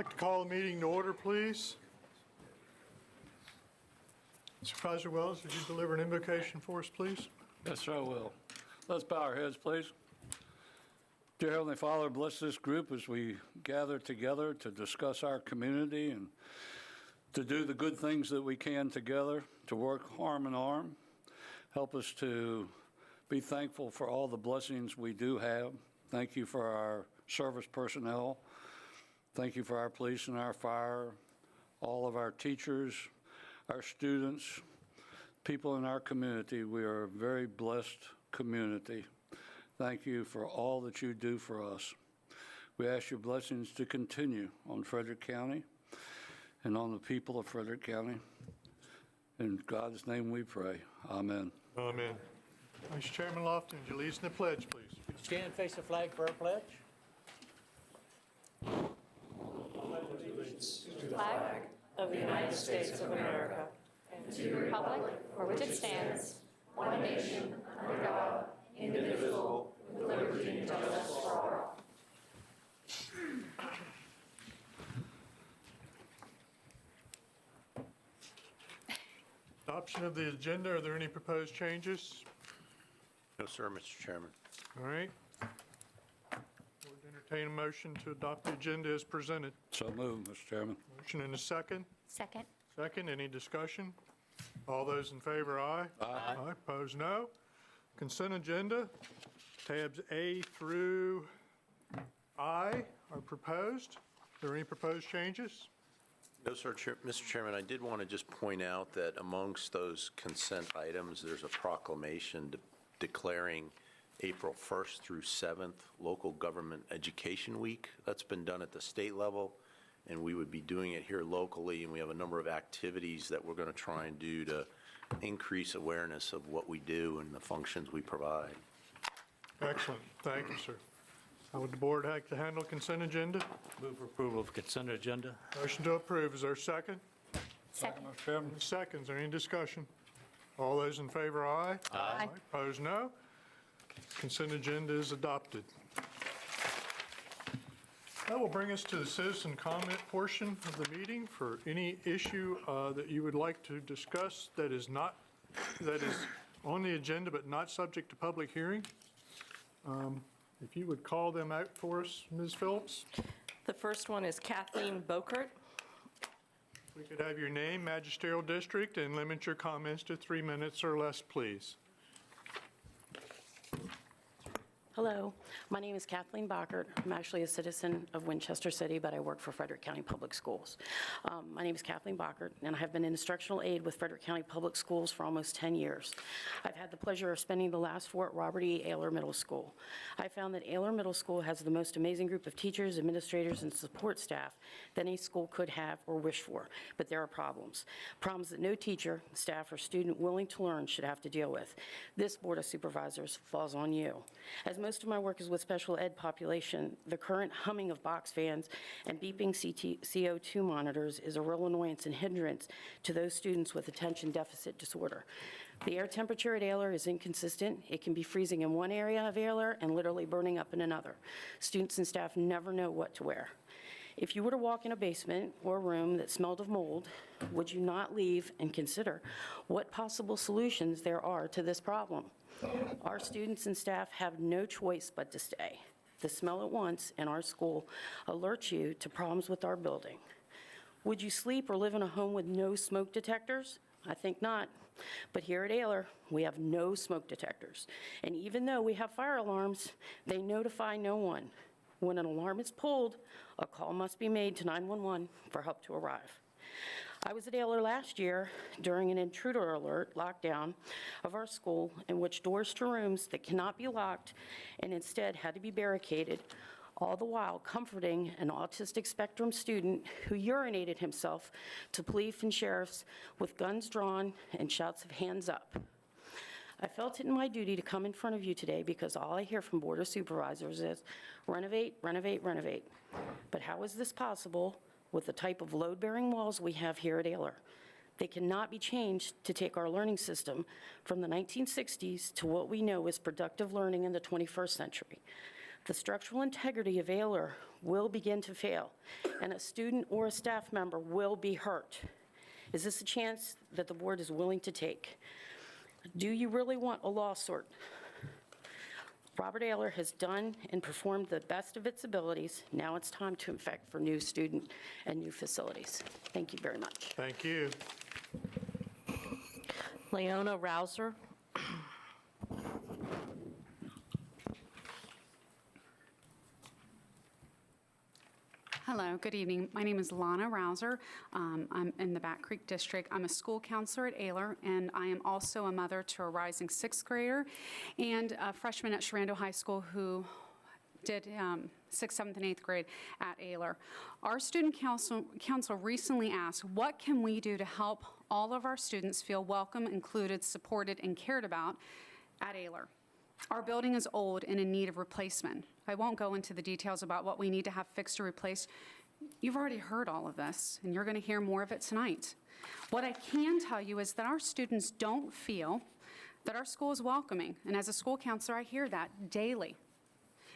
I'd like to call the meeting to order, please. Supervisor Wells, would you deliver an invocation for us, please? Yes, sir, I will. Let's bow our heads, please. Dear Heavenly Father, bless this group as we gather together to discuss our community and to do the good things that we can together, to work arm in arm. Help us to be thankful for all the blessings we do have. Thank you for our service personnel. Thank you for our police and our fire, all of our teachers, our students, people in our community. We are a very blessed community. Thank you for all that you do for us. We ask your blessings to continue on Frederick County and on the people of Frederick County. In God's name we pray. Amen. Amen. Vice Chairman Lofton, would you lead us in the pledge, please? Stand and face the flag for our pledge. To the flag of the United States of America and to the republic for which it stands, one nation, under God, indivisible, with liberty and justice for all. Adoption of the agenda. Are there any proposed changes? No, sir, Mr. Chairman. All right. Would entertain a motion to adopt the agenda as presented. So moved, Mr. Chairman. Motion and a second. Second. Second, any discussion? All those in favor, aye. Aye. Opposed, no. Consent agenda, tabs A through I are proposed. Are there any proposed changes? No, sir, Mr. Chairman, I did want to just point out that amongst those consent items, there's a proclamation declaring April 1st through 7th Local Government Education Week. That's been done at the state level, and we would be doing it here locally, and we have a number of activities that we're going to try and do to increase awareness of what we do and the functions we provide. Excellent, thank you, sir. How would the board like to handle consent agenda? Move for approval of consent agenda. Motion to approve, is there a second? Second. Mr. Chairman. Seconds, any discussion? All those in favor, aye. Aye. Opposed, no. Consent agenda is adopted. That will bring us to the citizen comment portion of the meeting for any issue that you would like to discuss that is on the agenda but not subject to public hearing. If you would call them out for us, Ms. Phillips. The first one is Kathleen Bokert. We could have your name, magisterial district, and limit your comments to 3 minutes or less, please. Hello, my name is Kathleen Bockert. I'm actually a citizen of Winchester City, but I work for Frederick County Public Schools. My name is Kathleen Bockert, and I have been an instructional aide with Frederick County Public Schools for almost 10 years. I've had the pleasure of spending the last 4 at Robert E. Ayler Middle School. I found that Ayler Middle School has the most amazing group of teachers, administrators, and support staff that any school could have or wish for, but there are problems. Problems that no teacher, staff, or student willing to learn should have to deal with. This Board of Supervisors falls on you. As most of my work is with special ed population, the current humming of box fans and beeping CO2 monitors is a real annoyance and hindrance to those students with attention deficit disorder. The air temperature at Ayler is inconsistent. It can be freezing in one area of Ayler and literally burning up in another. Students and staff never know what to wear. If you were to walk in a basement or room that smelled of mold, would you not leave and consider what possible solutions there are to this problem? Our students and staff have no choice but to stay. The smell at once in our school alerts you to problems with our building. Would you sleep or live in a home with no smoke detectors? I think not. But here at Ayler, we have no smoke detectors. And even though we have fire alarms, they notify no one. When an alarm is pulled, a call must be made to 911 for help to arrive. I was at Ayler last year during an intruder alert lockdown of our school in which doors to rooms that cannot be locked and instead had to be barricaded, all the while comforting an autistic spectrum student who urinated himself to police and sheriffs with guns drawn and shouts of hands up. I felt it in my duty to come in front of you today because all I hear from Board of Supervisors is renovate, renovate, renovate. But how is this possible with the type of load-bearing walls we have here at Ayler? They cannot be changed to take our learning system from the 1960s to what we know is productive learning in the 21st century. The structural integrity of Ayler will begin to fail, and a student or a staff member will be hurt. Is this a chance that the board is willing to take? Do you really want a lawsuit? Robert Ayler has done and performed the best of its abilities. Now it's time to infect for new student and new facilities. Thank you very much. Thank you. Leona Rouser. Hello, good evening. My name is Lana Rouser. I'm in the Back Creek District. I'm a school counselor at Ayler, and I am also a mother to a rising sixth grader and a freshman at Sharando High School who did 6th, 7th, and 8th grade at Ayler. Our student council recently asked, what can we do to help all of our students feel welcome, included, supported, and cared about at Ayler? Our building is old and in need of replacement. I won't go into the details about what we need to have fixed or replaced. You've already heard all of this, and you're going to hear more of it tonight. What I can tell you is that our students don't feel that our school is welcoming, and as a school counselor, I hear that daily.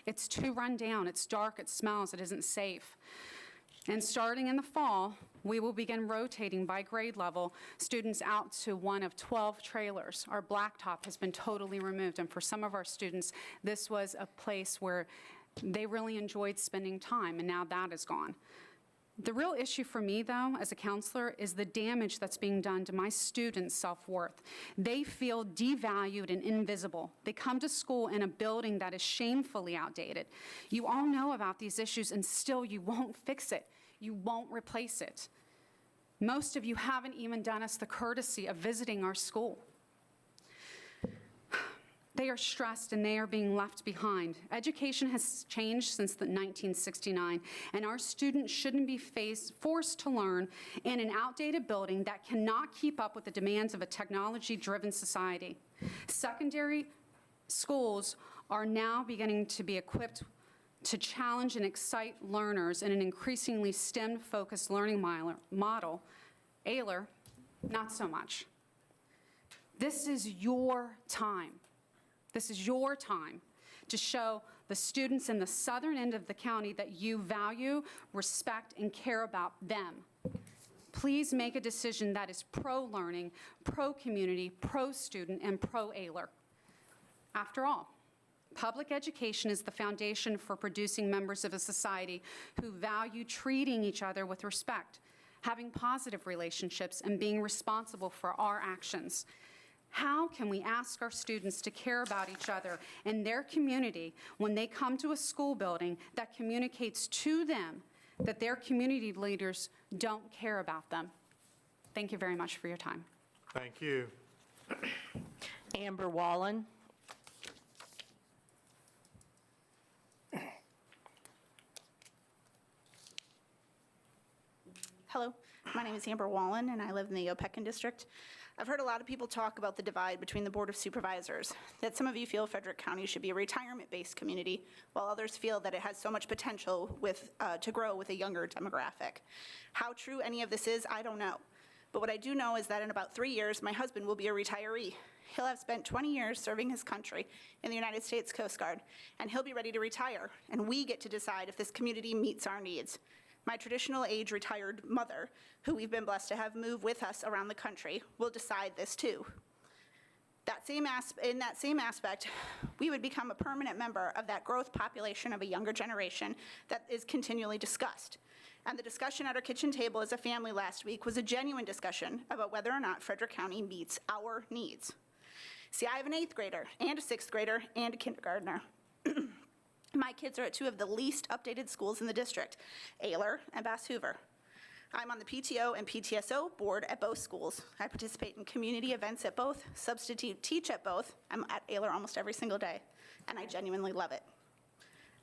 It's too run down, it's dark, it smells, it isn't safe. And starting in the fall, we will begin rotating by grade level students out to one of 12 trailers. Our blacktop has been totally removed, and for some of our students, this was a place where they really enjoyed spending time, and now that is gone. The real issue for me, though, as a counselor, is the damage that's being done to my students' self-worth. They feel devalued and invisible. They come to school in a building that is shamefully outdated. You all know about these issues, and still you won't fix it. You won't replace it. Most of you haven't even done us the courtesy of visiting our school. They are stressed and they are being left behind. Education has changed since 1969, and our students shouldn't be forced to learn in an outdated building that cannot keep up with the demands of a technology-driven society. Secondary schools are now beginning to be equipped to challenge and excite learners in an increasingly STEM-focused learning model. Ayler, not so much. This is your time. This is your time to show the students in the southern end of the county that you value, respect, and care about them. Please make a decision that is pro-learning, pro-community, pro-student, and pro-Ayler. After all, public education is the foundation for producing members of a society who value treating each other with respect, having positive relationships, and being responsible for our actions. How can we ask our students to care about each other and their community when they come to a school building that communicates to them that their community leaders don't care about them? Thank you very much for your time. Thank you. Amber Wallen. Hello, my name is Amber Wallen, and I live in the Opeckin District. I've heard a lot of people talk about the divide between the Board of Supervisors, that some of you feel Frederick County should be a retirement-based community, while others feel that it has so much potential to grow with a younger demographic. How true any of this is, I don't know. But what I do know is that in about 3 years, my husband will be a retiree. He'll have spent 20 years serving his country in the United States Coast Guard, and he'll be ready to retire, and we get to decide if this community meets our needs. My traditional age retired mother, who we've been blessed to have move with us around the country, will decide this too. In that same aspect, we would become a permanent member of that growth population of a younger generation that is continually discussed. And the discussion at our kitchen table as a family last week was a genuine discussion about whether or not Frederick County meets our needs. See, I have an 8th grader and a 6th grader and a kindergartner. My kids are at 2 of the least updated schools in the district, Ayler and Bass Hoover. I'm on the PTO and PTSO board at both schools. I participate in community events at both, substitute teach at both. I'm at Ayler almost every single day, and I genuinely love it.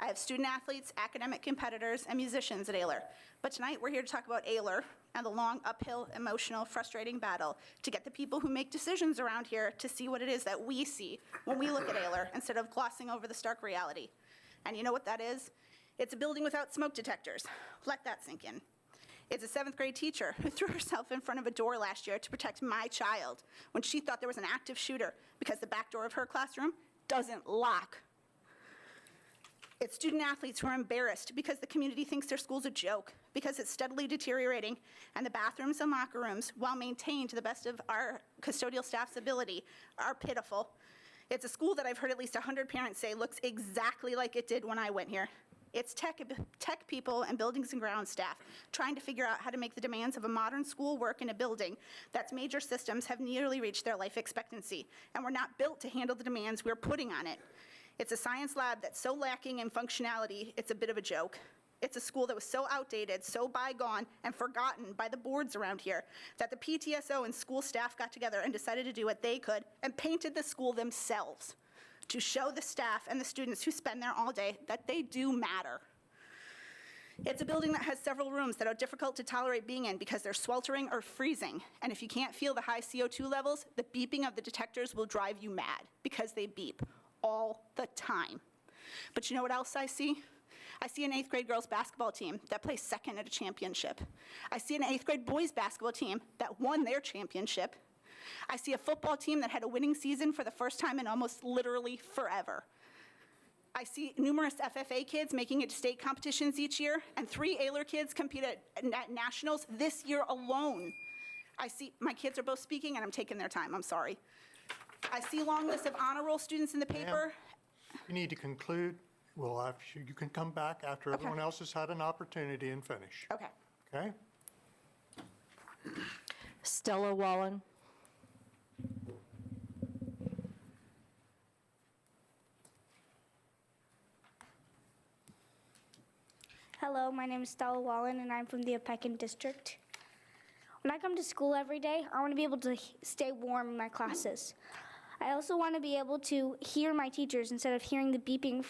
I have student athletes, academic competitors, and musicians at Ayler. But tonight we're here to talk about Ayler and the long, uphill, emotional, frustrating battle to get the people who make decisions around here to see what it is that we see when we look at Ayler instead of glossing over the stark reality. And you know what that is? It's a building without smoke detectors. Let that sink in. It's a 7th grade teacher who threw herself in front of a door last year to protect my child when she thought there was an active shooter because the back door of her classroom doesn't lock. It's student athletes who are embarrassed because the community thinks their school's a joke, because it's steadily deteriorating, and the bathrooms and locker rooms, while maintained to the best of our custodial staff's ability, are pitiful. It's a school that I've heard at least 100 parents say looks exactly like it did when I went here. It's tech people and buildings and grounds staff trying to figure out how to make the demands of a modern school work in a building that's major systems have nearly reached their life expectancy, and we're not built to handle the demands we're putting on it. It's a science lab that's so lacking in functionality, it's a bit of a joke. It's a school that was so outdated, so bygone, and forgotten by the boards around here that the PTSO and school staff got together and decided to do what they could and painted the school themselves to show the staff and the students who spend there all day that they do matter. It's a building that has several rooms that are difficult to tolerate being in because they're sweltering or freezing. And if you can't feel the high CO2 levels, the beeping of the detectors will drive you mad because they beep all the time. But you know what else I see? I see an 8th grade girls basketball team that plays second at a championship. I see an 8th grade boys basketball team that won their championship. I see a football team that had a winning season for the first time in almost literally forever. I see numerous FFA kids making it to state competitions each year, and 3 Ayler kids compete at nationals this year alone. I see, my kids are both speaking, and I'm taking their time, I'm sorry. I see long lists of honor roll students in the paper. You need to conclude. Well, you can come back after everyone else has had an opportunity and finish. Okay. Okay? Stella Wallen. Hello, my name is Stella Wallen, and I'm from the Apekin district. When I come to school every day, I want to be able to stay warm in my classes. I also want to be able to hear my teachers instead of hearing the beeping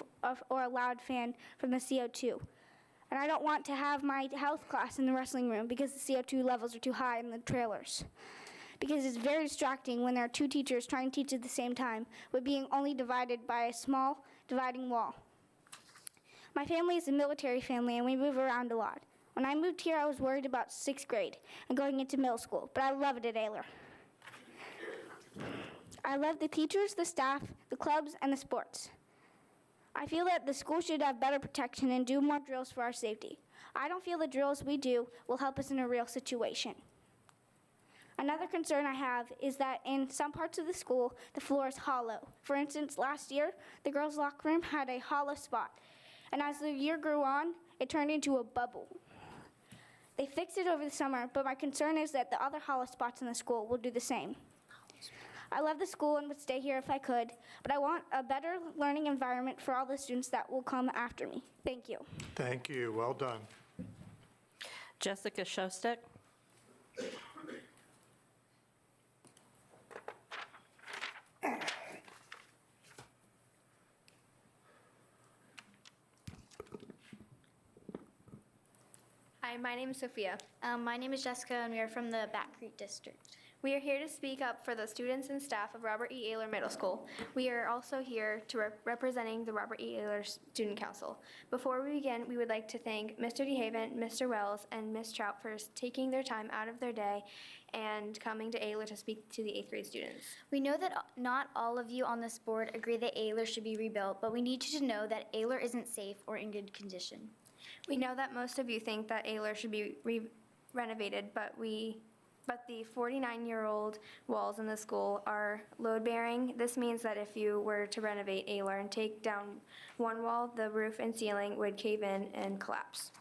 or a loud fan from the CO2. And I don't want to have my health class in the wrestling room because the CO2 levels are too high in the trailers. Because it's very distracting when there are 2 teachers trying to teach at the same time, but being only divided by a small dividing wall. My family is a military family, and we move around a lot. When I moved here, I was worried about 6th grade and going into middle school, but I love it at Ayler. I love the teachers, the staff, the clubs, and the sports. I feel that the school should have better protection and do more drills for our safety. I don't feel the drills we do will help us in a real situation. Another concern I have is that in some parts of the school, the floor is hollow. For instance, last year, the girls' locker room had a hollow spot. And as the year grew on, it turned into a bubble. They fixed it over the summer, but my concern is that the other hollow spots in the school will do the same. I love the school and would stay here if I could, but I want a better learning environment for all the students that will come after me. Thank you. Thank you. Well done. Jessica Shostak. Hi, my name is Sophia. My name is Jessica, and we are from the Back Creek District. We are here to speak up for the students and staff of Robert E. Ayler Middle School. We are also here to representing the Robert E. Ayler Student Council. Before we begin, we would like to thank Mr. DeHaven, Mr. Wells, and Ms. Trout for taking their time out of their day and coming to Ayler to speak to the 8th grade students. We know that not all of you on this board agree that Ayler should be rebuilt, but we need you to know that Ayler isn't safe or in good condition. We know that most of you think that Ayler should be renovated, but the 49-year-old walls in the school are load-bearing. This means that if you were to renovate Ayler and take down one wall, the roof and ceiling would cave in and collapse.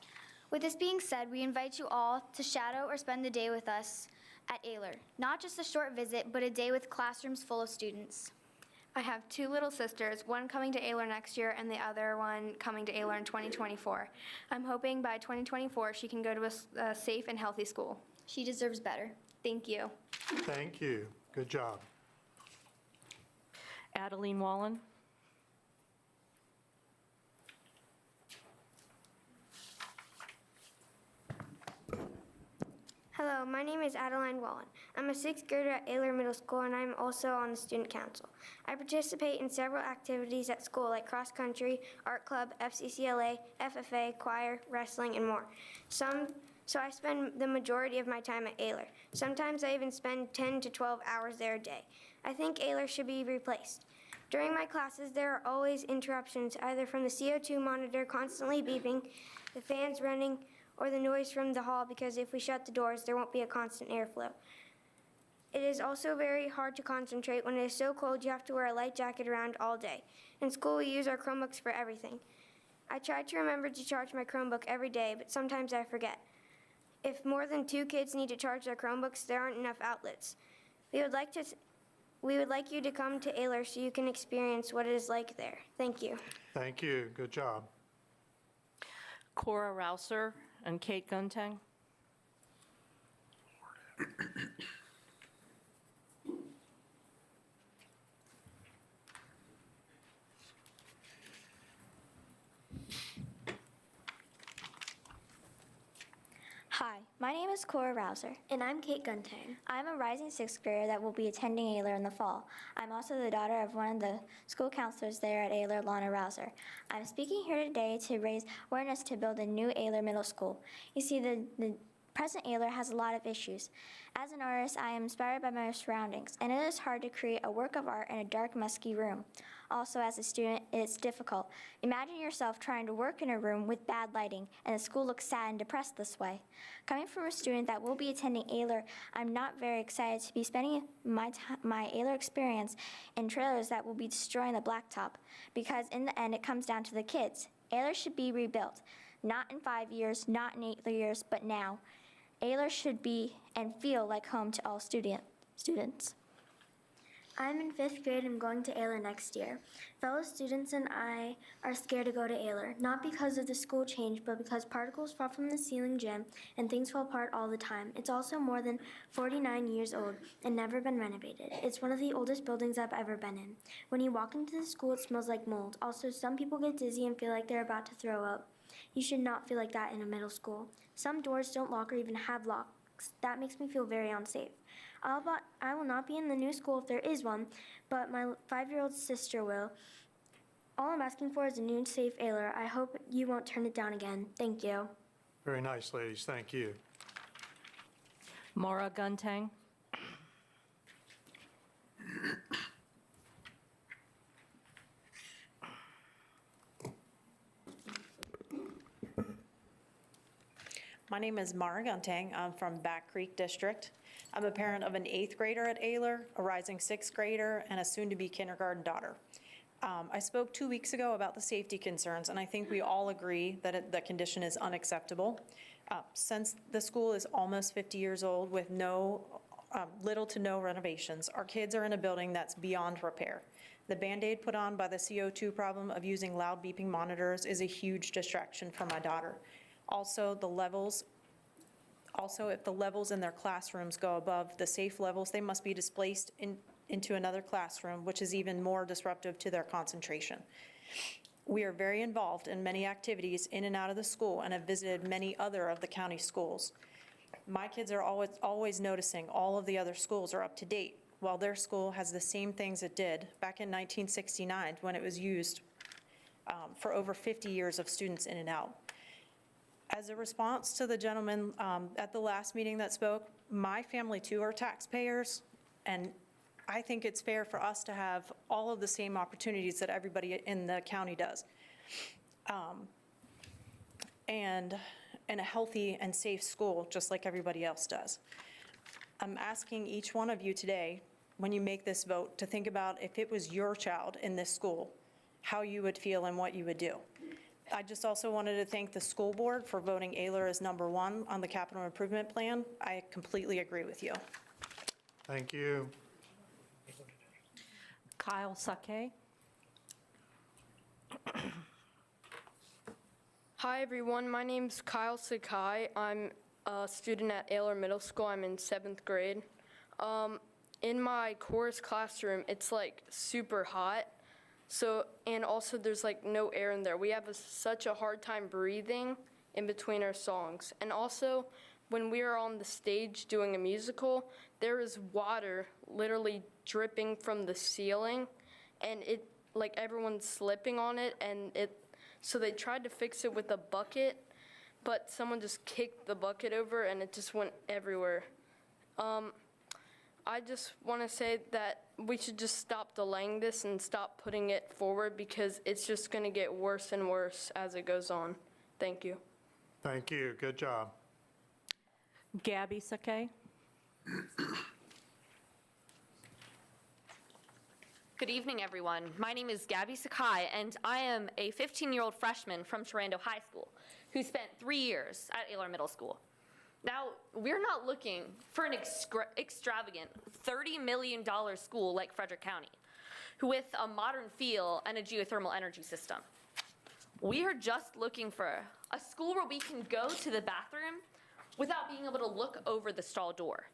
With this being said, we invite you all to shadow or spend the day with us at Ayler. Not just a short visit, but a day with classrooms full of students. I have 2 little sisters, one coming to Ayler next year and the other one coming to Ayler in 2024. I'm hoping by 2024 she can go to a safe and healthy school. She deserves better. Thank you. Thank you. Good job. Adeline Wallen. Hello, my name is Adeline Wallen. I'm a 6th grader at Ayler Middle School, and I'm also on the student council. I participate in several activities at school like cross country, art club, FCCLA, FFA, choir, wrestling, and more. So I spend the majority of my time at Ayler. Sometimes I even spend 10 to 12 hours there a day. I think Ayler should be replaced. During my classes, there are always interruptions, either from the CO2 monitor constantly beeping, the fans running, or the noise from the hall, because if we shut the doors, there won't be a constant airflow. It is also very hard to concentrate when it is so cold you have to wear a light jacket around all day. In school, we use our Chromebooks for everything. I try to remember to charge my Chromebook every day, but sometimes I forget. If more than 2 kids need to charge their Chromebooks, there aren't enough outlets. We would like you to come to Ayler so you can experience what it is like there. Thank you. Thank you. Good job. Cora Rouser and Kate Guntang. Hi, my name is Cora Rouser. And I'm Kate Guntang. I'm a rising 6th grader that will be attending Ayler in the fall. I'm also the daughter of one of the school counselors there at Ayler, Lana Rouser. I'm speaking here today to raise awareness to build a new Ayler Middle School. You see, the present Ayler has a lot of issues. As an artist, I am inspired by my surroundings, and it is hard to create a work of art in a dark, musky room. Also, as a student, it's difficult. Imagine yourself trying to work in a room with bad lighting, and the school looks sad and depressed this way. Coming from a student that will be attending Ayler, I'm not very excited to be spending my Ayler experience in trailers that will be destroying the blacktop, because in the end, it comes down to the kids. Ayler should be rebuilt, not in 5 years, not in 8 years, but now. Ayler should be and feel like home to all students. I'm in 5th grade and going to Ayler next year. Fellow students and I are scared to go to Ayler, not because of the school change, but because particles fall from the ceiling gym and things fall apart all the time. It's also more than 49 years old and never been renovated. It's one of the oldest buildings I've ever been in. When you walk into the school, it smells like mold. Also, some people get dizzy and feel like they're about to throw up. You should not feel like that in a middle school. Some doors don't lock or even have locks. That makes me feel very unsafe. I will not be in the new school if there is one, but my 5-year-old sister will. All I'm asking for is a new safe Ayler. I hope you won't turn it down again. Thank you. Very nice, ladies. Thank you. Maura Guntang. My name is Mara Guntang. I'm from Back Creek District. I'm a parent of an 8th grader at Ayler, a rising 6th grader, and a soon-to-be kindergarten daughter. I spoke 2 weeks ago about the safety concerns, and I think we all agree that the condition is unacceptable. Since the school is almost 50 years old with little to no renovations, our kids are in a building that's beyond repair. The Band-Aid put on by the CO2 problem of using loud beeping monitors is a huge distraction for my daughter. Also, if the levels in their classrooms go above the safe levels, they must be displaced into another classroom, which is even more disruptive to their concentration. We are very involved in many activities in and out of the school and have visited many other of the county schools. My kids are always noticing all of the other schools are up to date, while their school has the same things it did back in 1969 when it was used for over 50 years of students in and out. As a response to the gentleman at the last meeting that spoke, my family too are taxpayers, and I think it's fair for us to have all of the same opportunities that everybody in the county does. And in a healthy and safe school, just like everybody else does. I'm asking each one of you today, when you make this vote, to think about if it was your child in this school, how you would feel and what you would do. I just also wanted to thank the school board for voting Ayler as #1 on the capital improvement plan. I completely agree with you. Thank you. Kyle Sake. Hi, everyone. My name's Kyle Sakai. I'm a student at Ayler Middle School. I'm in 7th grade. In my chorus classroom, it's like super hot. And also there's like no air in there. We have such a hard time breathing in between our songs. And also, when we are on the stage doing a musical, there is water literally dripping from the ceiling, and like everyone's slipping on it, and so they tried to fix it with a bucket, but someone just kicked the bucket over and it just went everywhere. I just want to say that we should just stop delaying this and stop putting it forward because it's just going to get worse and worse as it goes on. Thank you. Thank you. Good job. Gabby Sakay. Good evening, everyone. My name is Gabby Sakai, and I am a 15-year-old freshman from Tarando High School who spent 3 years at Ayler Middle School. Now, we're not looking for an extravagant $30 million school like Frederick County, with a modern feel and a geothermal energy system. We are just looking for a school where we can go to the bathroom without being able to look over the stall door.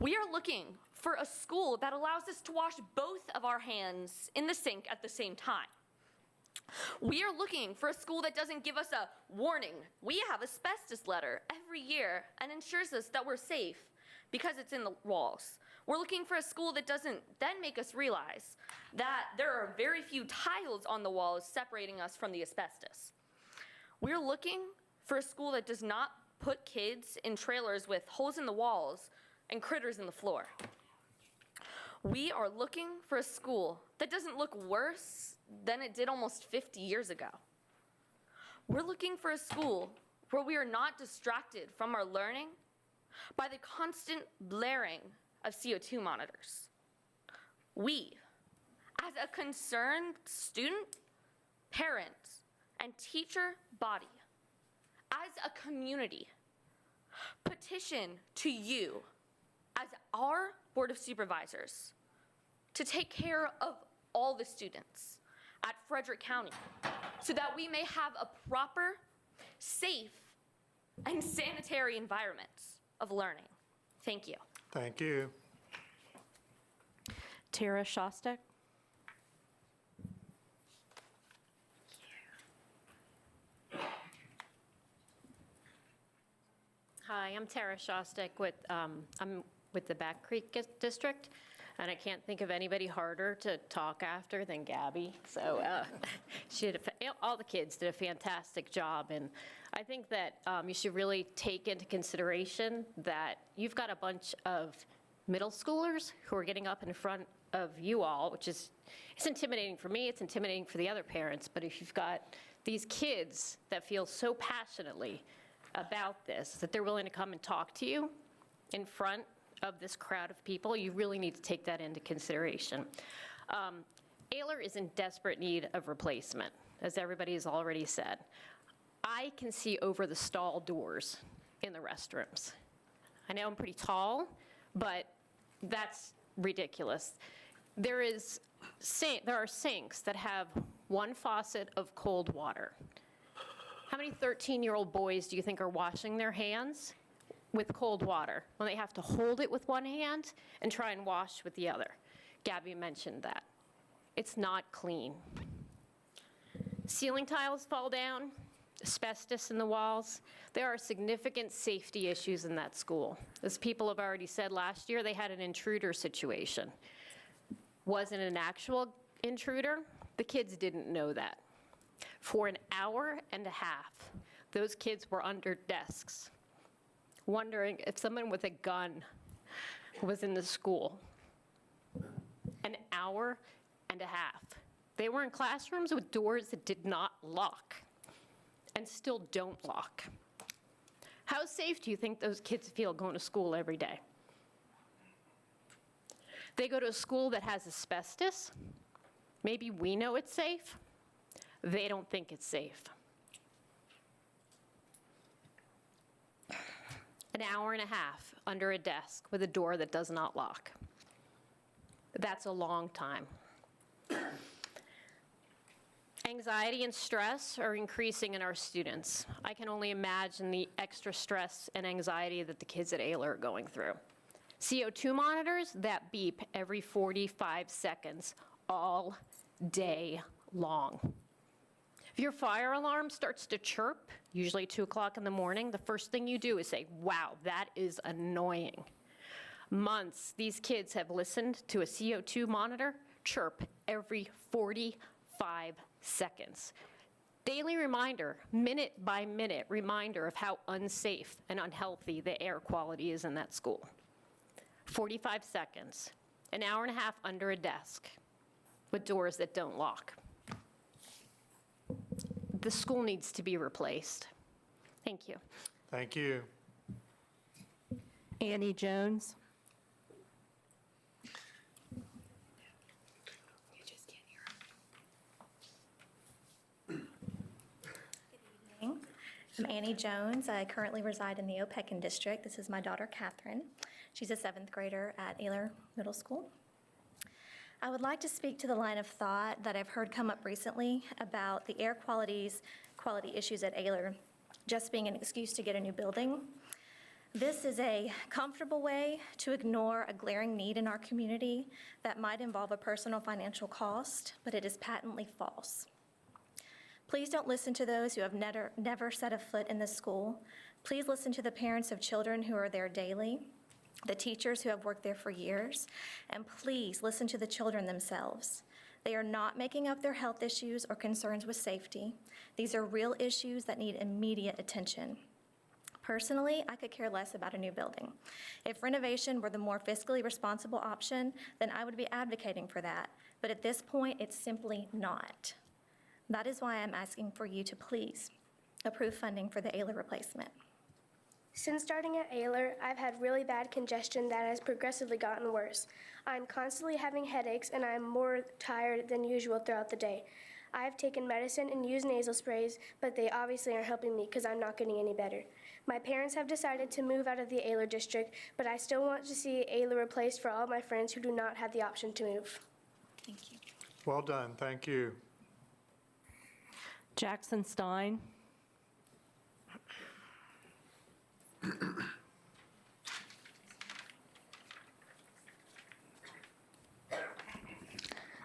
We are looking for a school that allows us to wash both of our hands in the sink at the same time. We are looking for a school that doesn't give us a warning. We have asbestos letter every year and ensures us that we're safe because it's in the walls. We're looking for a school that doesn't then make us realize that there are very few tiles on the walls separating us from the asbestos. We're looking for a school that does not put kids in trailers with holes in the walls and critters in the floor. We are looking for a school that doesn't look worse than it did almost 50 years ago. We're looking for a school where we are not distracted from our learning by the constant blaring of CO2 monitors. We, as a concerned student, parent, and teacher body, as a community, petition to you as our Board of Supervisors to take care of all the students at Frederick County so that we may have a proper, safe, and sanitary environment of learning. Thank you. Thank you. Tara Shostak. Hi, I'm Tara Shostak I'm with the Back Creek District, and I can't think of anybody harder to talk after than Gabby. So all the kids did a fantastic job, and I think that you should really take into consideration that you've got a bunch of middle schoolers who are getting up in front of you all, which is, it's intimidating for me, it's intimidating for the other parents, but if you've got these kids that feel so passionately about this, that they're willing to come and talk to you in front of this crowd of people, you really need to take that into consideration. Ayler is in desperate need of replacement, as everybody has already said. I can see over the stall doors in the restrooms. I know I'm pretty tall, but that's ridiculous. There are sinks that have one faucet of cold water. How many 13-year-old boys do you think are washing their hands with cold water when they have to hold it with one hand and try and wash with the other? Gabby mentioned that. It's not clean. Ceiling tiles fall down, asbestos in the walls. There are significant safety issues in that school. As people have already said, last year they had an intruder situation. Wasn't an actual intruder. The kids didn't know that. For an hour and a half, those kids were under desks, wondering if someone with a gun was in the school. An hour and a half. They were in classrooms with doors that did not lock and still don't lock. How safe do you think those kids feel going to school every day? They go to a school that has asbestos. Maybe we know it's safe. They don't think it's safe. An hour and a half under a desk with a door that does not lock. That's a long time. Anxiety and stress are increasing in our students. I can only imagine the extra stress and anxiety that the kids at Ayler are going through. CO2 monitors that beep every 45 seconds all day long. If your fire alarm starts to chirp, usually 2 o'clock in the morning, the first thing you do is say, wow, that is annoying. Months, these kids have listened to a CO2 monitor chirp every 45 seconds. Daily reminder, minute by minute reminder of how unsafe and unhealthy the air quality is in that school. 45 seconds, an hour and a half under a desk with doors that don't lock. The school needs to be replaced. Thank you. Thank you. Annie Jones. I'm Annie Jones. I currently reside in the Opequon district. This is my daughter, Catherine. She's a 7th grader at Ayler Middle School. I would like to speak to the line of thought that I've heard come up recently about the air quality issues at Ayler just being an excuse to get a new building. This is a comfortable way to ignore a glaring need in our community that might involve a personal financial cost, but it is patently false. Please don't listen to those who have never set a foot in this school. Please listen to the parents of children who are there daily, the teachers who have worked there for years, and please listen to the children themselves. They are not making up their health issues or concerns with safety. These are real issues that need immediate attention. Personally, I could care less about a new building. If renovation were the more fiscally responsible option, then I would be advocating for that. But at this point, it's simply not. That is why I'm asking for you to please approve funding for the Ayler replacement. Since starting at Ayler, I've had really bad congestion that has progressively gotten worse. I'm constantly having headaches and I'm more tired than usual throughout the day. I've taken medicine and used nasal sprays, but they obviously aren't helping me because I'm not getting any better. My parents have decided to move out of the Ayler district, but I still want to see Ayler replaced for all my friends who do not have the option to move. Thank you. Well done. Thank you. Jackson Stein.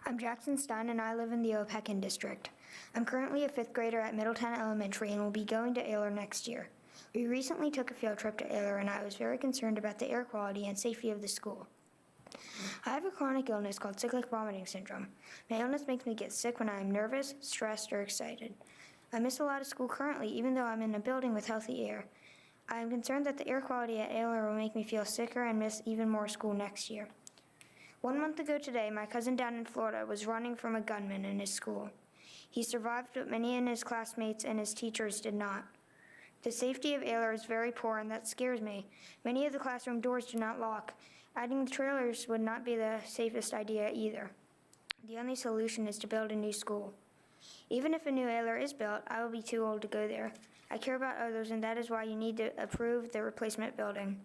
I'm Jackson Stein and I live in the Opequon district. I'm currently a 5th grader at Middletown Elementary and will be going to Ayler next year. We recently took a field trip to Ayler and I was very concerned about the air quality and safety of the school. I have a chronic illness called cyclic vomiting syndrome. My illness makes me get sick when I am nervous, stressed, or excited. I miss a lot of school currently, even though I'm in a building with healthy air. I am concerned that the air quality at Ayler will make me feel sicker and miss even more school next year. 1 month ago today, my cousin down in Florida was running from a gunman in his school. He survived, but many of his classmates and his teachers did not. The safety of Ayler is very poor, and that scares me. Many of the classroom doors do not lock. Adding the trailers would not be the safest idea either. The only solution is to build a new school. Even if a new Ayler is built, I will be too old to go there. I care about others, and that is why you need to approve the replacement building.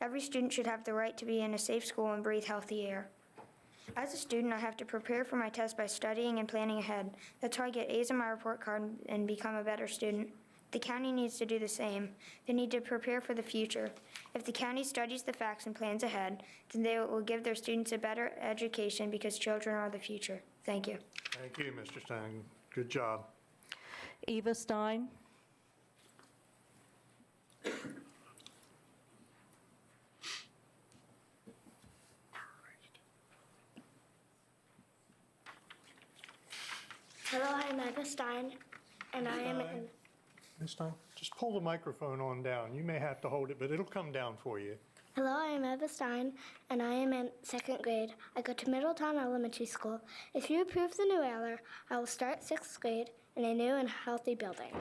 Every student should have the right to be in a safe school and breathe healthy air. As a student, I have to prepare for my test by studying and planning ahead. That's how I get A's on my report card and become a better student. The county needs to do the same. They need to prepare for the future. If the county studies the facts and plans ahead, then they will give their students a better education because children are the future. Thank you. Thank you, Mr. Stein. Good job. Eva Stein. Hello, I'm Eva Stein, and I am in... Ms. Stein, just pull the microphone on down. You may have to hold it, but it'll come down for you. Hello, I am Eva Stein, and I am in 2nd grade. I go to Middletown Elementary School. If you approve the new Ayler, I will start 6th grade in a new and healthy building.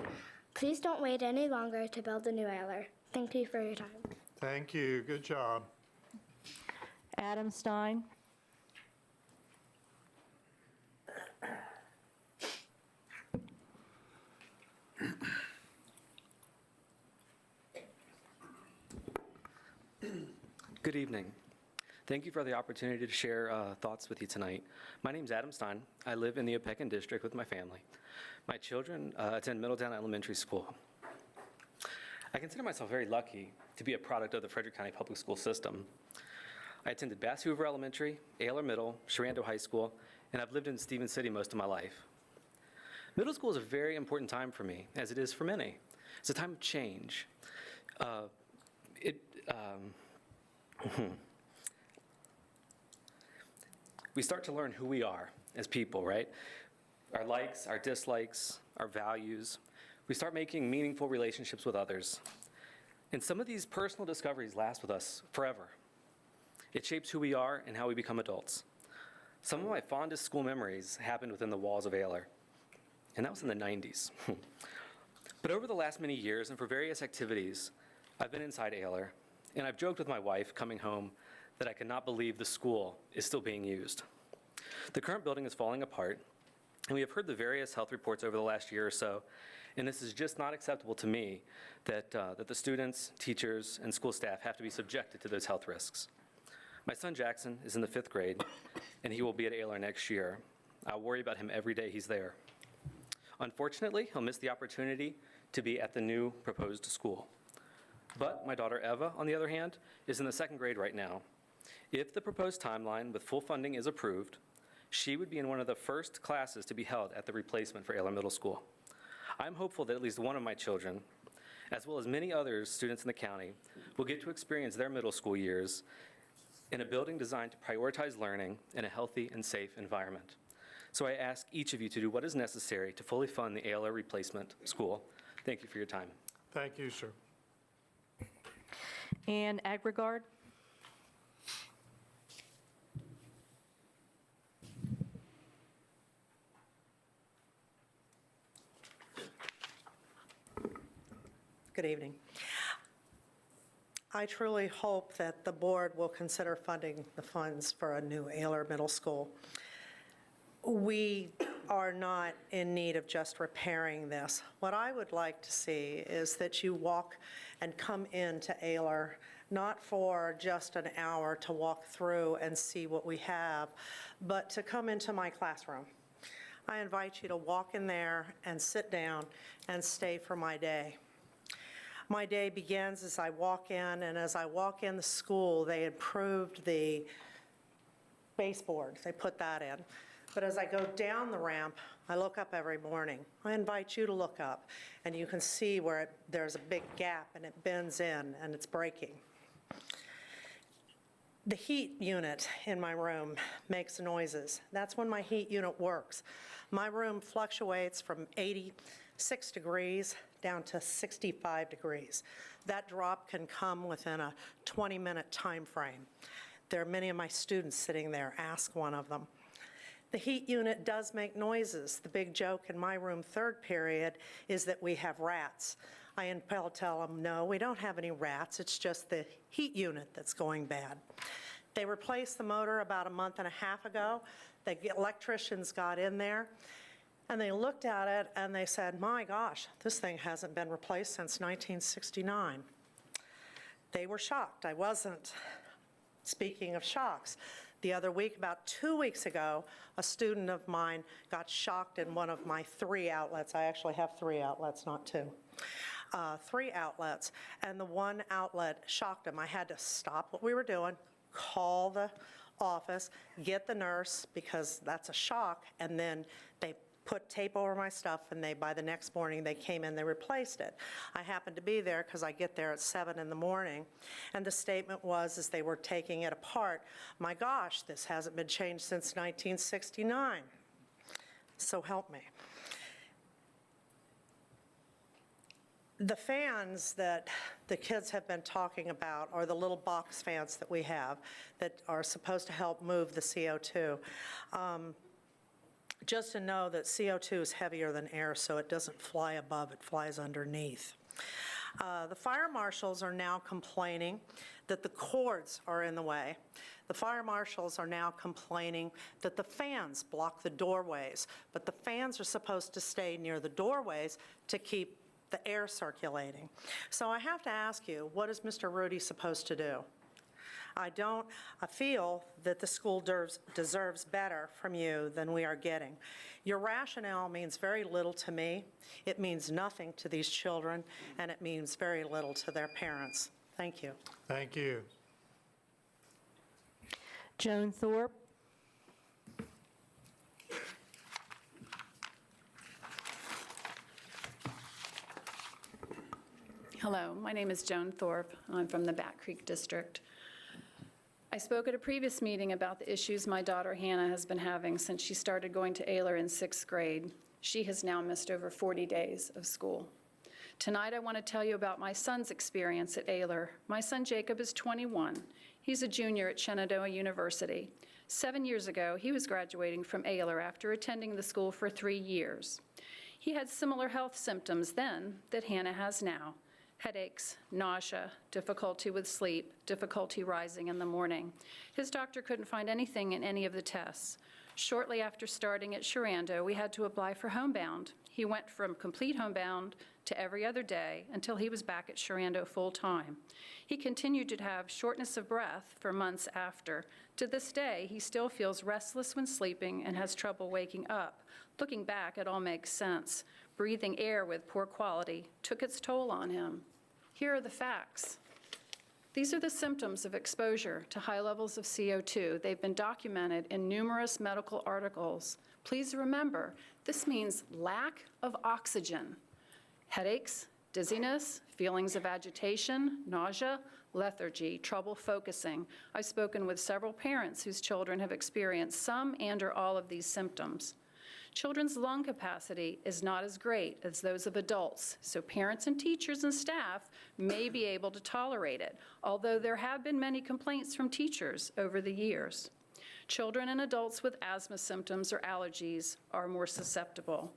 Please don't wait any longer to build the new Ayler. Thank you for your time. Thank you. Good job. Adam Stein. Good evening. Thank you for the opportunity to share thoughts with you tonight. My name is Adam Stein. I live in the Opequon district with my family. My children attend Middletown Elementary School. I consider myself very lucky to be a product of the Frederick County Public School system. I attended Bass Hoover Elementary, Ayler Middle, Sharando High School, and I've lived in Stevens City most of my life. Middle school is a very important time for me, as it is for many. It's a time of change. We start to learn who we are as people, right? Our likes, our dislikes, our values. We start making meaningful relationships with others. And some of these personal discoveries last with us forever. It shapes who we are and how we become adults. Some of my fondest school memories happened within the walls of Ayler, and that was in the 90s. But over the last many years and for various activities, I've been inside Ayler, and I've joked with my wife coming home that I cannot believe the school is still being used. The current building is falling apart, and we have heard the various health reports over the last year or so, and this is just not acceptable to me that the students, teachers, and school staff have to be subjected to those health risks. My son Jackson is in the 5th grade, and he will be at Ayler next year. I worry about him every day he's there. Unfortunately, he'll miss the opportunity to be at the new proposed school. But my daughter Eva, on the other hand, is in the 2nd grade right now. If the proposed timeline with full funding is approved, she would be in one of the first classes to be held at the replacement for Ayler Middle School. I'm hopeful that at least one of my children, as well as many other students in the county, will get to experience their middle school years in a building designed to prioritize learning in a healthy and safe environment. So I ask each of you to do what is necessary to fully fund the Ayler replacement school. Thank you for your time. Thank you, sir. And Agregard? Good evening. I truly hope that the board will consider funding the funds for a new Ayler Middle School. We are not in need of just repairing this. What I would like to see is that you walk and come into Ayler, not for just an hour to walk through and see what we have, but to come into my classroom. I invite you to walk in there and sit down and stay for my day. My day begins as I walk in, and as I walk in the school, they improved the baseboard. They put that in. But as I go down the ramp, I look up every morning. I invite you to look up, and you can see where there's a big gap, and it bends in, and it's breaking. The heat unit in my room makes noises. That's when my heat unit works. My room fluctuates from 86 degrees down to 65 degrees. That drop can come within a 20-minute time frame. There are many of my students sitting there. Ask one of them. The heat unit does make noises. The big joke in my room 3rd period is that we have rats. I tell them, no, we don't have any rats. It's just the heat unit that's going bad. They replaced the motor about a month and a half ago. The electricians got in there, and they looked at it, and they said, my gosh, this thing hasn't been replaced since 1969. They were shocked. I wasn't. Speaking of shocks, the other week, about 2 weeks ago, a student of mine got shocked in one of my 3 outlets. I actually have 3 outlets, not 2. 3 outlets, and the one outlet shocked him. I had to stop what we were doing, call the office, get the nurse, because that's a shock, and then they put tape over my stuff, and by the next morning, they came in, they replaced it. I happened to be there because I get there at 7 in the morning, and the statement was, as they were taking it apart, my gosh, this hasn't been changed since 1969. So help me. The fans that the kids have been talking about are the little box fans that we have that are supposed to help move the CO2. Just to know that CO2 is heavier than air, so it doesn't fly above, it flies underneath. The fire marshals are now complaining that the cords are in the way. The fire marshals are now complaining that the fans block the doorways, but the fans are supposed to stay near the doorways to keep the air circulating. So I have to ask you, what is Mr. Rudy supposed to do? I feel that the school deserves better from you than we are getting. Your rationale means very little to me. It means nothing to these children, and it means very little to their parents. Thank you. Thank you. Joan Thorpe? Hello, my name is Joan Thorpe, and I'm from the Back Creek District. I spoke at a previous meeting about the issues my daughter Hannah has been having since she started going to Ayler in 6th grade. She has now missed over 40 days of school. Tonight I want to tell you about my son's experience at Ayler. My son Jacob is 21. He's a junior at Shenandoah University. 7 years ago, he was graduating from Ayler after attending the school for 3 years. He had similar health symptoms then that Hannah has now: headaches, nausea, difficulty with sleep, difficulty rising in the morning. His doctor couldn't find anything in any of the tests. Shortly after starting at Shenandoah, we had to apply for homebound. He went from complete homebound to every other day until he was back at Shenandoah full-time. He continued to have shortness of breath for months after. To this day, he still feels restless when sleeping and has trouble waking up. Looking back, it all makes sense. Breathing air with poor quality took its toll on him. Here are the facts. These are the symptoms of exposure to high levels of CO2. They've been documented in numerous medical articles. Please remember, this means lack of oxygen. Headaches, dizziness, feelings of agitation, nausea, lethargy, trouble focusing. I've spoken with several parents whose children have experienced some and/or all of these symptoms. Children's lung capacity is not as great as those of adults, so parents and teachers and staff may be able to tolerate it, although there have been many complaints from teachers over the years. Children and adults with asthma symptoms or allergies are more susceptible.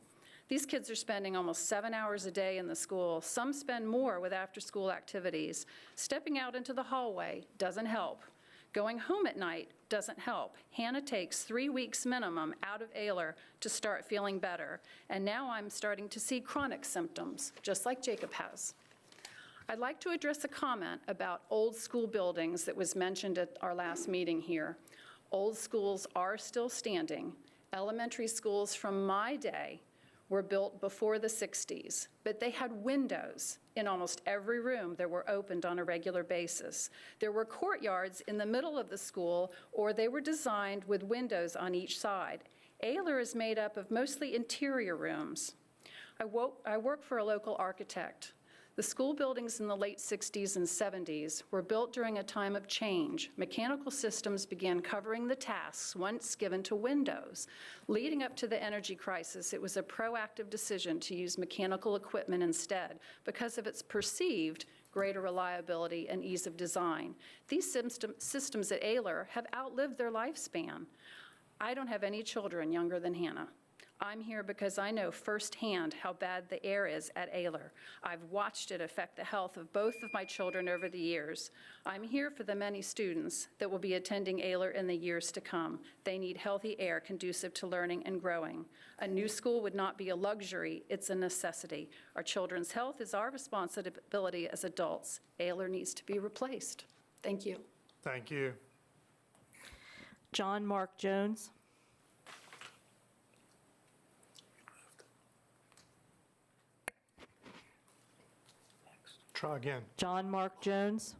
These kids are spending almost 7 hours a day in the school. Some spend more with after-school activities. Stepping out into the hallway doesn't help. Going home at night doesn't help. Hannah takes 3 weeks minimum out of Ayler to start feeling better, and now I'm starting to see chronic symptoms, just like Jacob has. I'd like to address a comment about old school buildings that was mentioned at our last meeting here. Old schools are still standing. Elementary schools from my day were built before the 60s, but they had windows in almost every room that were opened on a regular basis. There were courtyards in the middle of the school, or they were designed with windows on each side. Ayler is made up of mostly interior rooms. I work for a local architect. The school buildings in the late 60s and 70s were built during a time of change. Mechanical systems began covering the tasks once given to windows. Leading up to the energy crisis, it was a proactive decision to use mechanical equipment instead because of its perceived greater reliability and ease of design. These systems at Ayler have outlived their lifespan. I don't have any children younger than Hannah. I'm here because I know firsthand how bad the air is at Ayler. I've watched it affect the health of both of my children over the years. I'm here for the many students that will be attending Ayler in the years to come. They need healthy air conducive to learning and growing. A new school would not be a luxury, it's a necessity. Our children's health is our responsibility as adults. Ayler needs to be replaced. Thank you. Thank you. John Mark Jones. Try again. John Mark Jones.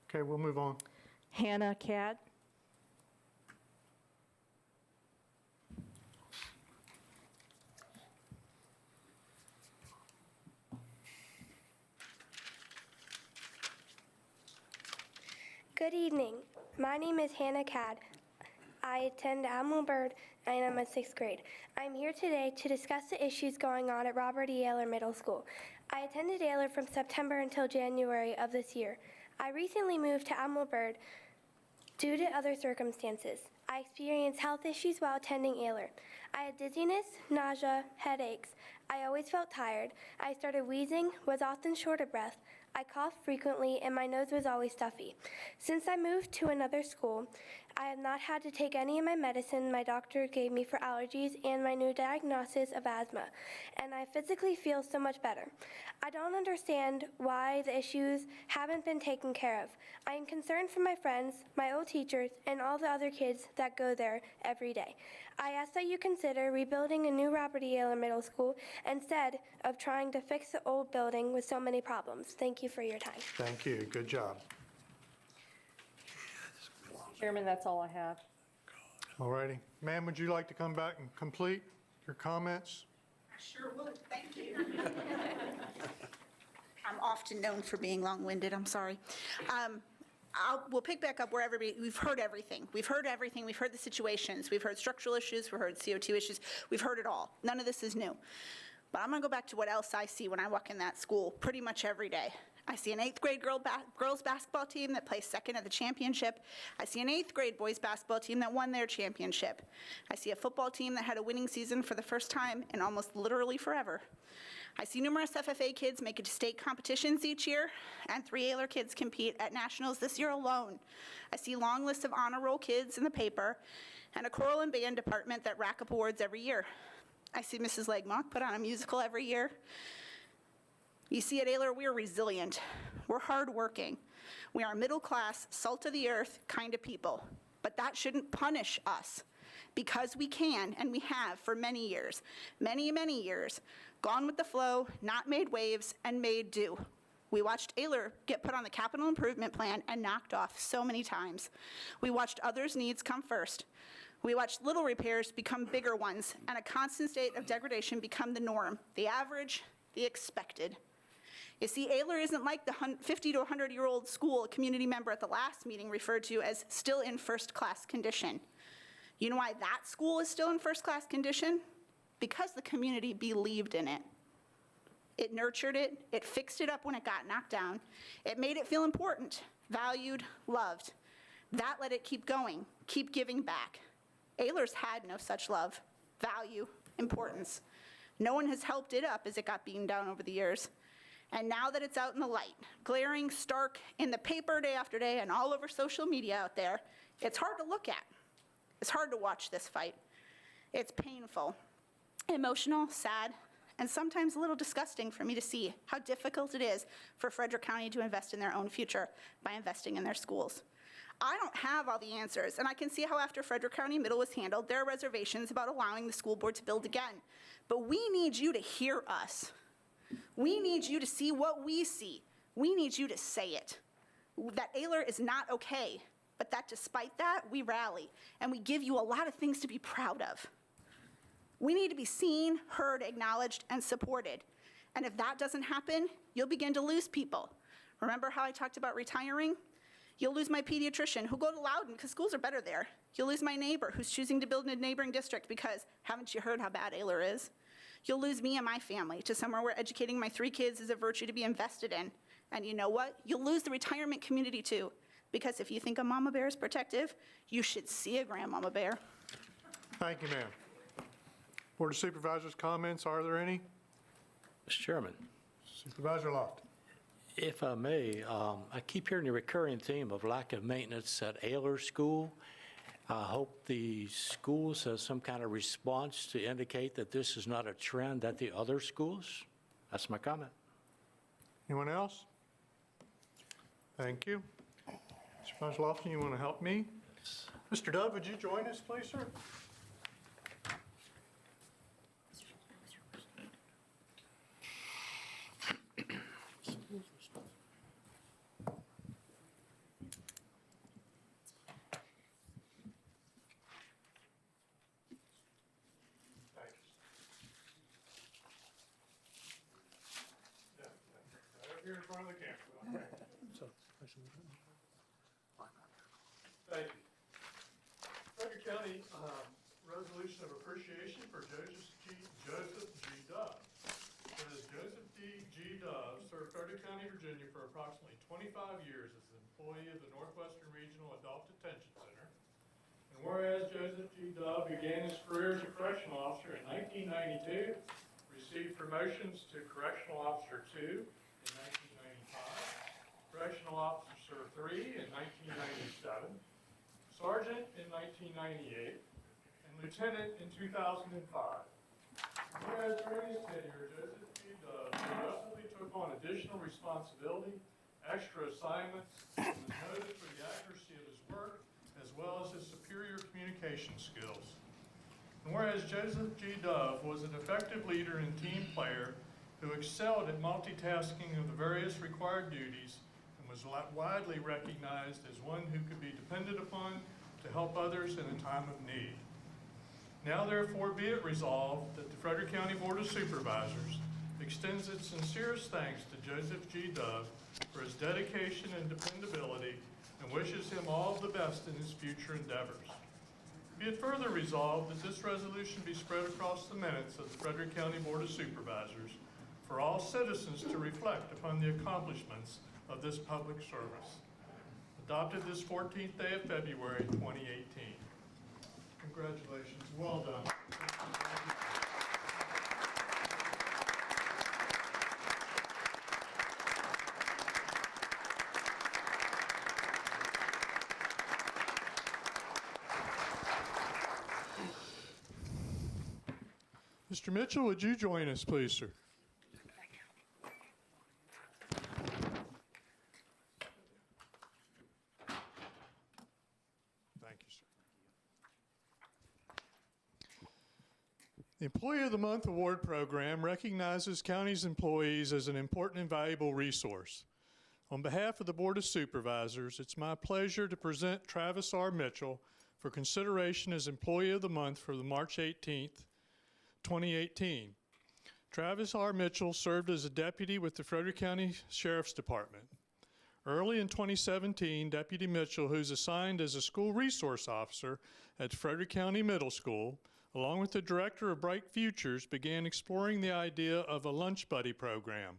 Okay, we'll move on. Hannah Cadd. Good evening. My name is Hannah Cadd. I attend Amelbird and I'm in 6th grade. I'm here today to discuss the issues going on at Robert E. Ayler Middle School. I attended Ayler from September until January of this year. I recently moved to Amelbird due to other circumstances. I experienced health issues while attending Ayler. I had dizziness, nausea, headaches. I always felt tired. I started wheezing, was often short of breath. I coughed frequently and my nose was always stuffy. Since I moved to another school, I have not had to take any of my medicine my doctor gave me for allergies and my new diagnosis of asthma, and I physically feel so much better. I don't understand why the issues haven't been taken care of. I am concerned for my friends, my old teachers, and all the other kids that go there every day. I ask that you consider rebuilding a new Robert E. Ayler Middle School instead of trying to fix the old building with so many problems. Thank you for your time. Thank you. Good job. Chairman, that's all I have. All righty. Ma'am, would you like to come back and complete your comments? Sure would, thank you. I'm often known for being long-winded, I'm sorry. We'll pick back up where we've heard everything. We've heard everything, we've heard the situations, we've heard structural issues, we've heard CO2 issues, we've heard it all. None of this is new. But I'm gonna go back to what else I see when I walk in that school pretty much every day. I see an 8th grade girls basketball team that placed second at the championship. I see an 8th grade boys basketball team that won their championship. I see a football team that had a winning season for the first time in almost literally forever. I see numerous FFA kids make it to state competitions each year, and 3 Ayler kids compete at nationals this year alone. I see long lists of honor roll kids in the paper, and a choral and band department that rack up awards every year. I see Mrs. Legmock put on a musical every year. You see, at Ayler, we're resilient. We're hardworking. We are middle class, salt of the earth kind of people. But that shouldn't punish us, because we can, and we have for many years, many, many years, gone with the flow, not made waves, and made do. We watched Ayler get put on the capital improvement plan and knocked off so many times. We watched others' needs come first. We watched little repairs become bigger ones, and a constant state of degradation become the norm, the average, the expected. You see, Ayler isn't like the 50 to 100-year-old school a community member at the last meeting referred to as still in first-class condition. You know why that school is still in first-class condition? Because the community believed in it. It nurtured it, it fixed it up when it got knocked down, it made it feel important, valued, loved. That let it keep going, keep giving back. Ayler's had no such love, value, importance. No one has helped it up as it got beaten down over the years. And now that it's out in the light, glaring, stark, in the paper day after day and all over social media out there, it's hard to look at. It's hard to watch this fight. It's painful, emotional, sad, and sometimes a little disgusting for me to see how difficult it is for Frederick County to invest in their own future by investing in their schools. I don't have all the answers, and I can see how after Frederick County Middle was handled, there are reservations about allowing the school board to build again. But we need you to hear us. We need you to see what we see. We need you to say it, that Ayler is not okay, but that despite that, we rally, and we give you a lot of things to be proud of. We need to be seen, heard, acknowledged, and supported. And if that doesn't happen, you'll begin to lose people. Remember how I talked about retiring? You'll lose my pediatrician who'll go to Loudon because schools are better there. You'll lose my neighbor who's choosing to build in a neighboring district because haven't you heard how bad Ayler is? You'll lose me and my family to somewhere where educating my 3 kids is a virtue to be invested in. And you know what? You'll lose the retirement community too, because if you think a mama bear is protective, you should see a grandmama bear. Thank you, ma'am. Board of Supervisors comments, are there any? Mr. Chairman, Supervisor Loft. if I may, I keep hearing the recurring theme of lack of maintenance at Ayler School. I hope the schools have some kind of response to indicate that this is not a trend at the other schools. That's my comment. Anyone else? Thank you. Supervisor Lofton, you want to help me? Mr. Dove, would you join us, please, sir? Here in front of the camera. Thank you. Frederick County Resolution of Appreciation for Joseph G. Dove. Says Joseph G. Dove served Frederick County, Virginia for approximately 25 years as an employee of the Northwestern Regional Adult Detention Center. And whereas Joseph G. Dove began his career as a correctional officer in 1992, received promotions to Correctional Officer 2 in 1995, Correctional Officer 3 in 1997, Sergeant in 1998, and Lieutenant in 2005. Whereas during his tenure, Joseph G. Dove progressively took on additional responsibility, extra assignments, and was noted for the accuracy of his work as well as his superior communication skills. And whereas Joseph G. Dove was an effective leader and team player who excelled at multitasking of the various required duties and was widely recognized as one who could be depended upon to help others in a time of need. Now therefore be it resolved that the Frederick County Board of Supervisors extends its sincerest thanks to Joseph G. Dove for his dedication and dependability and wishes him all the best in his future endeavors. Be it further resolved that this resolution be spread across the minutes of the Frederick County Board of Supervisors for all citizens to reflect upon the accomplishments of this public service. Adopted this 14th day of February 2018. Congratulations. Well done. Mr. Mitchell, would you join us, please, sir? Thank you, sir. The Employee of the Month Award Program recognizes county's employees as an important and valuable resource. On behalf of the Board of Supervisors, it's my pleasure to present Travis R. Mitchell for consideration as Employee of the Month for the March 18th, 2018. Travis R. Mitchell served as a deputy with the Frederick County Sheriff's Department. Early in 2017, Deputy Mitchell, who's assigned as a school resource officer at Frederick County Middle School, along with the director of Bright Futures, began exploring the idea of a lunch buddy program.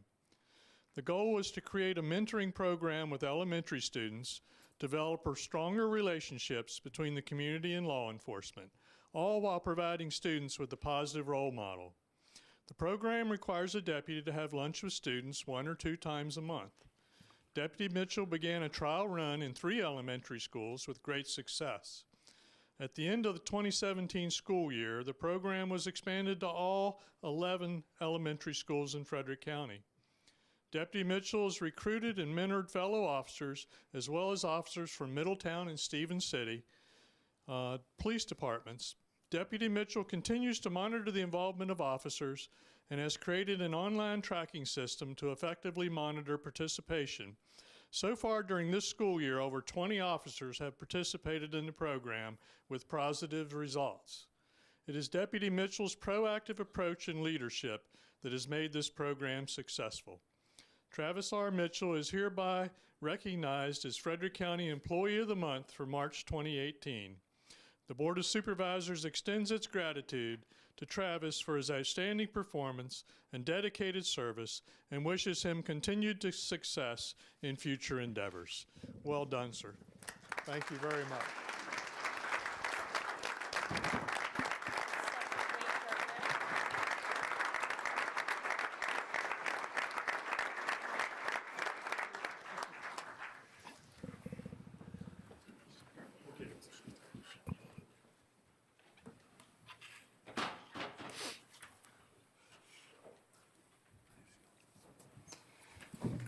The goal was to create a mentoring program with elementary students, develop stronger relationships between the community and law enforcement, all while providing students with a positive role model. The program requires a deputy to have lunch with students 1 or 2 times a month. Deputy Mitchell began a trial run in 3 elementary schools with great success. At the end of the 2017 school year, the program was expanded to all 11 elementary schools in Frederick County. Deputy Mitchell has recruited and mentored fellow officers, as well as officers from Middletown and Stevens City police departments. Deputy Mitchell continues to monitor the involvement of officers and has created an online tracking system to effectively monitor participation. So far during this school year, over 20 officers have participated in the program with positive results. It is Deputy Mitchell's proactive approach and leadership that has made this program successful. Travis R. Mitchell is hereby recognized as Frederick County Employee of the Month for March 2018. The Board of Supervisors extends its gratitude to Travis for his outstanding performance and dedicated service and wishes him continued success in future endeavors. Well done, sir. Thank you very much.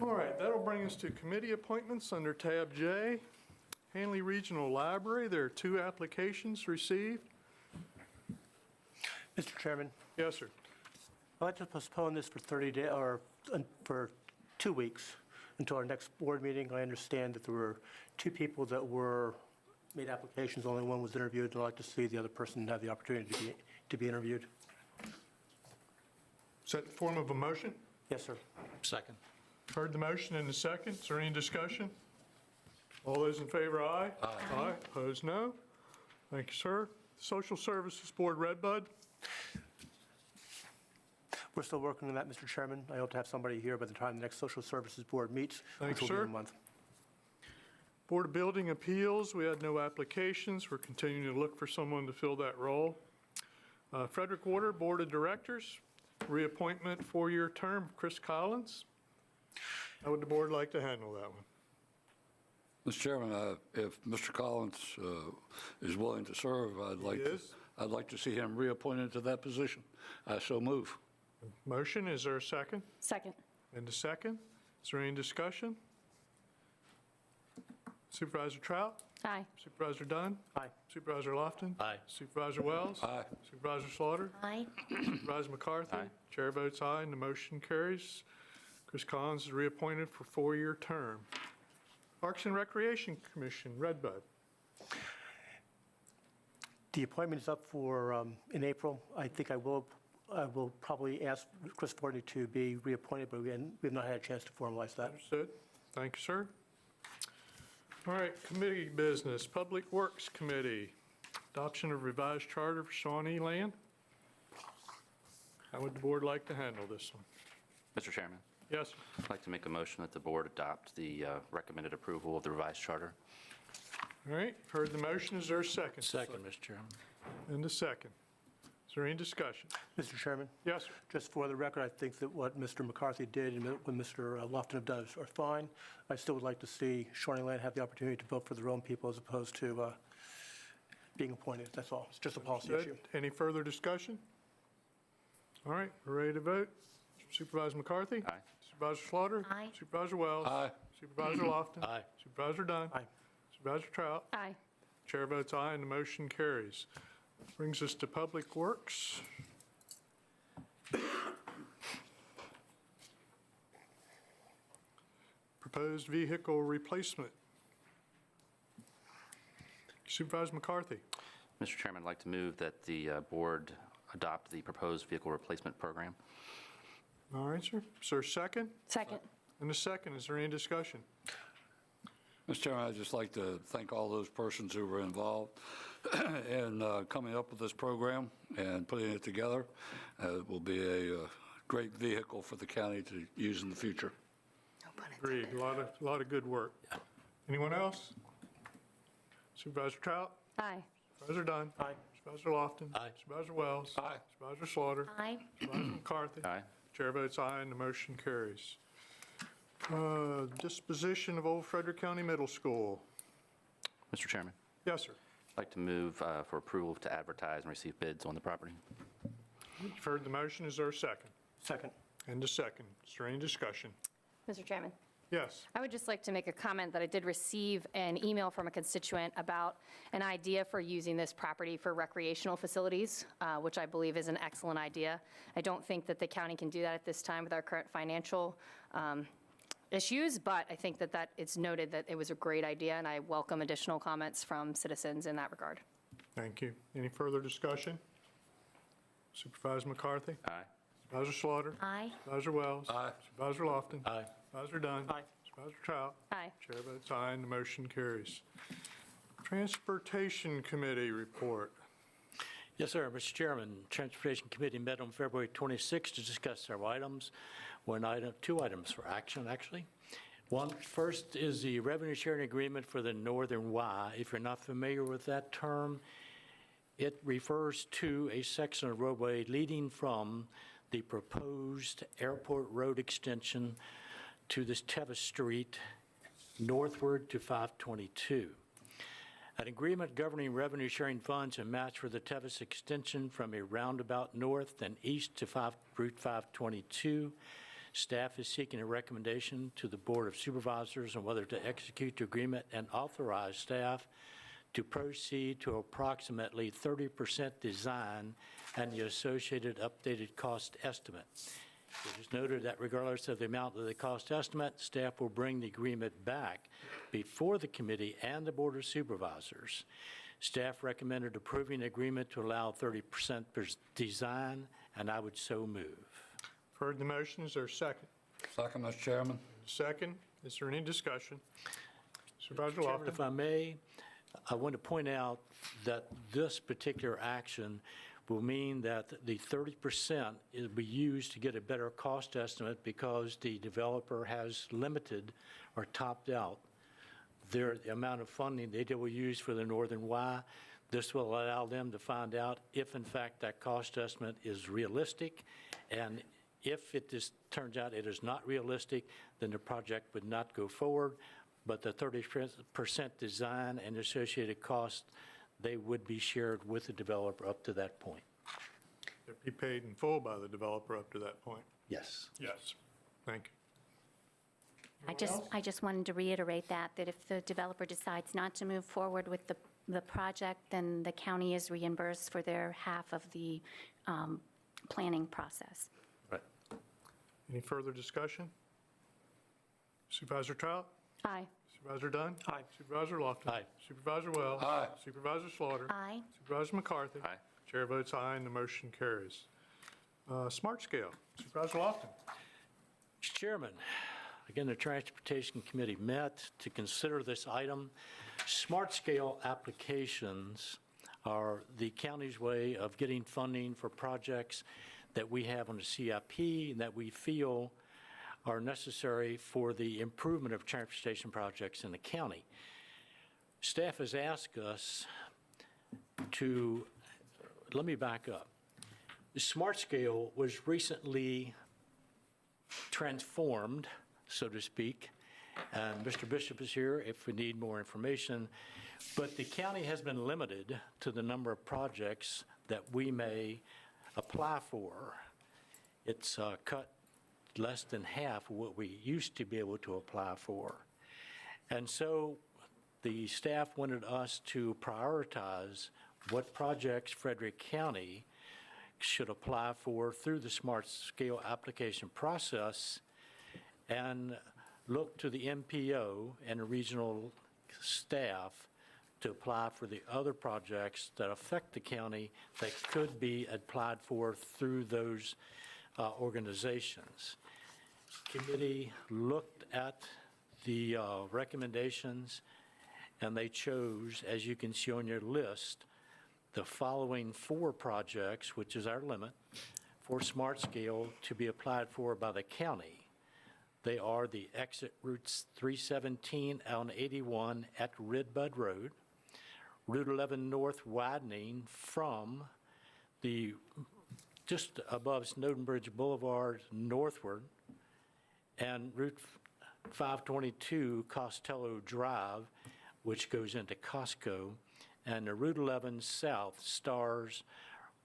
All right, that'll bring us to committee appointments under tab J. Hanley Regional Library, there are 2 applications received. Mr. Chairman, Yes, sir. I'd like to postpone this for 30 days, or for 2 weeks until our next board meeting. I understand that there were 2 people that made applications, only one was interviewed, and I'd like to see the other person have the opportunity to be interviewed. Is that in the form of a motion? Yes, sir. Second. Heard the motion and the second. Is there any discussion? All those in favor, aye. Aye. Aye. Opposed, no. Thank you, sir. Social Services Board, Redbud. We're still working on that, Mr. Chairman. I hope to have somebody here by the time the next Social Services Board meets, Thanks, which will be sir. in a month. Board of Building Appeals, we had no applications. We're continuing to look for someone to fill that role. Frederick Water Board of Directors, reappointment, 4-year term, Chris Collins. How would the board like to handle that one? Mr. Chairman, if Mr. Collins is willing to serve, I'd like to see him reappointed to that position. I so move. Motion, is there a second? Second. And a second. Is there any discussion? Supervisor Trout? Aye. Supervisor Dunn? Aye. Supervisor Lofton? Aye. Supervisor Wells? Aye. Supervisor Slaughter? Aye. Supervisor McCarthy? Aye. Chair votes aye, and the motion carries. Chris Collins is reappointed for 4-year term. Parks and Recreation Commission, Redbud. The appointment is up for, in April. I think I will probably ask Chris Fortney to be reappointed, but we have not had a chance to formalize that. Understood. Thank you, sir. All right, committee business. Public Works Committee, adoption of revised charter for Shawnee Land. How would the board like to handle this one? Mr. Chairman, Yes, sir. I'd like to make a motion that the board adopt the recommended approval of the revised charter. All right, heard the motion. Is there a second? Second, Mr. Chairman. And a second. Is there any discussion? Mr. Chairman, Yes, sir. just for the record, I think that what Mr. McCarthy did and what Mr. Lofton does are fine. I still would like to see Shawnee Land have the opportunity to vote for their own people as opposed to being appointed. That's all. It's just a policy Good. issue. Any further discussion? All right, we're ready to vote. Supervisor McCarthy? Aye. Supervisor Slaughter? Aye. Supervisor Wells? Aye. Supervisor Lofton? Aye. Supervisor Dunn? Aye. Supervisor Trout? Aye. Chair votes aye, and the motion carries. Brings us to Public Works. Proposed vehicle replacement. Supervisor McCarthy. Mr. Chairman, I'd like to move that the board adopt the proposed vehicle replacement program. All right, sir. Is there a second? Second. And a second. Is there any discussion? Mr. Chairman, I'd just like to thank all those persons who were involved in coming up with this program and putting it together. It will be a great vehicle for the county to use in the future. Agreed. A lot of good work. Anyone else? Supervisor Trout? Aye. Supervisor Dunn? Aye. Supervisor Lofton? Aye. Supervisor Wells? Aye. Supervisor Slaughter? Aye. Supervisor McCarthy? Aye. Chair votes aye, and the motion carries. Disposition of Old Frederick County Middle School. Mr. Chairman, Yes, sir. I'd like to move for approval to advertise and receive bids on the property. You've heard the motion. Is there a second? Second. And a second. Is there any discussion? Mr. Chairman, Yes. I would just like to make a comment that I did receive an email from a constituent about an idea for using this property for recreational facilities, which I believe is an excellent idea. I don't think that the county can do that at this time with our current financial issues, but I think that it's noted that it was a great idea, and I welcome additional comments from citizens in that regard. Thank you. Any further discussion? Supervisor McCarthy? Aye. Supervisor Slaughter? Aye. Supervisor Wells? Aye. Supervisor Lofton? Aye. Supervisor Dunn? Aye. Supervisor Trout? Aye. Chair votes aye, and the motion carries. Transportation Committee report. Yes, sir. Mr. Chairman, Transportation Committee met on February 26th to discuss several items. Two items for action, actually. First is the revenue sharing agreement for the Northern Y. If you're not familiar with that term, it refers to a section of roadway leading from the proposed airport road extension to this Tevis Street northward to 522. An agreement governing revenue sharing funds and match for the Tevis extension from a roundabout north and east to Route 522. Staff is seeking a recommendation to the Board of Supervisors on whether to execute the agreement and authorize staff to proceed to approximately 30% design and the associated updated cost estimate. It is noted that regardless of the amount of the cost estimate, staff will bring the agreement back before the committee and the Board of Supervisors. Staff recommended approving the agreement to allow 30% design, and I would so move. Heard the motion. Is there a second? Second, Mr. Chairman. Second. Is there any discussion? Supervisor Mr. Chairman, Lofton? if I may, I want to point out that this particular action will mean that the 30% will be used to get a better cost estimate because the developer has limited or topped out the amount of funding they will use for the Northern Y. This will allow them to find out if, in fact, that cost estimate is realistic, and if it just turns out it is not realistic, then the project would not go forward, but the 30% design and associated costs, they would be shared with the developer up to that point. They'd be paid in full by the developer up to that point. Yes. Yes. Thank you. I just wanted to reiterate that if the developer decides not to move forward with the project, then the county is reimbursed for their half of the planning process. Right. Any further discussion? Supervisor Trout? Aye. Supervisor Dunn? Aye. Supervisor Lofton? Aye. Supervisor Wells? Aye. Supervisor Slaughter? Aye. Supervisor McCarthy? Aye. Chair votes aye, and the motion carries. Smart Scale. Supervisor Lofton? Mr. Chairman, again, the Transportation Committee met to consider this item. Smart Scale applications are the county's way of getting funding for projects that we have on the CIP and that we feel are necessary for the improvement of transportation projects in the county. Staff has asked us to, let me back up. The Smart Scale was recently transformed, so to speak, and Mr. Bishop is here if we need more information, but the county has been limited to the number of projects that we may apply for. It's cut less than half of what we used to be able to apply for. And so the staff wanted us to prioritize what projects Frederick County should apply for through the Smart Scale application process and look to the MPO and the regional staff to apply for the other projects that affect the county that could be applied for through those organizations. Committee looked at the recommendations, and they chose, as you can see on your list, the following 4 projects, which is our limit, for Smart Scale to be applied for by the county. They are the exit routes 317 on 81 at Redbud Road, Route 11 North widening from the just above Snowden Bridge Boulevard northward, and Route 522 Costello Drive, which goes into Costco, and the Route 11 South Stars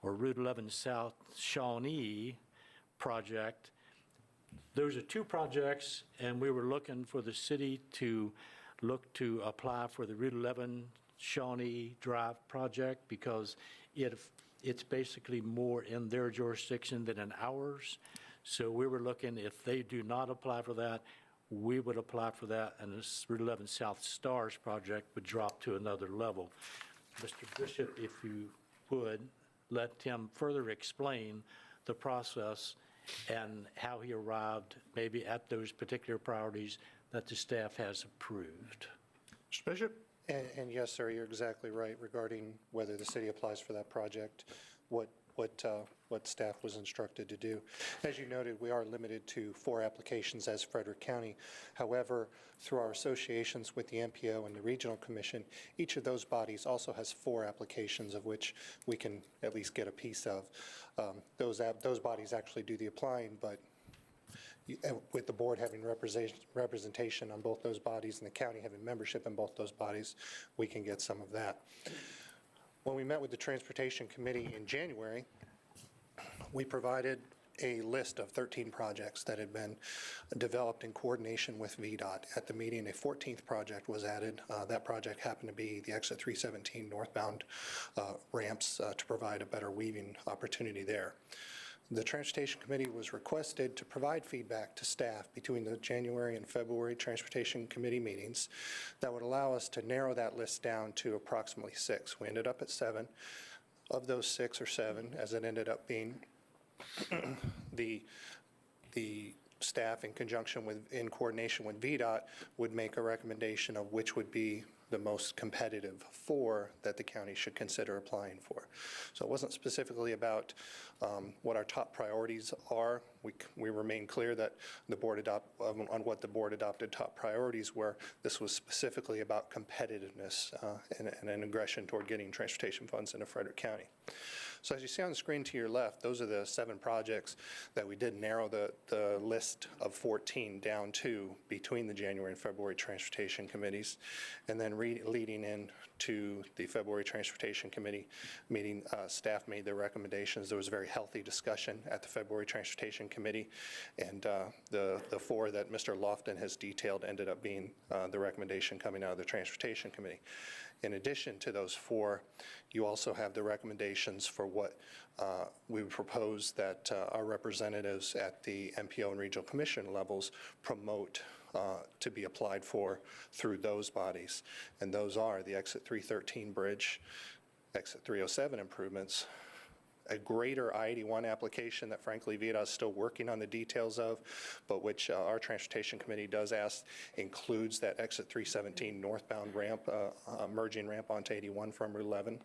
or Route 11 South Shawnee project. Those are 2 projects, and we were looking for the city to look to apply for the Route 11 Shawnee Drive project because it's basically more in their jurisdiction than in ours. So we were looking, if they do not apply for that, we would apply for that, and this Route 11 South Stars project would drop to another level. Mr. Bishop, if you would, let Tim further explain the process and how he arrived maybe at those particular priorities that the staff has approved. Mr. Bishop? And yes, sir, you're exactly right regarding whether the city applies for that project, what staff was instructed to do. As you noted, we are limited to 4 applications as Frederick County. However, through our associations with the MPO and the Regional Commission, each of those bodies also has 4 applications of which we can at least get a piece of. Those bodies actually do the applying, but with the board having representation on both those bodies and the county having membership in both those bodies, we can get some of that. When we met with the Transportation Committee in January, we provided a list of 13 projects that had been developed in coordination with VDOT. At the meeting, a 14th project was added. That project happened to be the exit 317 northbound ramps to provide a better weaving opportunity there. The Transportation Committee was requested to provide feedback to staff between the January and February Transportation Committee meetings that would allow us to narrow that list down to approximately 6. We ended up at 7. Of those 6 or 7, as it ended up being, the staff in conjunction with, in coordination with VDOT, would make a recommendation of which would be the most competitive 4 that the county should consider applying for. So it wasn't specifically about what our top priorities are. We remain clear that the board on what the board adopted top priorities were. This was specifically about competitiveness and an aggression toward getting transportation funds into Frederick County. So as you see on the screen to your left, those are the 7 projects that we did narrow the list of 14 down to between the January and February Transportation Committees. And then leading in to the February Transportation Committee meeting, staff made their recommendations. There was a very healthy discussion at the February Transportation Committee, and the 4 that Mr. Lofton has detailed ended up being the recommendation coming out of the Transportation Committee. In addition to those 4, you also have the recommendations for what we would propose that our representatives at the MPO and Regional Commission levels promote to be applied for through those bodies. And those are the Exit 313 bridge, Exit 307 improvements, a greater I-81 application that frankly VDOT is still working on the details of, but which our Transportation Committee does ask includes that Exit 317 northbound ramp, merging ramp onto 81 from Route 11.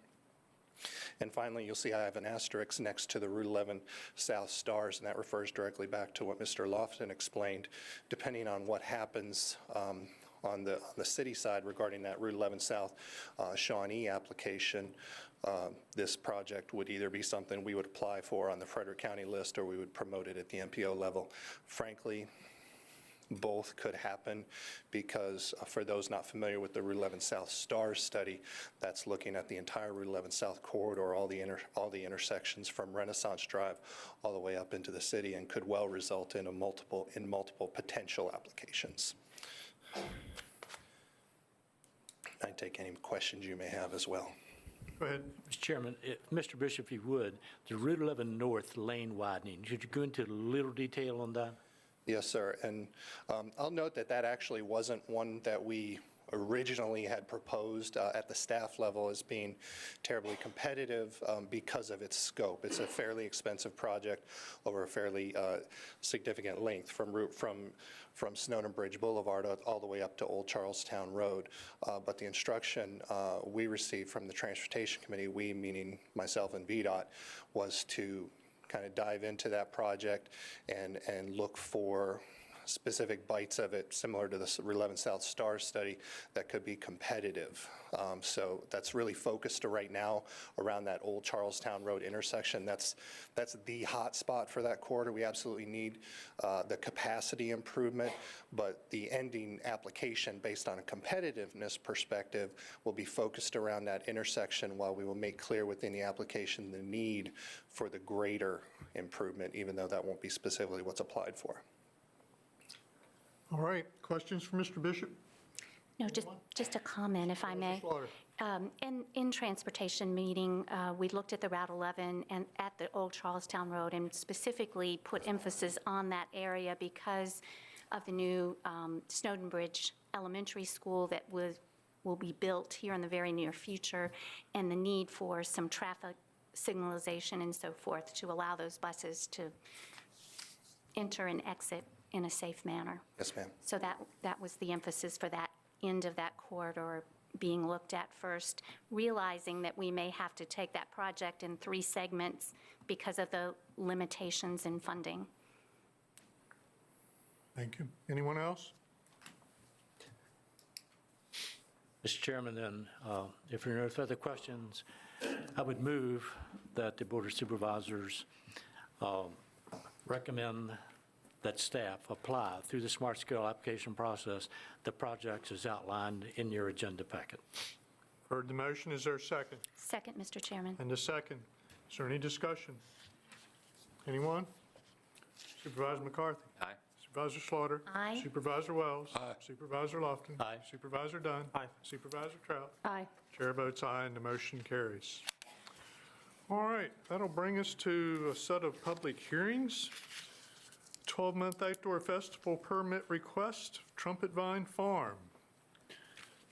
And finally, you'll see I have an asterisk next to the Route 11 South stars, and that refers directly back to what Mr. Lofton explained. Depending on what happens on the city side regarding that Route 11 South Shawnee application, this project would either be something we would apply for on the Frederick County list, or we would promote it at the MPO level. Frankly, both could happen, because for those not familiar with the Route 11 South STARS study, that's looking at the entire Route 11 South corridor, all the intersections from Renaissance Drive all the way up into the city, and could well result in multiple potential applications. I'd take any questions you may have as well. Go ahead. Mr. Chairman, Mr. Bishop, if you would, the Route 11 North lane widening, should you go into a little detail on that? Yes, sir. And I'll note that that actually wasn't one that we originally had proposed at the staff level as being terribly competitive because of its scope. It's a fairly expensive project over a fairly significant length from Snowden Bridge Boulevard all the way up to Old Charlestown Road. But the instruction we received from the Transportation Committee, we meaning myself and VDOT, was to kind of dive into that project and look for specific bites of it, similar to the Route 11 South STARS study, that could be competitive. So that's really focused right now around that Old Charlestown Road intersection. That's the hot spot for that corridor. We absolutely need the capacity improvement, but the ending application based on a competitiveness perspective will be focused around that intersection, while we will make clear within the application the need for the greater improvement, even though that won't be specifically what's applied for. All right, questions for Mr. Bishop? No, just a comment, if I may. Slaughter. In transportation meeting, we looked at the Route 11 and at the Old Charlestown Road, and specifically put emphasis on that area because of the new Snowden Bridge Elementary School that will be built here in the very near future, and the need for some traffic signalization and so forth to allow those buses to enter and exit in a safe manner. Yes, ma'am. So that was the emphasis for that end of that corridor being looked at first, realizing that we may have to take that project in 3 segments because of the limitations in funding. Thank you. Anyone else? Mr. Chairman, then, if there are no further questions, I would move that the Board of Supervisors recommend that staff apply through the Smart Scale application process the projects as outlined in your agenda packet. Heard the motion. Is there a second? Second, Mr. Chairman. And a second. Is there any discussion? Anyone? Supervisor McCarthy? Aye. Supervisor Slaughter? Aye. Supervisor Wells? Aye. Supervisor Lofton? Aye. Supervisor Dunn? Aye. Supervisor Trout? Aye. Chair votes aye, and the motion carries. All right, that'll bring us to a set of public hearings. 12-month outdoor festival permit request, Trumpet Vine Farm.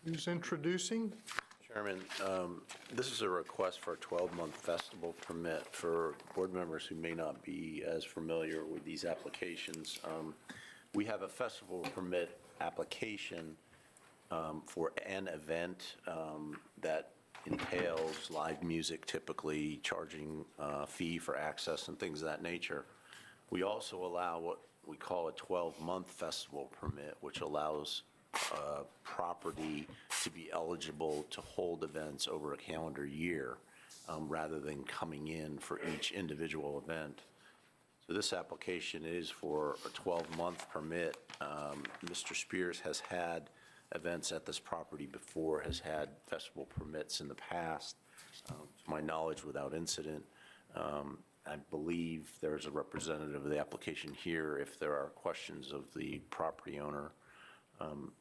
Who's introducing? Chairman, this is a request for a 12-month festival permit. For board members who may not be as familiar with these applications, we have a festival permit application for an event that entails live music, typically charging a fee for access and things of that nature. We also allow what we call a 12-month festival permit, which allows property to be eligible to hold events over a calendar year rather than coming in for each individual event. So this application is for a 12-month permit. Mr. Spears has had events at this property before, has had festival permits in the past, to my knowledge, without incident. I believe there's a representative of the application here if there are questions of the property owner.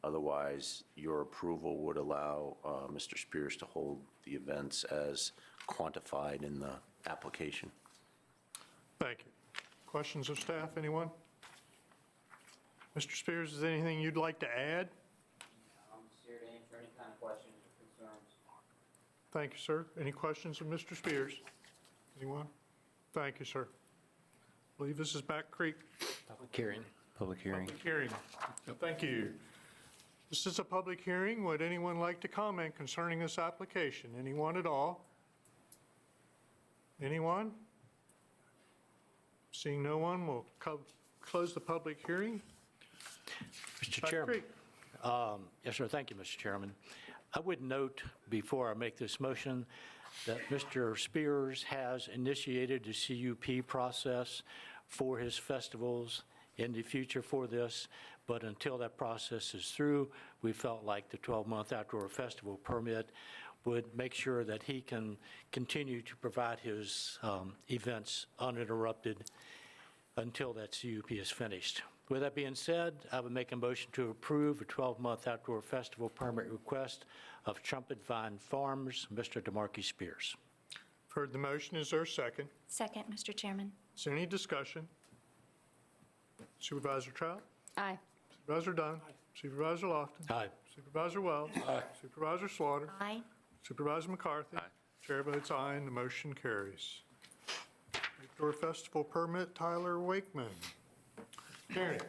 Otherwise, your approval would allow Mr. Spears to hold the events as quantified in the application. Thank you. Questions of staff, anyone? Mr. Spears, is there anything you'd like to add? I'm just here to answer any kind of questions or concerns. Thank you, sir. Any questions of Mr. Spears? Anyone? Thank you, sir. I believe this is Back Creek. Public hearing. Public hearing. Public hearing. Thank you. This is a public hearing. Would anyone like to comment concerning this application? Anyone at all? Anyone? Seeing no one, we'll close the public hearing. Mr. Back Chairman. Creek. Yes, sir. Thank you, Mr. Chairman. I would note before I make this motion that Mr. Spears has initiated the CUP process for his festivals in the future for this, but until that process is through, we felt like the 12-month outdoor festival permit would make sure that he can continue to provide his events uninterrupted until that CUP is finished. With that being said, I would make a motion to approve a 12-month outdoor festival permit request of Trumpet Vine Farms, Mr. DeMarque Spears. Heard the motion. Is there a second? Second, Mr. Chairman. Is there any discussion? Supervisor Trout? Aye. Supervisor Dunn? Supervisor Lofton? Aye. Supervisor Wells? Supervisor Slaughter? Aye. Supervisor McCarthy? Chair votes aye, and the motion carries. Outdoor Festival Permit, Tyler Wakeman. Terry.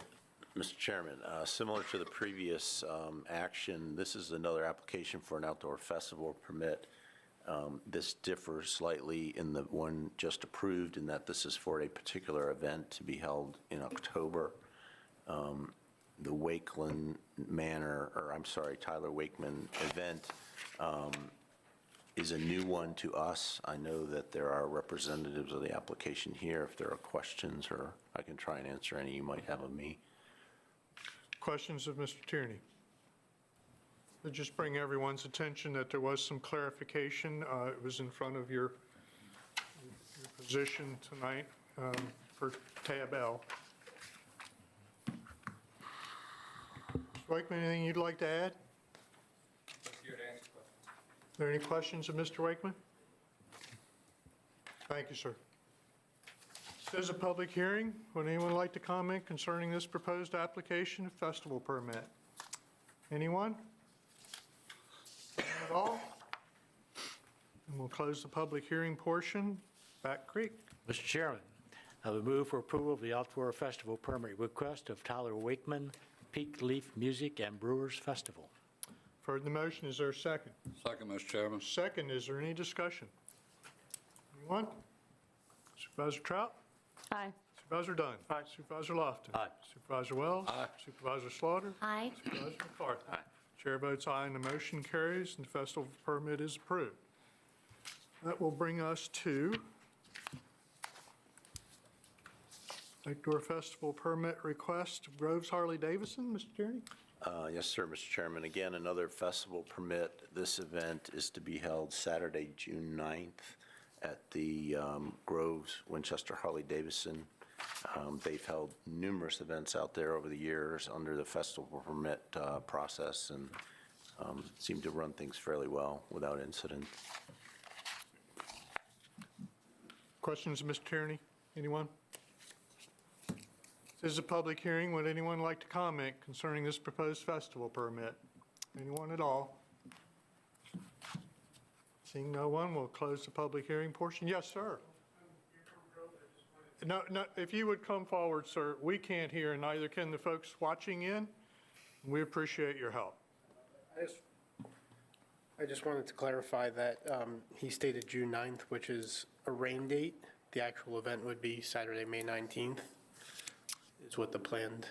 Mr. Chairman, similar to the previous action, this is another application for an outdoor festival permit. This differs slightly in the one just approved in that this is for a particular event to be held in October. The Wakeland Tyler Wakeman event is a new one to us. I know that there are representatives of the application here. If there are questions, or I can try and answer any you might have of me. Questions of Mr. Tierney? I'll just bring everyone's attention that there was some clarification. It was in front of your position tonight for tab L. Mr. Wakeman, anything you'd like to add? Are there any questions of Mr. Wakeman? Thank you, sir. This is a public hearing. Would anyone like to comment concerning this proposed application of festival permit? Anyone? None at all? And we'll close the public hearing portion. Back Creek. Mr. Chairman, I would move for approval of the outdoor festival permit request of Tyler Wakeman Peak Leaf Music and Brewers Festival. Heard the motion. Is there a second? Second, Mr. Chairman. Second. Is there any discussion? Anyone? Supervisor Trout? Aye. Supervisor Dunn? Aye. Supervisor Lofton? Aye. Supervisor Wells? Aye. Supervisor Slaughter? Aye. Supervisor McCarthy? Aye. Chair votes aye, and the motion carries, and the festival permit is approved. That will bring us to outdoor festival permit request of Groves Harley-Davidson. Mr. Tierney? Yes, sir, Mr. Chairman. Again, another festival permit. This event is to be held Saturday, June 9th at the Groves Winchester Harley-Davidson. They've held numerous events out there over the years under the festival permit process and seem to run things fairly well without incident. Questions of Mr. Tierney? Anyone? This is a public hearing. Would anyone like to comment concerning this proposed festival permit? Anyone at all? Seeing no one, we'll close the public hearing portion. Yes, sir. No, if you would come forward, sir. We can't hear, and neither can the folks watching in. We appreciate your help. I just wanted to clarify that he stated June 9th, which is a rain date. The actual event would be Saturday, May 19th, is what the planned.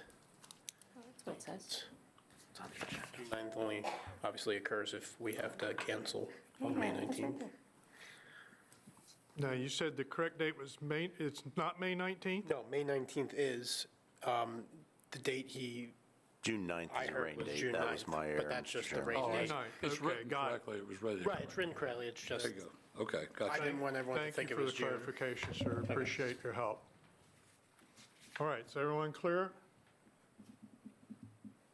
That's what it says. June 9th only obviously occurs if we have to cancel on May 19th. No, you said the correct date was May, it's not May 19th? No, May 19th is the date he, June 9th I is a heard rain was date. June That was 9th, my error, but that's Mr. just the Chairman. rain Oh, date. no. It's Okay, written got it. correctly. It was ready to go. Right, it's written correctly, it's just, There you go. Okay, gotcha. I didn't want everyone to Thank think you it for was the June. clarification, sir. Appreciate your help. All right, is everyone clear?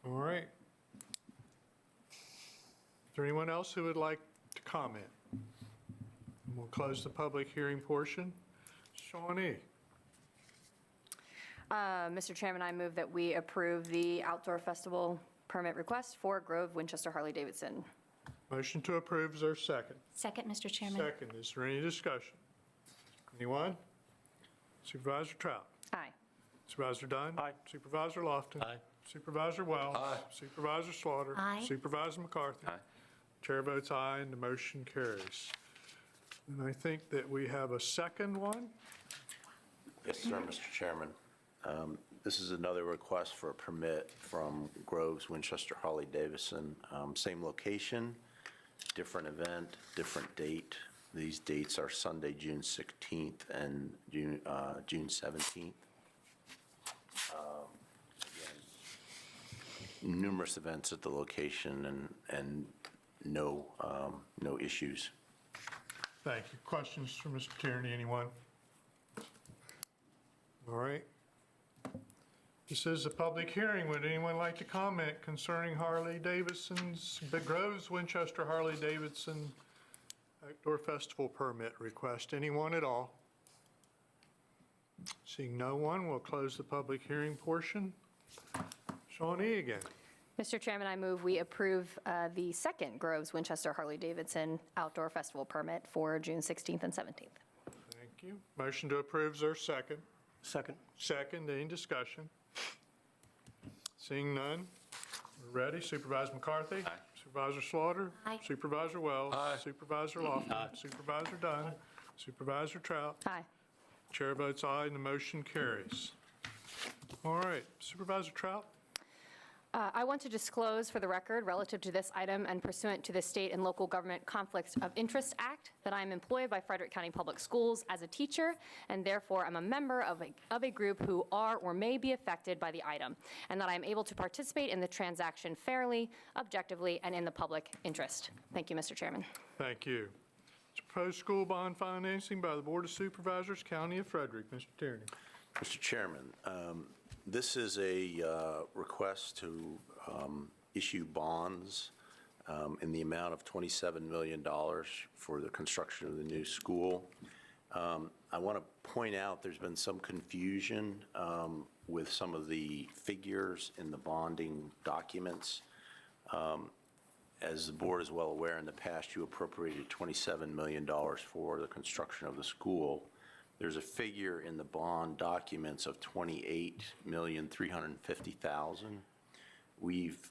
All right. Is there anyone else who would like to comment? We'll close the public hearing portion. Shawnee? Mr. Chairman, I move that we approve the outdoor festival permit request for Grove Winchester Harley-Davidson. Motion to approve, is there a second? Second, Mr. Chairman. Second, is there any discussion? Anyone? Supervisor Trout? Aye. Supervisor Dunn? Aye. Supervisor Lofton? Aye. Supervisor Wells? Aye. Supervisor Slaughter? Aye. Supervisor McCarthy? Aye. Chair votes aye, and the motion carries. And I think that we have a second one. Yes, sir, Mr. Chairman. This is another request for a permit from Groves, Winchester, Harley-Davidson. Same location, different event, different date. These dates are Sunday, June 16th and June 17th. Again, numerous events at the location and no issues. Thank you. Questions for Mr. Tierney, anyone? All right. This is a public hearing. Would anyone like to comment concerning Harley-Davidson's, Groves Winchester Harley-Davidson Outdoor Festival permit request? Anyone at all? Seeing no one, we'll close the public hearing portion. Shawnee again. Mr. Chairman, I move we approve the second Groves Winchester Harley-Davidson Outdoor Festival permit for June 16th and 17th. Thank you. Motion to approve, is there a second? Second. Second, any discussion? Seeing none, we're ready. Supervisor McCarthy? Aye. Supervisor Slaughter? Aye. Supervisor Wells? Aye. Supervisor Lofton? Supervisor Dunn? Supervisor Trout? Aye. Chair votes aye, and the motion carries. All right, Supervisor Trout? I want to disclose for the record, relative to this item and pursuant to the State and Local Government Conflicts of Interest Act, that I am employed by Frederick County Public Schools as a teacher, and therefore am a member of a group who are or may be affected by the item, and that I am able to participate in the transaction fairly, objectively, and in the public interest. Thank you, Mr. Chairman. Thank you. It's proposed school bond financing by the Board of Supervisors, County of Frederick. Mr. Tierney. Mr. Chairman, this is a request to issue bonds in the amount of $27 million for the construction of the new school. I want to point out there's been some confusion with some of the figures in the bonding documents. As the board is well aware, in the past you appropriated $27 million for the construction of the school. There's a figure in the bond documents of $28,350,000. We've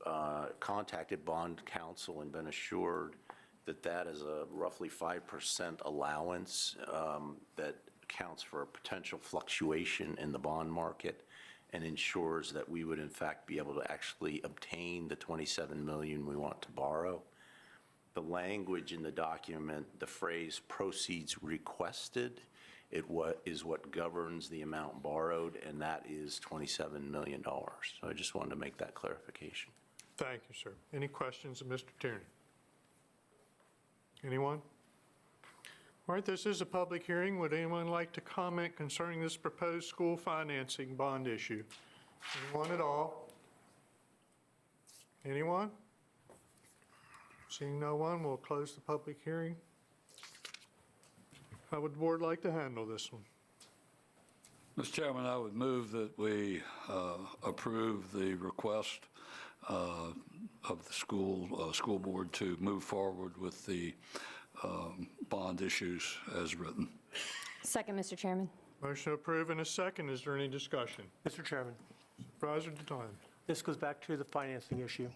contacted bond counsel and been assured that that is a roughly 5% allowance that accounts for a potential fluctuation in the bond market and ensures that we would in fact be able to actually obtain the $27 million we want to borrow. The language in the document, the phrase proceeds requested, is what governs the amount borrowed, and that is $27 million. So I just wanted to make that clarification. Thank you, sir. Any questions of Mr. Tierney? Anyone? All right, this is a public hearing. Would anyone like to comment concerning this proposed school financing bond issue? Anyone at all? Anyone? Seeing no one, we'll close the public hearing. How would the board like to handle this one? Mr. Chairman, I would move that we approve the request of the school board to move forward with the bond issues as written. Second, Mr. Chairman. Motion approved and a second. Is there any discussion? Mr. Chairman, Supervisor DeTime. this goes back to the financing issue.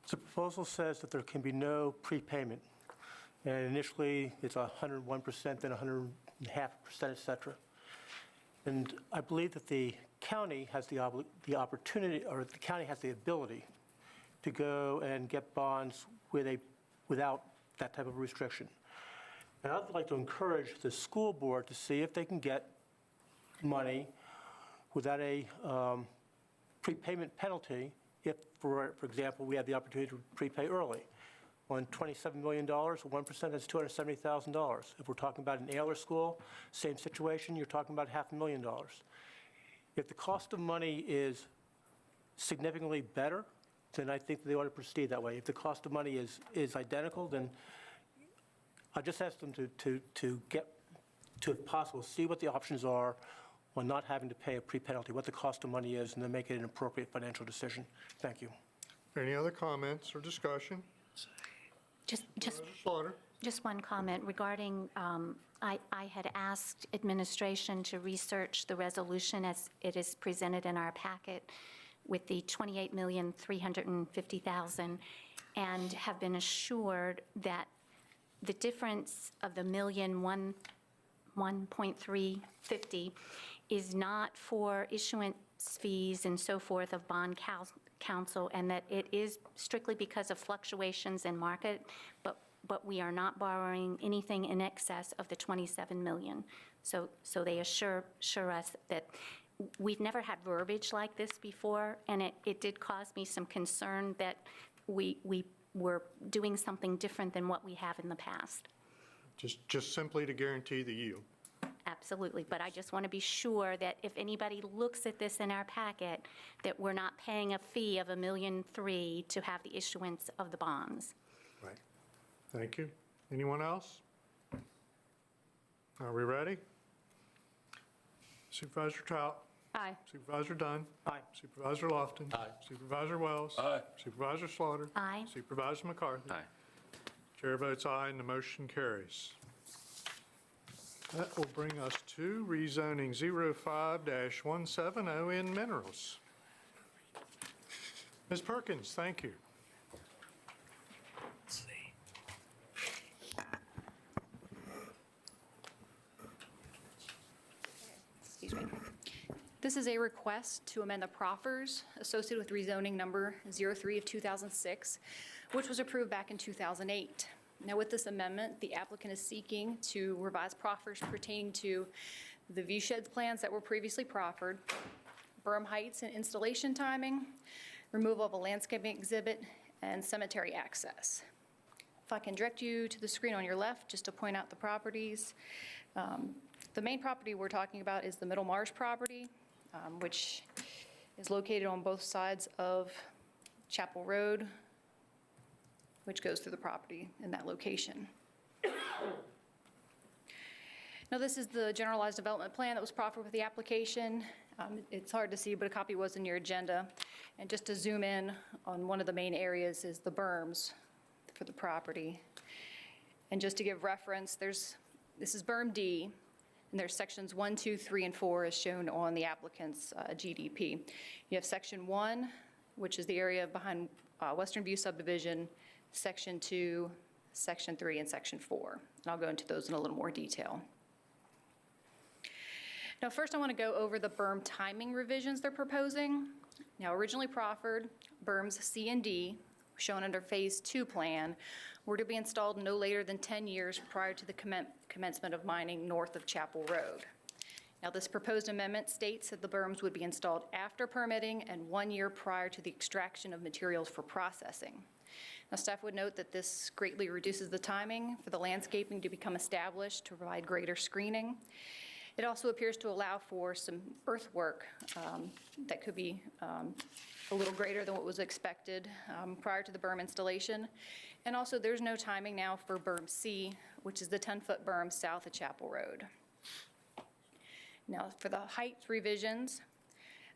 The proposal says that there can be no prepayment. And initially, it's 101%, then 100.5%, et cetera. And I believe that the county has the opportunity, or the county has the ability to go and get bonds without that type of restriction. And I'd like to encourage the school board to see if they can get money without a prepayment penalty if, for example, we have the opportunity to prepay early. On $27 million, 1% is $270,000. If we're talking about an Ayler school, same situation, you're talking about $500,000. If the cost of money is significantly better, then I think they ought to proceed that way. If the cost of money is identical, then I just ask them to get, to, if possible, see what the options are on not having to pay a pre-penalty, what the cost of money is, and then make it an appropriate financial decision. Thank you. Any other comments or discussion? Just one comment regarding, I had asked administration to research the resolution as it is presented in our packet with the $28,350,000 and have been assured that the difference of the $1.350 is not for issuance fees and so forth of bond counsel, and that it is strictly because of fluctuations in market, but we are not borrowing anything in excess of the $27 million. So they assure us that we've never had verbiage like this before, and it did cause me some concern that we were doing something different than what we have in the past. Just simply to guarantee the yield. Absolutely, but I just want to be sure that if anybody looks at this in our packet, that we're not paying a fee of $1.3 million to have the issuance of the bonds. Right. Thank you. Anyone else? Are we ready? Supervisor Trout? Aye. Supervisor Dunn? Aye. Supervisor Lofton? Aye. Supervisor Wells? Aye. Supervisor Slaughter? Aye. Supervisor McCarthy? Aye. Chair votes aye, and the motion carries. That will bring us to rezoning 05-170 in Minerals. Ms. Perkins, thank you. Excuse me. This is a request to amend the proffers associated with rezoning number 03 of 2006, which was approved back in 2008. Now, with this amendment, the applicant is seeking to revise proffers pertaining to the view sheds plans that were previously proffered, berm heights and installation timing, removal of a landscaping exhibit, and cemetery access. If I can direct you to the screen on your left, just to point out the properties. The main property we're talking about is the Middle Marsh property, which is located on both sides of Chapel Road, which goes through the property in that location. Now, this is the generalized development plan that was proffered with the application. It's hard to see, but a copy was in your agenda. And just to zoom in on one of the main areas is the berms for the property. And just to give reference, this is berm D, and there's sections 1, 2, 3, and 4 as shown on the applicant's GDP. You have section 1, which is the area behind Western View subdivision, section 2, section 3, and section 4. And I'll go into those in a little more detail. Now, first I want to go over the berm timing revisions they're proposing. Now, originally proffered, berms C and D, shown under Phase 2 plan, were to be installed no later than 10 years prior to the commencement of mining north of Chapel Road. Now, this proposed amendment states that the berms would be installed after permitting and 1 year prior to the extraction of materials for processing. Now, staff would note that this greatly reduces the timing for the landscaping to become established to provide greater screening. It also appears to allow for some earthwork that could be a little greater than what was expected prior to the berm installation. And also, there's no timing now for berm C, which is the 10-foot berm south of Chapel Road. Now, for the height revisions,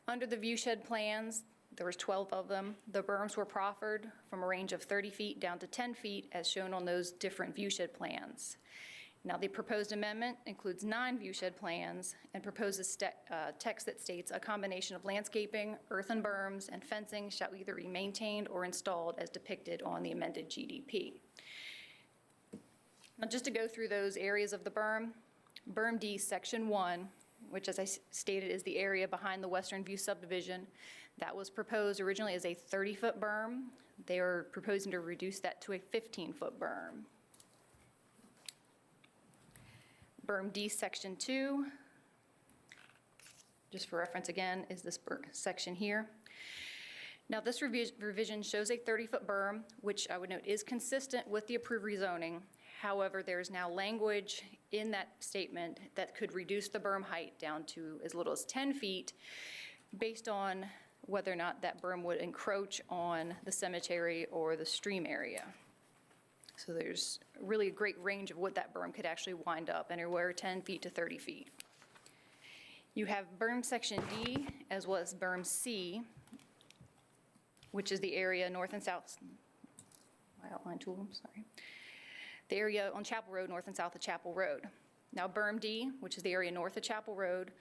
under the viewshed plans, there was 12 of them. The berms were proffered from a range of 30 feet down to 10 feet as shown on those different viewshed plans. Now, the proposed amendment includes 9 viewshed plans and proposes text that states a combination of landscaping, earthen berms, and fencing shall either be maintained or installed as depicted on the amended GDP. Now, just to go through those areas of the berm, berm D, section 1, which as I stated is the area behind the Western View subdivision, that was proposed originally as a 30-foot berm. They are proposing to reduce that to a 15-foot berm. Berm D, section 2, just for reference again, is this section here. Now, this revision shows a 30-foot berm, which I would note is consistent with the approved rezoning. However, there is now language in that statement that could reduce the berm height down to as little as 10 feet based on whether or not that berm would encroach on the cemetery or the stream area. So there's really a great range of what that berm could actually wind up, anywhere 10 feet to 30 feet. You have berm section D as well as berm C, which is the area north and south, my outline tool, sorry. The area on Chapel Road, north and south of Chapel Road. Now, berm D, which is the area north of Chapel Road,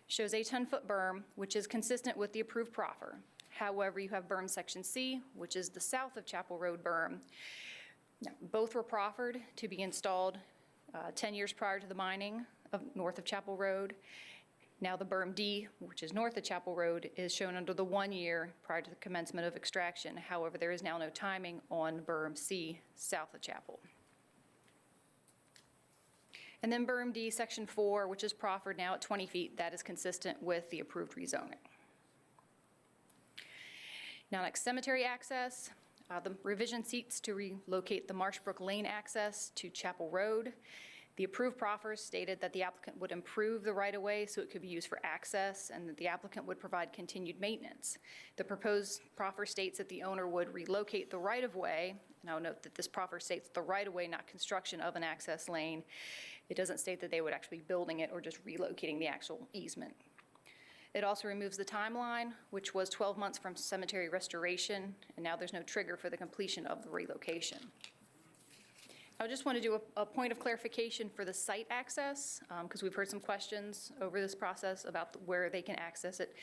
shows a 10-foot berm, which is consistent with the approved proffer. However, you have berm section C, which is the south of Chapel Road berm. Now, Both were proffered to be installed 10 years prior to the mining north of Chapel Road. Now the berm D, which is north of Chapel Road, is shown under the 1 year prior to the commencement of extraction. However, there is now no timing on berm C south of Chapel. And then berm D, section 4, which is proffered now at 20 feet, that is consistent with the approved rezoning. Now next, cemetery access. The revision seeks to relocate the Marshbrook Lane access to Chapel Road. The approved proffers stated that the applicant would improve the right-of-way so it could be used for access and that the applicant would provide continued maintenance. The proposed proffer states that the owner would relocate the right-of-way, and I'll note that this proffer states the right-of-way, not construction of an access lane. It doesn't state that they would actually be building it or just relocating the actual easement. It also removes the timeline, which was 12 months from cemetery restoration, and now there's no trigger for the completion of the relocation. I just want to do a point of clarification for the site access, because we've heard some questions over this process about where they can access it.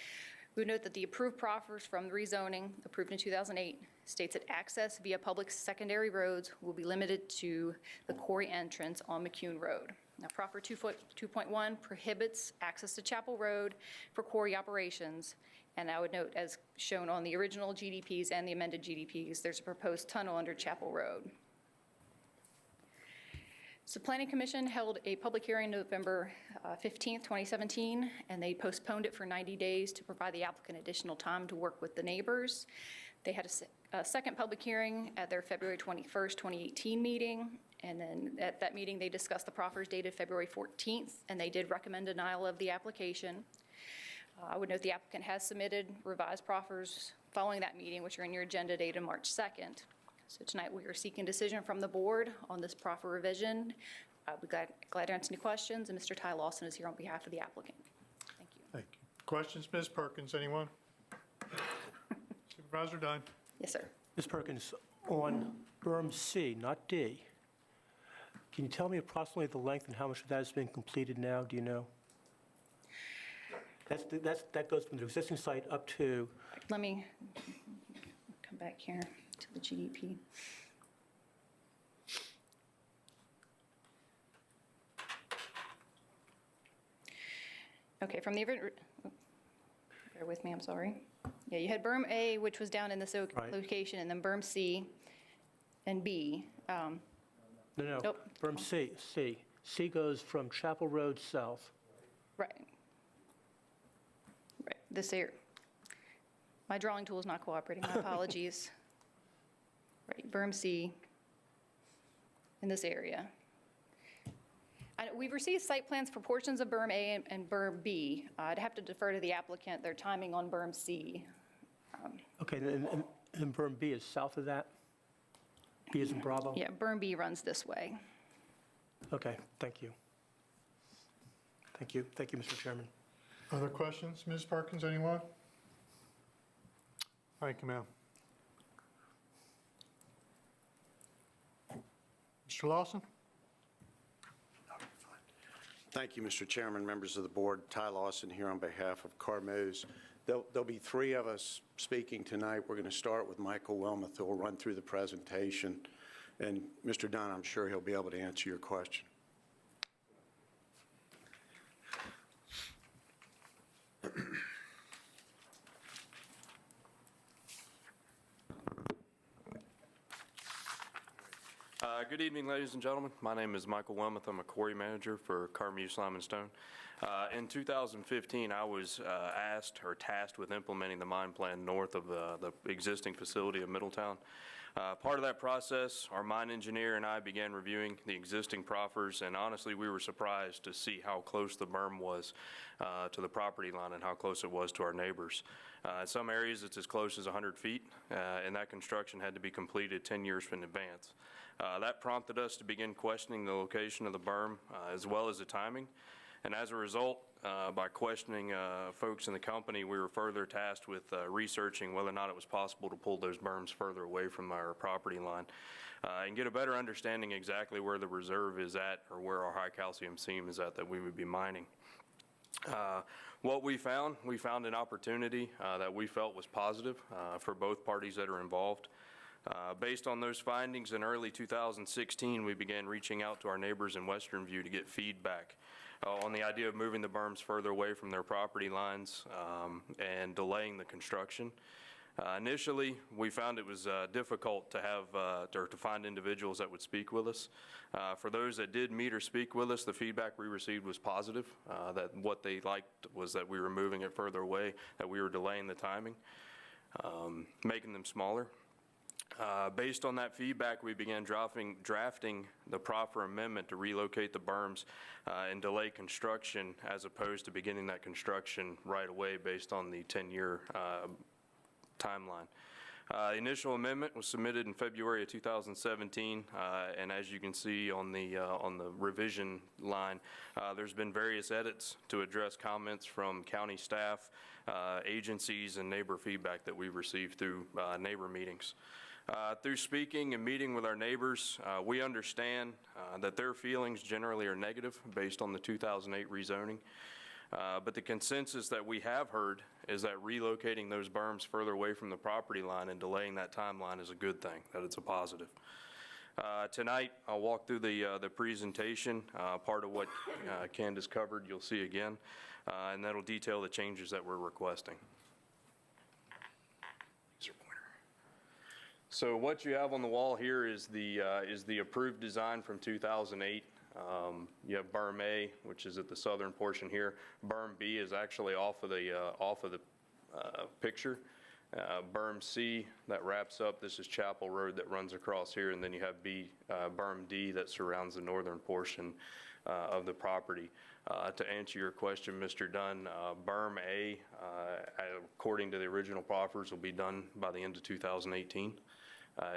We note that the approved proffers from the rezoning, approved in 2008, states that access via public secondary roads will be limited to the quarry entrance on McCune Road. Now, proffer 2.1 prohibits access to Chapel Road for quarry operations, and I would note, as shown on the original GDPs and the amended GDPs, there's a proposed tunnel under Chapel Road. So Planning Commission held a public hearing November 15th, 2017, and they postponed it for 90 days to provide the applicant additional time to work with the neighbors. They had a second public hearing at their February 21st, 2018 meeting, and then at that meeting they discussed the proffers dated February 14th, and they did recommend denial of the application. I would note the applicant has submitted revised proffers following that meeting, which are in your agenda dated March 2nd. So tonight we are seeking decision from the board on this proffer revision. I'll be glad to answer any questions, and Mr. Ty Lawson is here on behalf of the applicant. Thank you. Thank you. Questions, Ms. Perkins, anyone? Supervisor Dunn. Yes, sir. Ms. Perkins, on berm C, not D, can you tell me approximately the length and how much of that has been completed now? Do you know? That goes from the existing site up to... Let me come back here to the GDP. Okay, from the, bear with me, I'm sorry. Yeah, you had berm A, which was down in this location, and then berm C and B. No, Nope. berm C. C goes from Chapel Road south. Right. Right, this here. My drawing tool is not cooperating, my apologies. Right, berm C in this area. We've received site plans for portions of berm A and berm B. I'd have to defer to the applicant, their timing on berm C. Okay, and berm B is south of that? B is in Bravo? Yeah, berm B runs this way. Okay, thank you. Thank you, Mr. Chairman. Other questions, Ms. Perkins, anyone? Thank you, ma'am. Mr. Lawson? Thank you, Mr. Chairman, members of the board. Ty Lawson here on behalf of Carmose. There'll be three of us speaking tonight. We're going to start with Michael Wilmoth, who will run through the presentation. And Mr. Dunn, I'm sure he'll be able to answer your question. Good evening, ladies and gentlemen. My name is Michael Wilmoth. I'm a quarry manager for Carmuse Lime and Stone. In 2015, I was asked or tasked with implementing the mine plan north of the existing facility of Middletown. Part of that process, our mine engineer and I began reviewing the existing proffers, and honestly, we were surprised to see how close the berm was to the property line and how close it was to our neighbors. In some areas, it's as close as 100 feet, and that construction had to be completed 10 years in advance. That prompted us to begin questioning the location of the berm as well as the timing. And as a result, by questioning folks in the company, we were further tasked with researching whether or not it was possible to pull those berms further away from our property line and get a better understanding exactly where the reserve is at or where our high calcium seam is at that we would be mining. What we found an opportunity that we felt was positive for both parties that are involved. Based on those findings, in early 2016, we began reaching out to our neighbors in Western View to get feedback on the idea of moving the berms further away from their property lines and delaying the construction. Initially, we found it was difficult to have or to find individuals that would speak with us. For those that did meet or speak with us, the feedback we received was positive, that what they liked was that we were moving it further away, that we were delaying the timing, making them smaller. Based on that feedback, we began drafting the proffer amendment to relocate the berms and delay construction as opposed to beginning that construction right away based on the 10-year timeline. The initial amendment was submitted in February of 2017, and as you can see on the revision line, there's been various edits to address comments from county staff, agencies, and neighbor feedback that we've received through neighbor meetings. Through speaking and meeting with our neighbors, we understand that their feelings generally are negative based on the 2008 rezoning. But the consensus that we have heard is that relocating those berms further away from the property line and delaying that timeline is a good thing, that it's a positive. Tonight, I'll walk through the presentation. Part of what Candace covered, you'll see again, and that'll detail the changes that we're requesting. So what you have on the wall here is the approved design from 2008. You have berm A, which is at the southern portion here. Berm B is actually off of the picture. Berm C that wraps up. This is Chapel Road that runs across here, and then you have berm D that surrounds the northern portion of the property. To answer your question, Mr. Dunn, berm A, according to the original proffers, will be done by the end of 2018,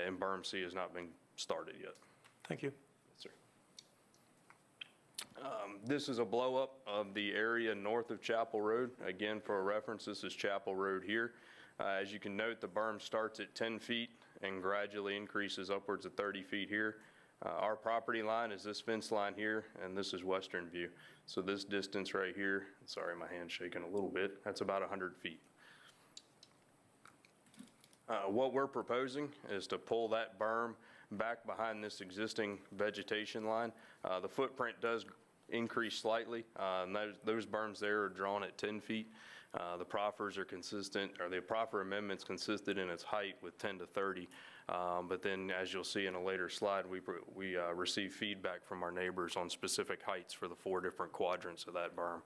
and berm C has not been started yet. Thank you. This is a blow-up of the area north of Chapel Road. Again, for a reference, this is Chapel Road here. As you can note, the berm starts at 10 feet and gradually increases upwards of 30 feet here. Our property line is this fence line here, and this is Western View. So this distance right here, sorry, my hand's shaking a little bit, that's about 100 feet. What we're proposing is to pull that berm back behind this existing vegetation line. The footprint does increase slightly. Those berms there are drawn at 10 feet. The proffers are consistent, or the proffer amendments consisted in its height with 10 to 30. But then, as you'll see in a later slide, we receive feedback from our neighbors on specific heights for the 4 different quadrants of that berm.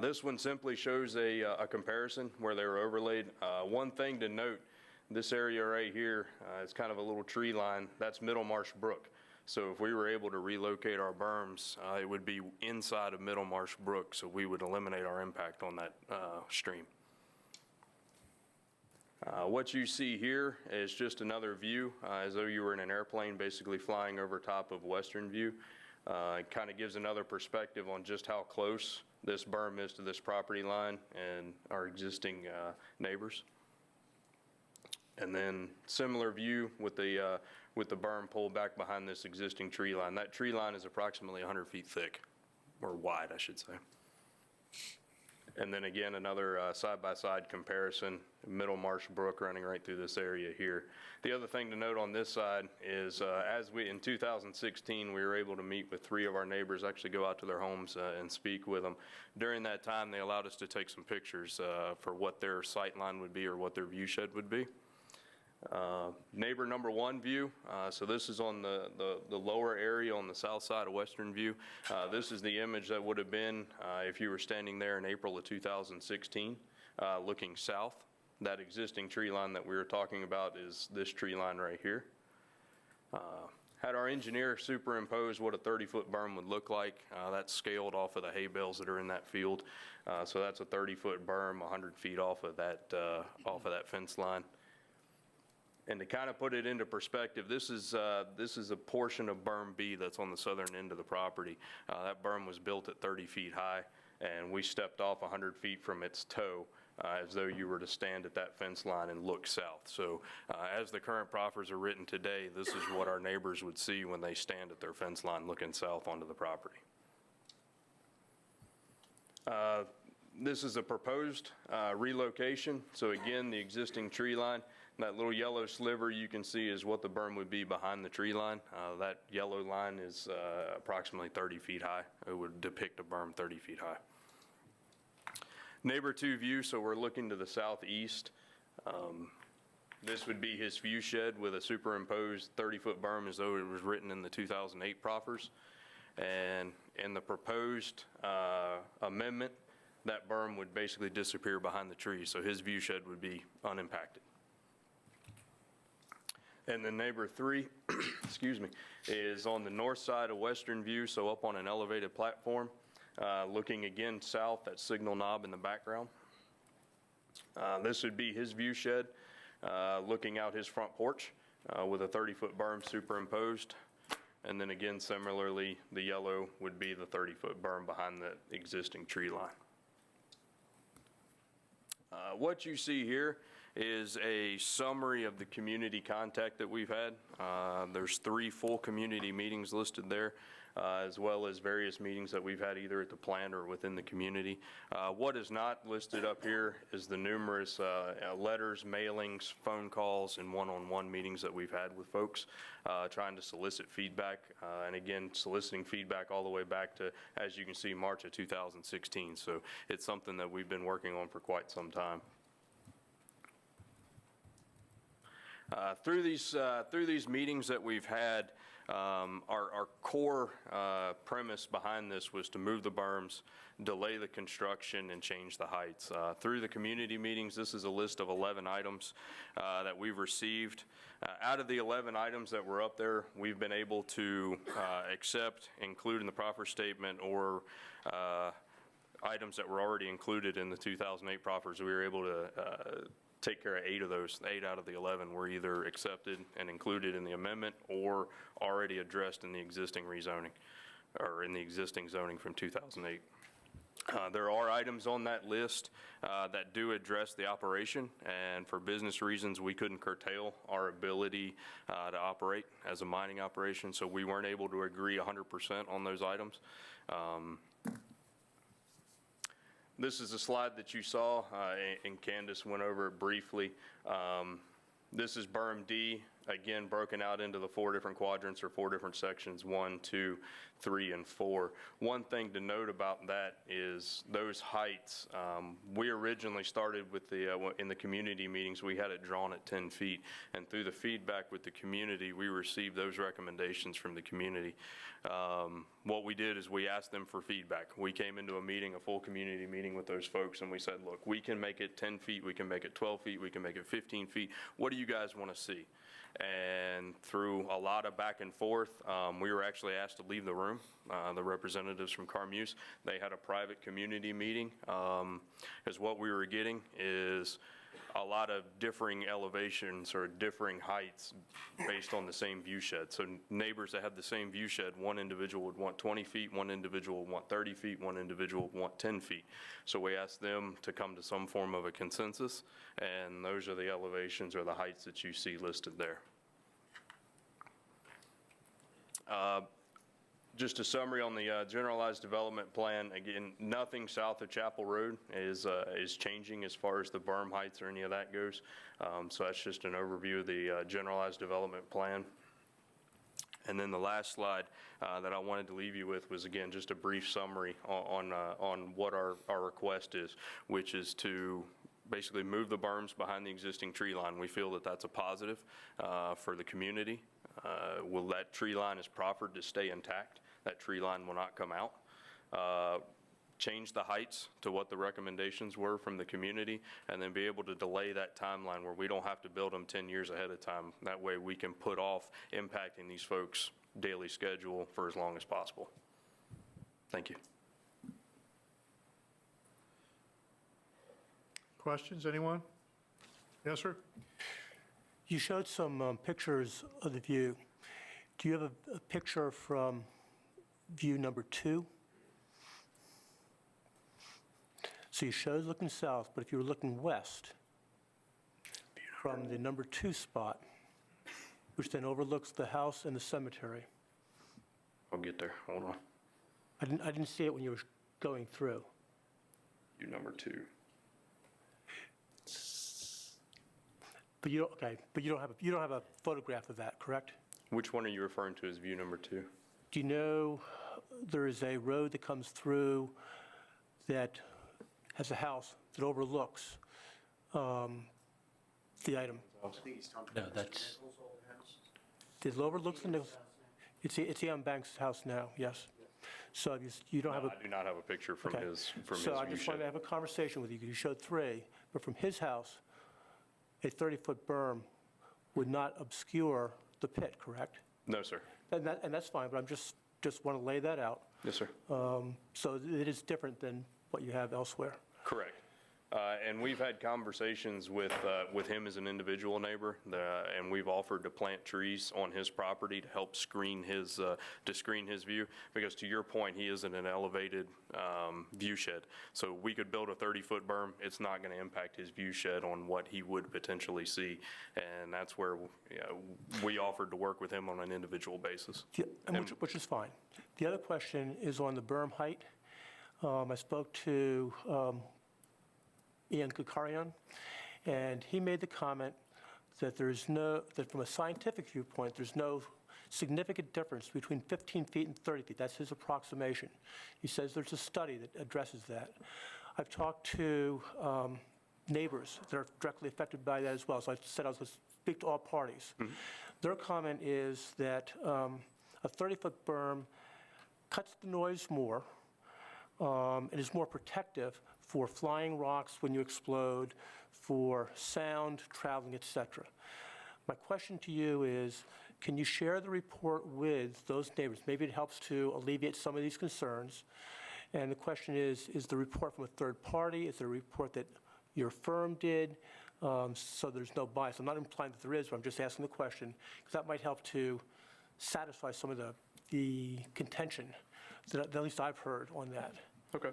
This one simply shows a comparison where they were overlaid. One thing to note, this area right here is kind of a little tree line. That's Middlemarsh Brook. So if we were able to relocate our berms, it would be inside of Middlemarsh Brook, so we would eliminate our impact on that stream. What you see here is just another view, as though you were in an airplane basically flying over top of Western View. It kind of gives another perspective on just how close this berm is to this property line and our existing neighbors. And then similar view with the berm pulled back behind this existing tree line. That tree line is approximately 100 feet thick, or wide, I should say. And then again, another side-by-side comparison, Middlemarsh Brook running right through this area here. The other thing to note on this side is in 2016, we were able to meet with 3 of our neighbors, actually go out to their homes and speak with them. During that time, they allowed us to take some pictures for what their sight line would be or what their view shed would be. Neighbor number 1 view, so this is on the lower area on the south side of Western View. This is the image that would have been if you were standing there in April of 2016 looking south. That existing tree line that we were talking about is this tree line right here. Had our engineer superimpose what a 30-foot berm would look like. That's scaled off of the hay bales that are in that field. So that's a 30-foot berm 100 feet off of that fence line. And to kind of put it into perspective, this is a portion of berm B that's on the southern end of the property. That berm was built at 30 feet high, and we stepped off 100 feet from its toe as though you were to stand at that fence line and look south. So as the current proffers are written today, this is what our neighbors would see when they stand at their fence line looking south onto the property. This is a proposed relocation. So again, the existing tree line, that little yellow sliver you can see is what the berm would be behind the tree line. That yellow line is approximately 30 feet high. It would depict a berm 30 feet high. Neighbor 2 view, so we're looking to the southeast. This would be his view shed with a superimposed 30-foot berm as though it was written in the 2008 proffers. And in the proposed amendment, that berm would basically disappear behind the trees, so his view shed would be unimpacted. And then neighbor 3, excuse me, is on the north side of Western View, so up on an elevated platform, looking again south, that signal knob in the background. This would be his view shed, looking out his front porch with a 30-foot berm superimposed. And then again, similarly, the yellow would be the 30-foot berm behind the existing tree line. What you see here is a summary of the community contact that we've had. There's 3 full community meetings listed there, as well as various meetings that we've had either at the plant or within the community. What is not listed up here is the numerous letters, mailings, phone calls, and one-on-one meetings that we've had with folks trying to solicit feedback, and again, soliciting feedback all the way back to, as you can see, March of 2016. So it's something that we've been working on for quite some time. Through these meetings that we've had, our core premise behind this was to move the berms, delay the construction, and change the heights. Through the community meetings, this is a list of 11 items that we've received. Out of the 11 items that were up there, we've been able to accept, include in the proffer statement, or items that were already included in the 2008 proffers. We were able to take care of 8 of those. 8 out of the 11 were either accepted and included in the amendment or already addressed in the existing rezoning, or in the existing zoning from 2008. There are items on that list that do address the operation, and for business reasons, we couldn't curtail our ability to operate as a mining operation, so we weren't able to agree 100% on those items. This is a slide that you saw, and Candace went over it briefly. This is berm D, again, broken out into the 4 different quadrants or 4 different sections, 1, 2, 3, and 4. One thing to note about that is those heights. We originally started with in the community meetings, we had it drawn at 10 feet. And through the feedback with the community, we received those recommendations from the community. What we did is we asked them for feedback. We came into a full community meeting with those folks, and we said, look, we can make it 10 feet, we can make it 12 feet, we can make it 15 feet. What do you guys want to see? And through a lot of back and forth, we were actually asked to leave the room. The representatives from Carmuse, they had a private community meeting, as what we were getting is a lot of differing elevations or differing heights based on the same view shed. So neighbors that had the same view shed, one individual would want 20 feet, one individual would want 30 feet, one individual would want 10 feet. So we asked them to come to some form of a consensus, and those are the elevations or the heights that you see listed there. Just a summary on the generalized development plan. Again, nothing south of Chapel Road is changing as far as the berm heights or any of that goes. So that's just an overview of the generalized development plan. And then the last slide that I wanted to leave you with was, again, just a brief summary on what our request is, which is to basically move the berms behind the existing tree line. We feel that that's a positive for the community. That tree line is proffered to stay intact. That tree line will not come out. Change the heights to what the recommendations were from the community, and then be able to delay that timeline where we don't have to build them 10 years ahead of time. That way we can put off impacting these folks' daily schedule for as long as possible. Thank you. Questions, anyone? Yes, sir? You showed some pictures of the view. Do you have a picture from view number 2? So you showed looking south, but if you were looking west from the number 2 spot, which then overlooks the house and the cemetery. I'll get there. Hold on. I didn't see it when you were going through. view number 2. But you don't, okay, but you don't have a photograph of that, correct? Which one are you referring to as view number 2? Do you know there is a road that comes through that has a house that overlooks the item? No, that's, It overlooks the, it's Ian Banks' house now, yes. So you don't have a... I do not have a picture from Okay. his So I view just wanted to shed. have a conversation with you, because you showed 3, but from his house, a 30-foot berm would not obscure the pit, correct? No, sir. And that's fine, but I'm just want to lay that out. Yes, sir. So it is different than what you have elsewhere. Correct. And we've had conversations with him as an individual neighbor, and we've offered to plant trees on his property to help screen his view, because to your point, he is in an elevated view shed. So we could build a 30-foot berm. It's not going to impact his view shed on what he would potentially see, and that's where we offered to work with him on an individual basis. Which is fine. The other question is on the berm height. I spoke to Ian Kukarian, and he made the comment that that from a scientific viewpoint, there's no significant difference between 15 feet and 30 feet. That's his approximation. He says there's a study that addresses that. I've talked to neighbors that are directly affected by that as well, so I said I was going to speak to all parties. Their comment is that a 30-foot berm cuts the noise more and is more protective for flying rocks when you explode, for sound, traveling, et cetera. My question to you is, can you share the report with those neighbors? Maybe it helps to alleviate some of these concerns. And the question is the report from a third party? Is it a report that your firm did? So there's no bias. I'm not implying that there is, but I'm just asking the question, because that might help to satisfy some of the contention that at least I've heard on that. Okay.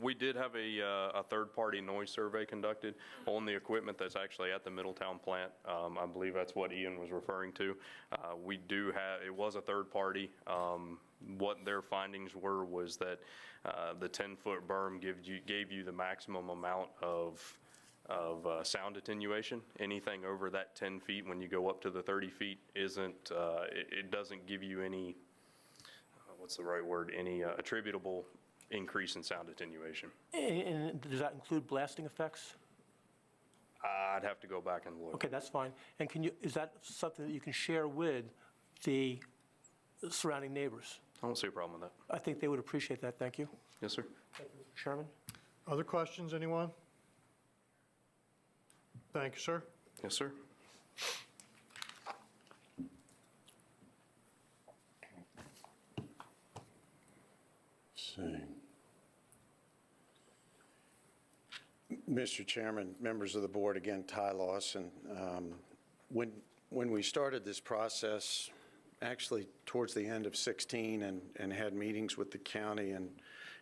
We did have a third-party noise survey conducted on the equipment that's actually at the Middletown plant. I believe that's what Ian was referring to. It was a third party. What their findings was that the 10-foot berm gave you the maximum amount of sound attenuation. Anything over that 10 feet, when you go up to the 30 feet, it doesn't give you any, what's the right word, any attributable increase in sound attenuation. And does that include blasting effects? I'd have to go back and look. Okay, that's fine. And is that something that you can share with the surrounding neighbors? I don't see a problem with that. I think they would appreciate that. Thank you. Yes, sir. Thank you, Chairman. Other questions, anyone? Thank you, sir. Yes, sir. Mr. Chairman, members of the board, again, Ty Lawson. When we started this process, actually towards the end of 16 and had meetings with the county, and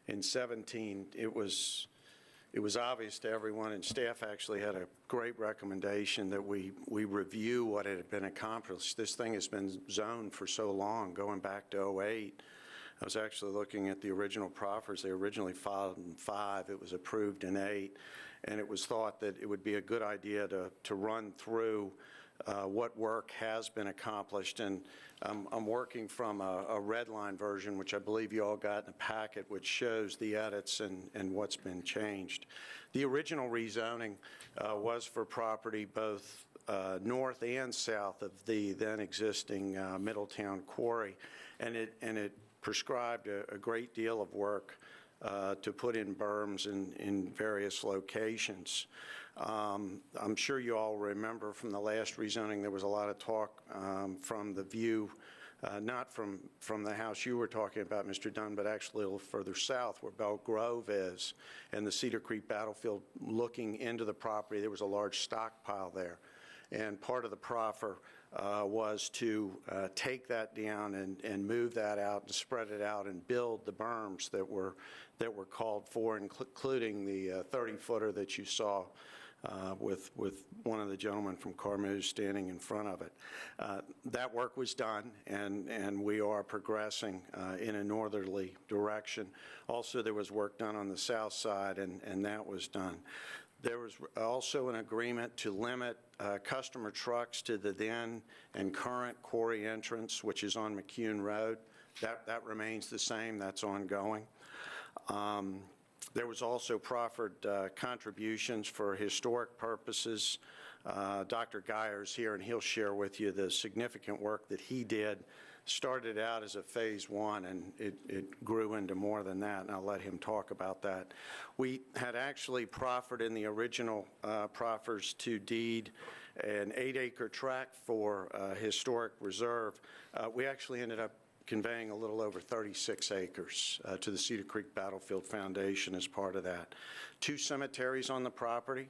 in 17, it was obvious to everyone, and staff actually had a great recommendation that we review what had been accomplished. This thing has been zoned for so long, going back to 08. I was actually looking at the original proffers. They originally filed in 5. It was approved in 8. And it was thought that it would be a good idea to run through what work has been accomplished. And I'm working from a red line version, which I believe you all got in a packet, which shows the edits and what's been changed. The original rezoning was for property both north and south of the then existing Middletown quarry. And it prescribed a great deal of work to put in berms in various locations. I'm sure you all remember from the last rezoning, there was a lot of talk from the view, not from the house you were talking about, Mr. Dunn, but actually a little further south where Bell Grove is and the Cedar Creek battlefield. Looking into the property, there was a large stockpile there. And part of the proffer was to take that down and move that out and spread it out and build the berms that were called for, including the 30-footer that you saw with one of the gentlemen from Carmouche standing in front of it. That work was done, and we are progressing in a northerly direction. Also, there was work done on the south side, and that was done. There was also an agreement to limit customer trucks to the then and current quarry entrance, which is on McCune Road. That remains the same. That's ongoing. There was also proffered contributions for historic purposes. Dr. Geyer's here, and he'll share with you the significant work that he did. Started out as a phase one, and it grew into more than that, and I'll let him talk about that. We had actually proffered in the original proffers to deed an 8-acre tract for historic reserve. We actually ended up conveying a little over 36 acres to the Cedar Creek Battlefield Foundation as part of that. 2 cemeteries on the property.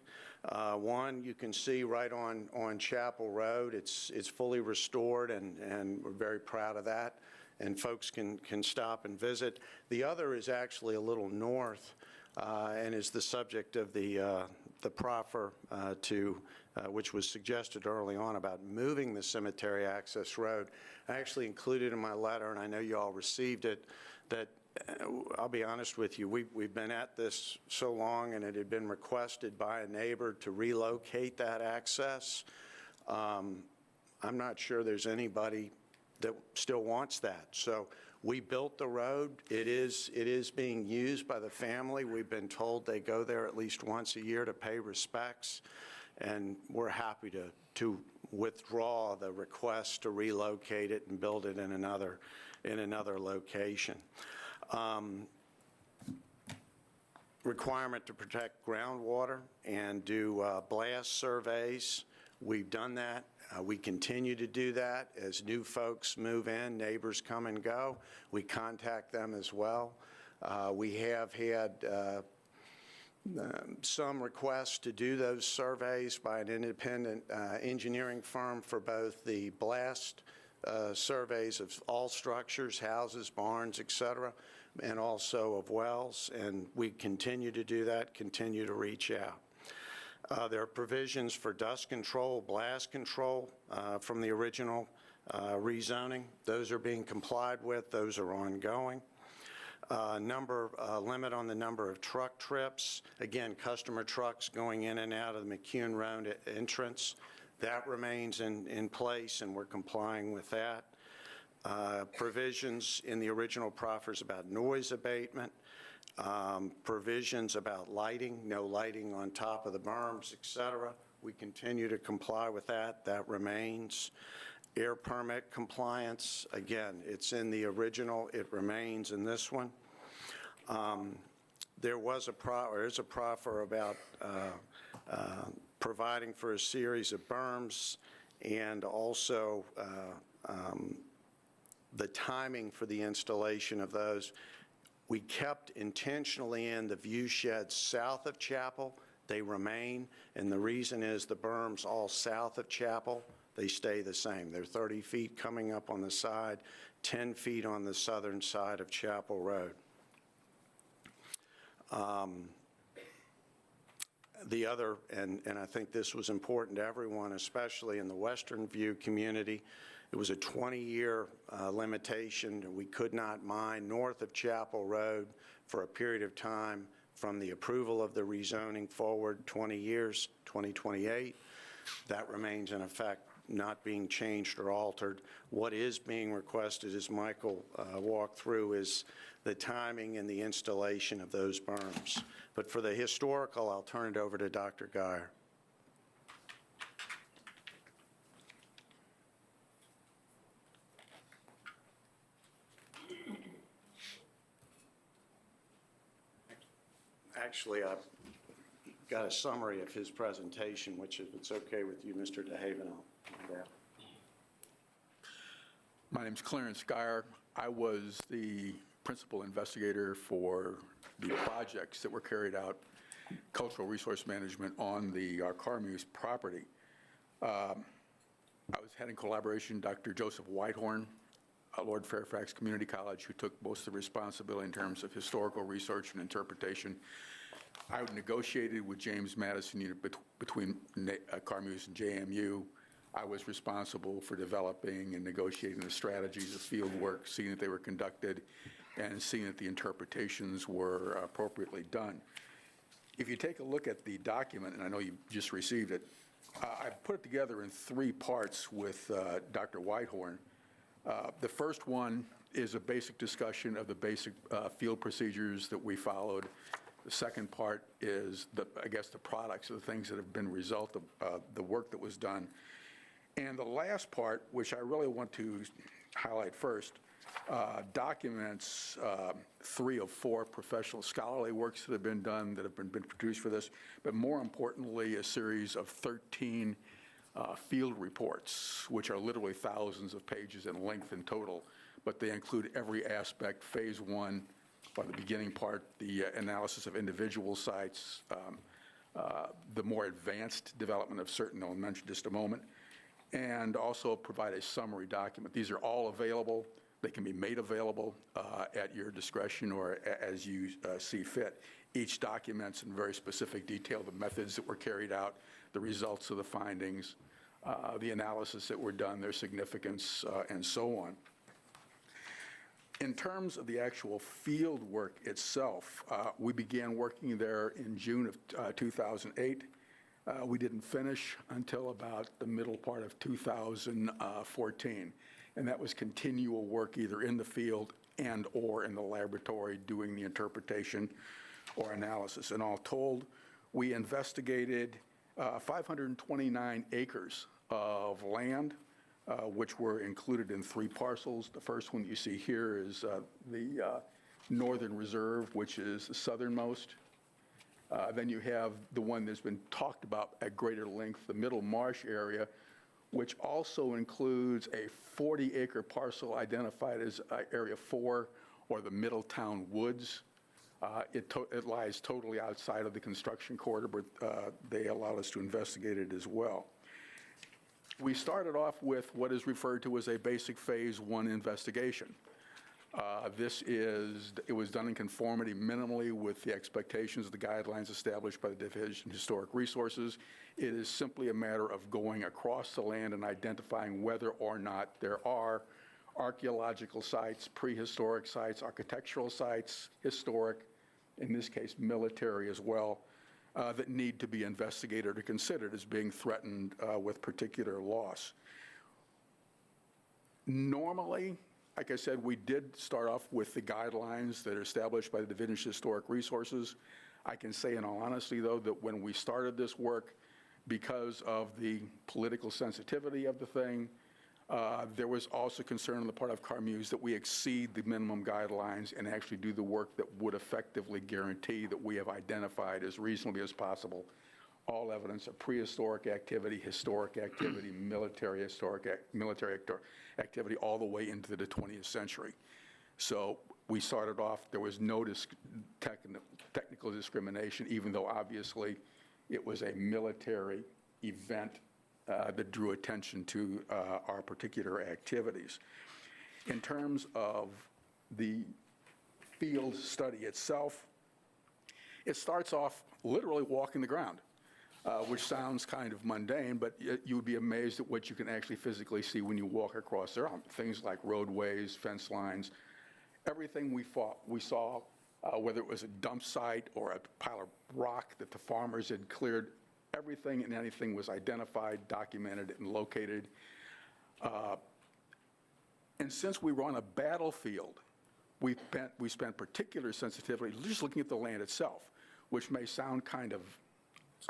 One you can see right on Chapel Road. It's fully restored, and we're very proud of that, and folks can stop and visit. The other is actually a little north and is the subject of the proffer which was suggested early on about moving the cemetery access road. I actually included in my letter, and I know you all received it, that I'll be honest with you, we've been at this so long, and it had been requested by a neighbor to relocate that access. I'm not sure there's anybody that still wants that. So we built the road. It is being used by the family. We've been told they go there at least once a year to pay respects, and we're happy to withdraw the request to relocate it and build it in another location. Requirement to protect groundwater and do blast surveys. We've done that. We continue to do that as new folks move in, neighbors come and go. We contact them as well. We have had some requests to do those surveys by an independent engineering firm for both the blast surveys of all structures, houses, barns, et cetera, and also of wells, and we continue to do that, continue to reach out. There are provisions for dust control, blast control from the original rezoning. Those are being complied with. Those are ongoing. Limit on the number of truck trips. Again, customer trucks going in and out of the McCune Road entrance. That remains in place, and we're complying with that. Provisions in the original proffers about noise abatement. Provisions about lighting, no lighting on top of the berms, et cetera. We continue to comply with that. That remains. Air permit compliance, again, it's in the original. It remains in this one. There is a proffer about providing for a series of berms, and also the timing for the installation of those. We kept intentionally in the view sheds south of Chapel. They remain, and the reason is the berms all south of Chapel, they stay the same. They're 30 feet coming up on the side, 10 feet on the southern side of Chapel Road. The other, and I think this was important to everyone, especially in the Western View community, it was a 20-year limitation. We could not mine north of Chapel Road for a period of time from the approval of the rezoning forward 20 years, 2028. That remains in effect, not being changed or altered. What is being requested, as Michael walked through, is the timing and the installation of those berms. But for the historical, I'll turn it over to Dr. Geyer. Actually, I've got a summary of his presentation, which, if it's okay with you, Mr. DeHaven, I'll grab. My name's Clarence Geyer. I was the principal investigator for the projects that were carried out, cultural resource management on the Carmouche property. I was head in collaboration, Dr. Joseph Whitehorn, Lord Fairfax Community College, who took most of the responsibility in terms of historical research and interpretation, I negotiated with James Madison between Carmeuse and JMU. I was responsible for developing and negotiating the strategies of field work, seeing that they were conducted, and seeing that the interpretations were appropriately done. If you take a look at the document, and I know you just received it, I put it together in 3 parts with Dr. Whitehorn. The first one is a basic discussion of the basic field procedures that we followed. The second part is, I guess, the products of the things that have been result of the work that was done. And the last part, which I really want to highlight first, documents 3 of 4 professional scholarly works that have been done, that have been produced for this, but more importantly, a series of 13 field reports, which are literally thousands of pages in length in total, but they include every aspect, phase 1, or the beginning part, the analysis of individual sites, the more advanced development of certain, I'll mention just a moment, and also provide a summary document. These are all available. They can be made available at your discretion or as you see fit. Each documents in very specific detail the methods that were carried out, the results of the findings, the analysis that were done, their significance, and so on. In terms of the actual field work itself, we began working there in June of 2008. We didn't finish until about the middle part of 2014, and that was continual work either in the field and or in the laboratory doing the interpretation or analysis. And all told, we investigated 529 acres of land, which were included in 3 parcels. The first one you see here is the Northern Reserve, which is the southernmost. Then you have the one that's been talked about at greater length, the Middle Marsh area, which also includes a 40-acre parcel identified as Area 4, or the Middletown Woods. It lies totally outside of the construction corridor, but they allowed us to investigate it as well. We started off with what is referred to as a basic phase 1 investigation. It was done in conformity minimally with the expectations of the guidelines established by the Division of Historic Resources. It is simply a matter of going across the land and identifying whether or not there are archaeological sites, prehistoric sites, architectural sites, historic, in this case military as well, that need to be investigated or considered as being threatened with particular loss. Normally, like I said, we did start off with the guidelines that are established by the Division of Historic Resources. I can say in all honesty, though, that when we started this work, because of the political sensitivity of the thing, there was also concern on the part of Carmeuse that we exceed the minimum guidelines and actually do the work that would effectively guarantee that we have identified as reasonably as possible all evidence of prehistoric activity, historic activity, military activity, all the way into the 20th century. So we started off, there was no technical discrimination, even though obviously it was a military event that drew attention to our particular activities. In terms of the field study itself, it starts off literally walking the ground. Which sounds kind of mundane, but you would be amazed at what you can actually physically see when you walk across there. Things like roadways, fence lines, everything we saw, whether it was a dump site or a pile of rock that the farmers had cleared, everything and anything was identified, documented, and located. And since we were on a battlefield, we spent particular sensitivity just looking at the land itself, which may sound kind of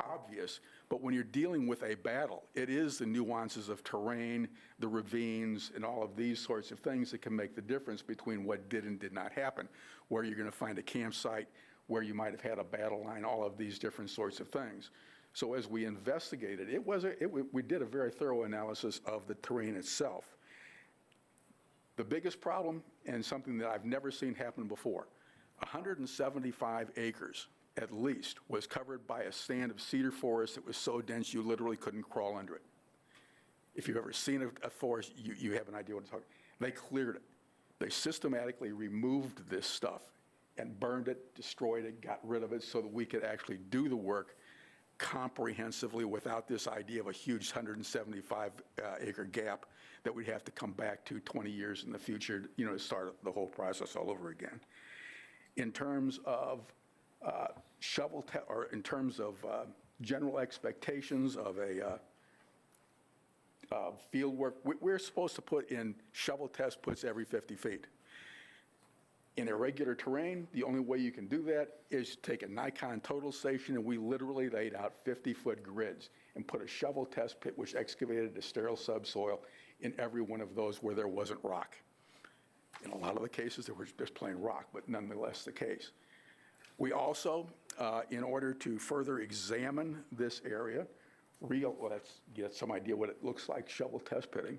obvious, but when you're dealing with a battle, it is the nuances of terrain, the ravines, and all of these sorts of things that can make the difference between what did and did not happen, where you're going to find a campsite, where you might have had a battle line, all of these different sorts of things. So as we investigated, we did a very thorough analysis of the terrain itself. The biggest problem, and something that I've never seen happen before, 175 acres at least was covered by a stand of cedar forest that was so dense you literally couldn't crawl under it. If you've ever seen a forest, you have an idea what I'm talking about. They cleared it. They systematically removed this stuff and burned it, destroyed it, got rid of it so that we could actually do the work comprehensively without this idea of a huge 175-acre gap that we'd have to come back to 20 years in the future, to start the whole process all over again. In terms of general expectations of a field work, we're supposed to put in shovel test puts every 50 feet. In irregular terrain, the only way you can do that is take a Nikon total station, and we literally laid out 50-foot grids and put a shovel test pit which excavated a sterile subsoil in every one of those where there wasn't rock. In a lot of the cases, there was just plain rock, but nonetheless the case. We also, in order to further examine this area, let's get some idea what it looks like shovel test pitting,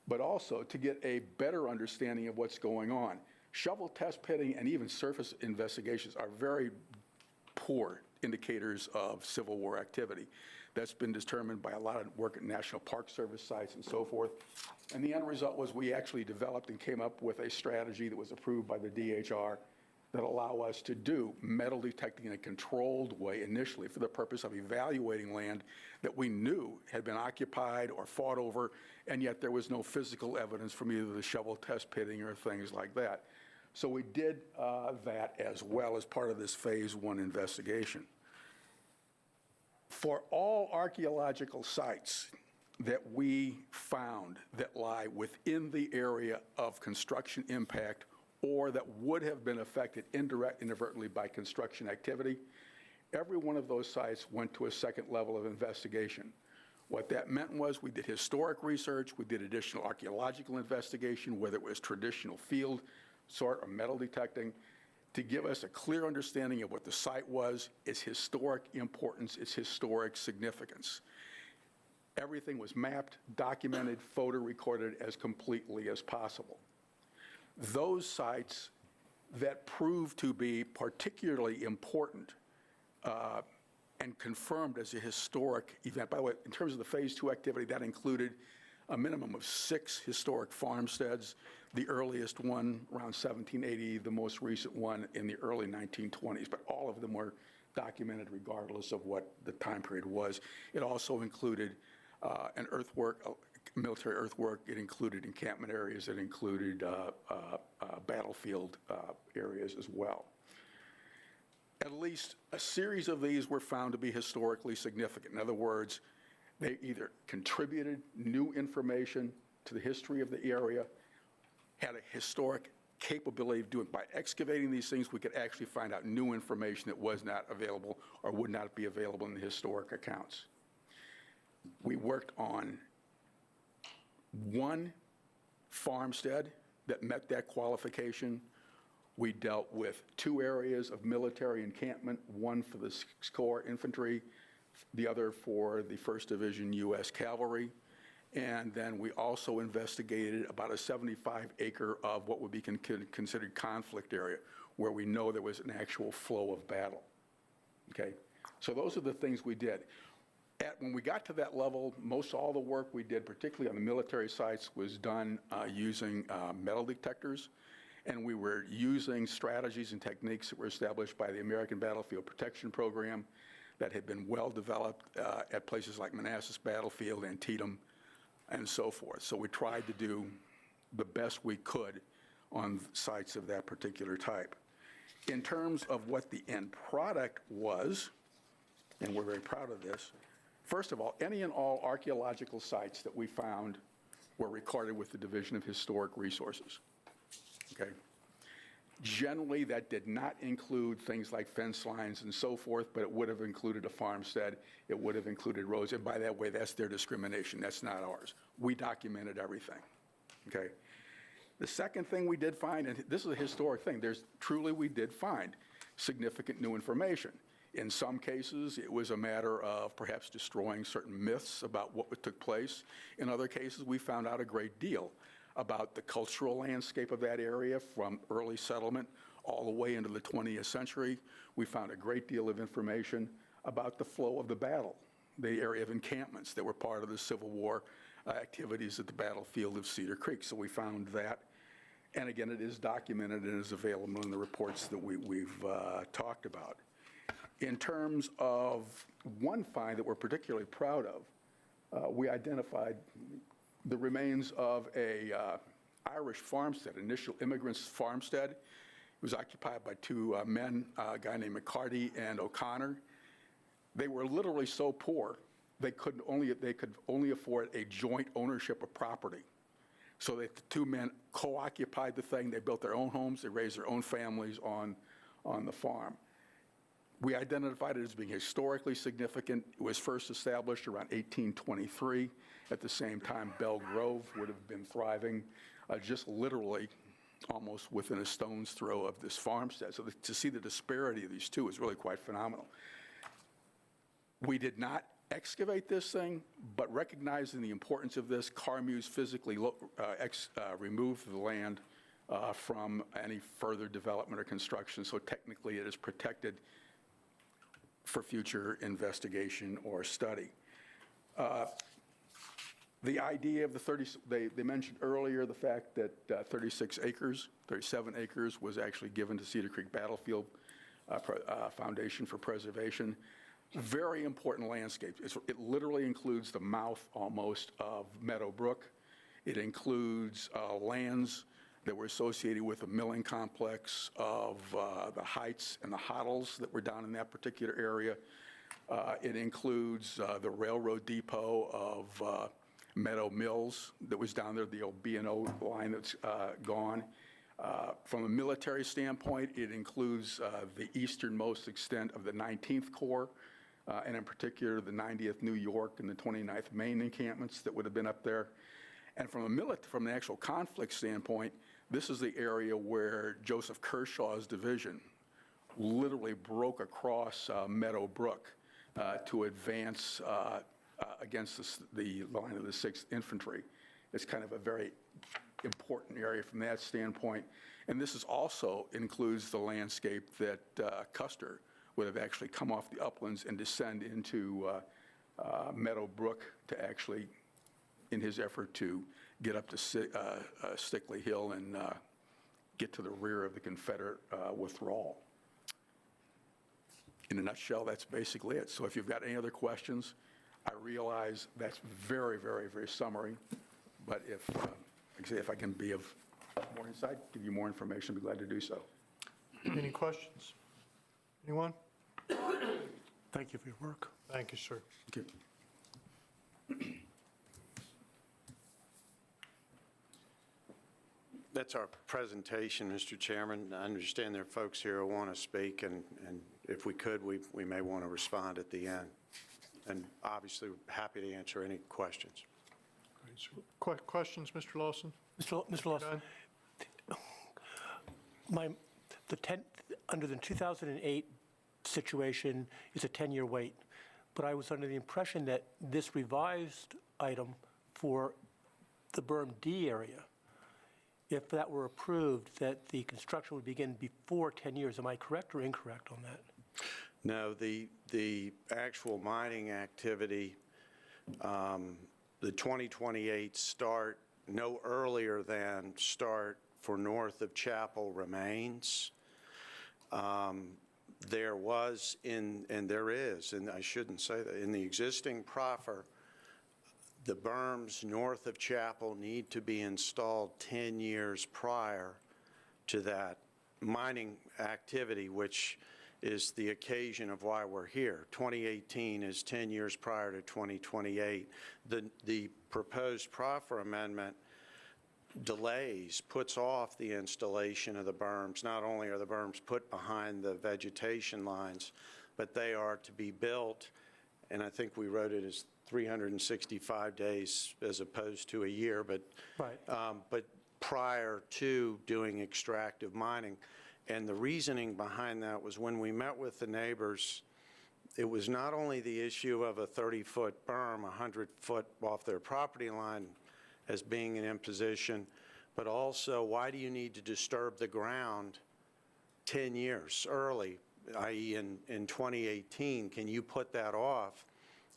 but also to get a better understanding of what's going on. Shovel test pitting and even surface investigations are very poor indicators of Civil War activity. That's been determined by a lot of work at National Park Service sites and so forth. And the end result was we actually developed and came up with a strategy that was approved by the DHR that allow us to do metal detecting in a controlled way initially for the purpose of evaluating land that we knew had been occupied or fought over, and yet there was no physical evidence from either the shovel test pitting or things like that. So we did that as well as part of this phase 1 investigation. For all archaeological sites that we found that lie within the area of construction impact or that would have been affected inadvertently by construction activity, every one of those sites went to a second level of investigation. What that meant was we did historic research, we did additional archaeological investigation, whether it was traditional field sort or metal detecting, to give us a clear understanding of what the site was, its historic importance, its historic significance. Everything was mapped, documented, photo recorded as completely as possible. Those sites that proved to be particularly important and confirmed as a historic event. By the way, in terms of the phase 2 activity, that included a minimum of 6 historic farmsteads, the earliest one around 1780, the most recent one in the early 1920s, but all of them were documented regardless of what the time period was. It also included an earthwork, military earthwork. It included encampment areas. It included battlefield areas as well. At least a series of these were found to be historically significant. In other words, they either contributed new information to the history of the area, had a historic capability of doing it. By excavating these things, we could actually find out new information that was not available or would not be available in the historic accounts. We worked on one farmstead that met that qualification. We dealt with 2 areas of military encampment, one for the 6th Corps Infantry, the other for the 1st Division U.S. Cavalry. And then we also investigated about a 75-acre of what would be considered conflict area, where we know there was an actual flow of battle. Okay? So those are the things we did. When we got to that level, most all the work we did, particularly on the military sites, was done using metal detectors. And we were using strategies and techniques that were established by the American Battlefield Protection Program that had been well developed at places like Manassas Battlefield, Antietam, and so forth. So we tried to do the best we could on sites of that particular type. In terms of what the end product was, and we're very proud of this, first of all, any and all archaeological sites that we found were recorded with the Division of Historic Resources. Okay? Generally, that did not include things like fence lines and so forth, but it would have included a farmstead. It would have included roads. And by that way, that's their discrimination. That's not ours. We documented everything. Okay? The second thing we did find, and this is a historic thing, we did find significant new information. In some cases, it was a matter of perhaps destroying certain myths about what took place. In other cases, we found out a great deal about the cultural landscape of that area from early settlement all the way into the 20th century. We found a great deal of information about the flow of the battle, the area of encampments that were part of the Civil War activities at the battlefield of Cedar Creek. So we found that. And again, it is documented and is available in the reports that we've talked about. In terms of one find that we're particularly proud of, we identified the remains of a Irish farmstead, initial immigrants farmstead. It was occupied by two men, a guy named McCarty and O'Connor. They were literally so poor, they could only afford a joint ownership of property. So that the two men co-occupied the thing. They built their own homes. They raised their own families on the farm. We identified it as being historically significant. It was first established around 1823. At the same time, Belle Grove would have been thriving, just literally almost within a stone's throw of this farmstead. So to see the disparity of these two is really quite phenomenal. We did not excavate this thing, but recognizing the importance of this, Carmeuse physically removed the land from any further development or construction, so technically it is protected for future investigation or study. The idea of the they mentioned earlier the fact that 37 acres was actually given to Cedar Creek Battlefield Foundation for Preservation. Very important landscape. It literally includes the mouth almost of Meadow Brook. It includes lands that were associated with a milling complex of the Heights and the Hoddles that were down in that particular area. It includes the railroad depot of Meadow Mills that was down there, the old B&O line that's gone. From a military standpoint, it includes the easternmost extent of the 19th Corps, and in particular the 90th New York and the 29th Maine encampments that would have been up there. And from an actual conflict standpoint, this is the area where Joseph Kershaw's division literally broke across Meadow Brook to advance against the line of the 6th Infantry. It's kind of a very important area from that standpoint. And this is also includes the landscape that Custer would have actually come off the uplands and descend into Meadow Brook to actually, in his effort to get up to Stickley Hill and get to the rear of the Confederate withdrawal. In a nutshell, that's basically it. So if you've got any other questions, I realize that's very, very, very summary, but if I can be of more insight, give you more information, I'd be glad to do so. Any questions? Anyone? Thank you for your work. Thank you, sir. Thank you. That's our presentation, Mr. Chairman. I understand there are folks here who want to speak, and if we could, we may want to respond at the end. And obviously, we're happy to answer any questions. Questions, Mr. Lawson? Mr. Lawson, under the 2008 situation, it's a 10-year wait, but I was under the impression that this revised item for the berm D area, if that were approved, that the construction would begin before 10 years. Am I correct or incorrect on that? No, the actual mining activity, the 2028 start, no earlier than start for north of Chapel remains. There was and there is, and I shouldn't say that, in the existing proffer, the berms north of Chapel need to be installed 10 years prior to that mining activity, which is the occasion of why we're here. 2018 is 10 years prior to 2028. The proposed proffer amendment puts off the installation of the berms. Not only are the berms put behind the vegetation lines, but they are to be built, and I think we wrote it as 365 days as opposed to a year, but prior to doing extractive mining. And the reasoning behind that was when we met with the neighbors, it was not only the issue of a 30-foot berm, 100-foot off their property line as being an imposition, but also why do you need to disturb the ground 10 years early, i.e. in 2018? Can you put that off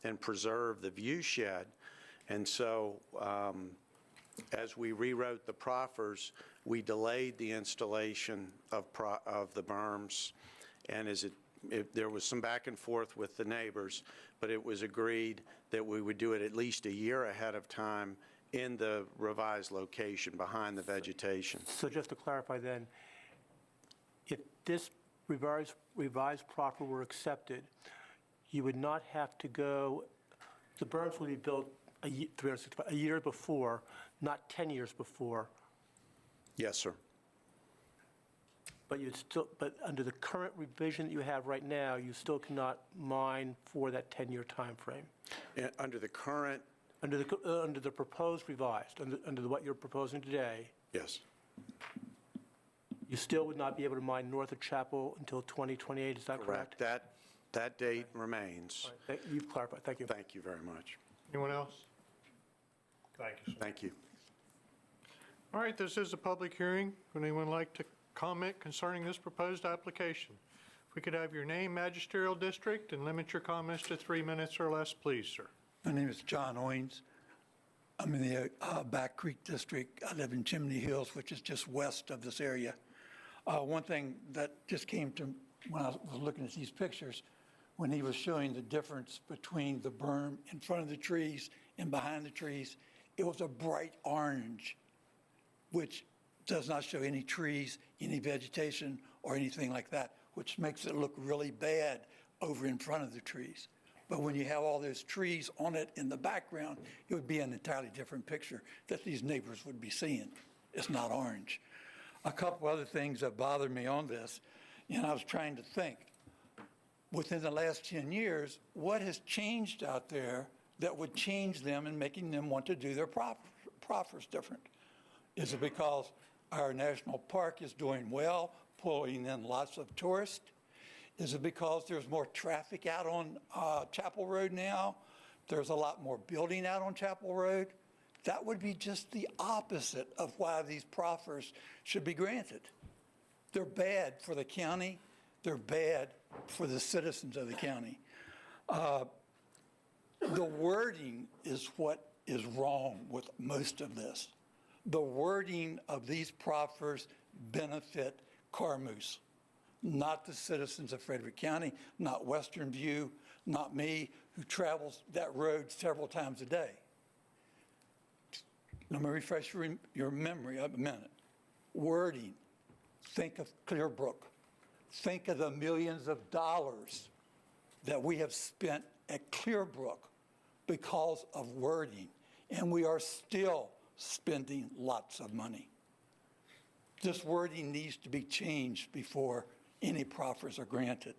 and preserve the view shed? And so As we rewrote the proffers, we delayed the installation of the berms, and there was some back and forth with the neighbors, but it was agreed that we would do it at least a year ahead of time in the revised location behind the vegetation. So just to clarify then, if this revised proffer were accepted, you would not have to go, the berms would be built a year before, not 10 years before. Yes, sir. But under the current revision that you have right now, you still cannot mine for that 10-year time frame. Under the current? Under the proposed revised, under what you're proposing today, Yes. you still would not be able to mine north of Chapel until 2028, is that correct? That date remains. All right, you've clarified, thank you. Thank you very much. Anyone else? Thank you, sir. Thank you. All right, this is a public hearing. Would anyone like to comment concerning this proposed application? If we could have your name, magisterial district, and limit your comments to 3 minutes or less, please, sir. My name is John Owens. I'm in the Back Creek District. I live in Chimney Hills, which is just west of this area. One thing that just came to when I was looking at these pictures, when he was showing the difference between the berm in front of the trees and behind the trees, it was a bright orange, which does not show any trees, any vegetation, or anything like that, which makes it look really bad over in front of the trees. But when you have all those trees on it in the background, it would be an entirely different picture that these neighbors would be seeing. It's not orange. A couple other things that bother me on this, and I was trying to think, within the last 10 years, what has changed out there that would change them and making them want to do their proffers different? Is it because our national park is doing well, pulling in lots of tourists? Is it because there's more traffic out on Chapel Road now? There's a lot more building out on Chapel Road? That would be just the opposite of why these proffers should be granted. They're bad for the county. They're bad for the citizens of the county. The wording is what is wrong with most of this. The wording of these proffers benefit Carmoose, not the citizens of Frederick County, not Western View, not me, who travels that road several times a day. Let me refresh your memory a minute. Wording, think of Clearbrook. Think of the millions of dollars that we have spent at Clearbrook because of wording, and we are still spending lots of money. This wording needs to be changed before any proffers are granted.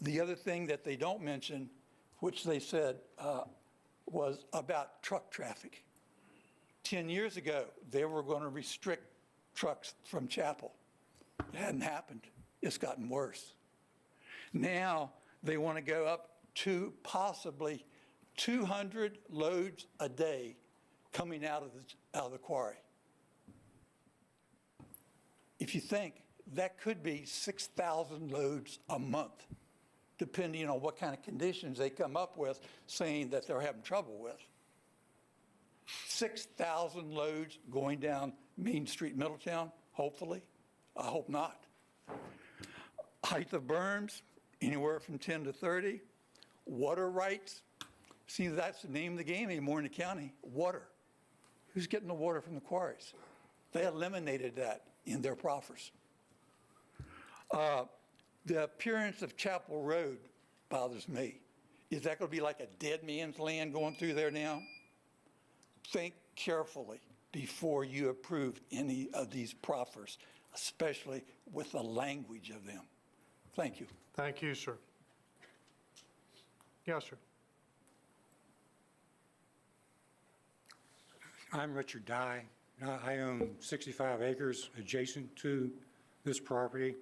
The other thing that they don't mention, which they said was about truck traffic. 10 years ago, they were going to restrict trucks from Chapel. It hadn't happened. It's gotten worse. Now they want to go up to possibly 200 loads a day coming out of the quarry. If you think, that could be 6,000 loads a month, depending on what kind of conditions they come up with, saying that they're having trouble with. 6,000 loads going down Main Street, Middletown, hopefully. I hope not. Height of berms, anywhere from 10 to 30. Water rights, see, that's the name of the game anymore in the county, water. Who's getting the water from the quarries? They eliminated that in their proffers. The appearance of Chapel Road bothers me. Is that going to be like a dead man's land going through there now? Think carefully before you approve any of these proffers, especially with the language of them. Thank you. Thank you, sir. Yes, sir. I'm Richard Dye. I own 65 acres adjacent to this property.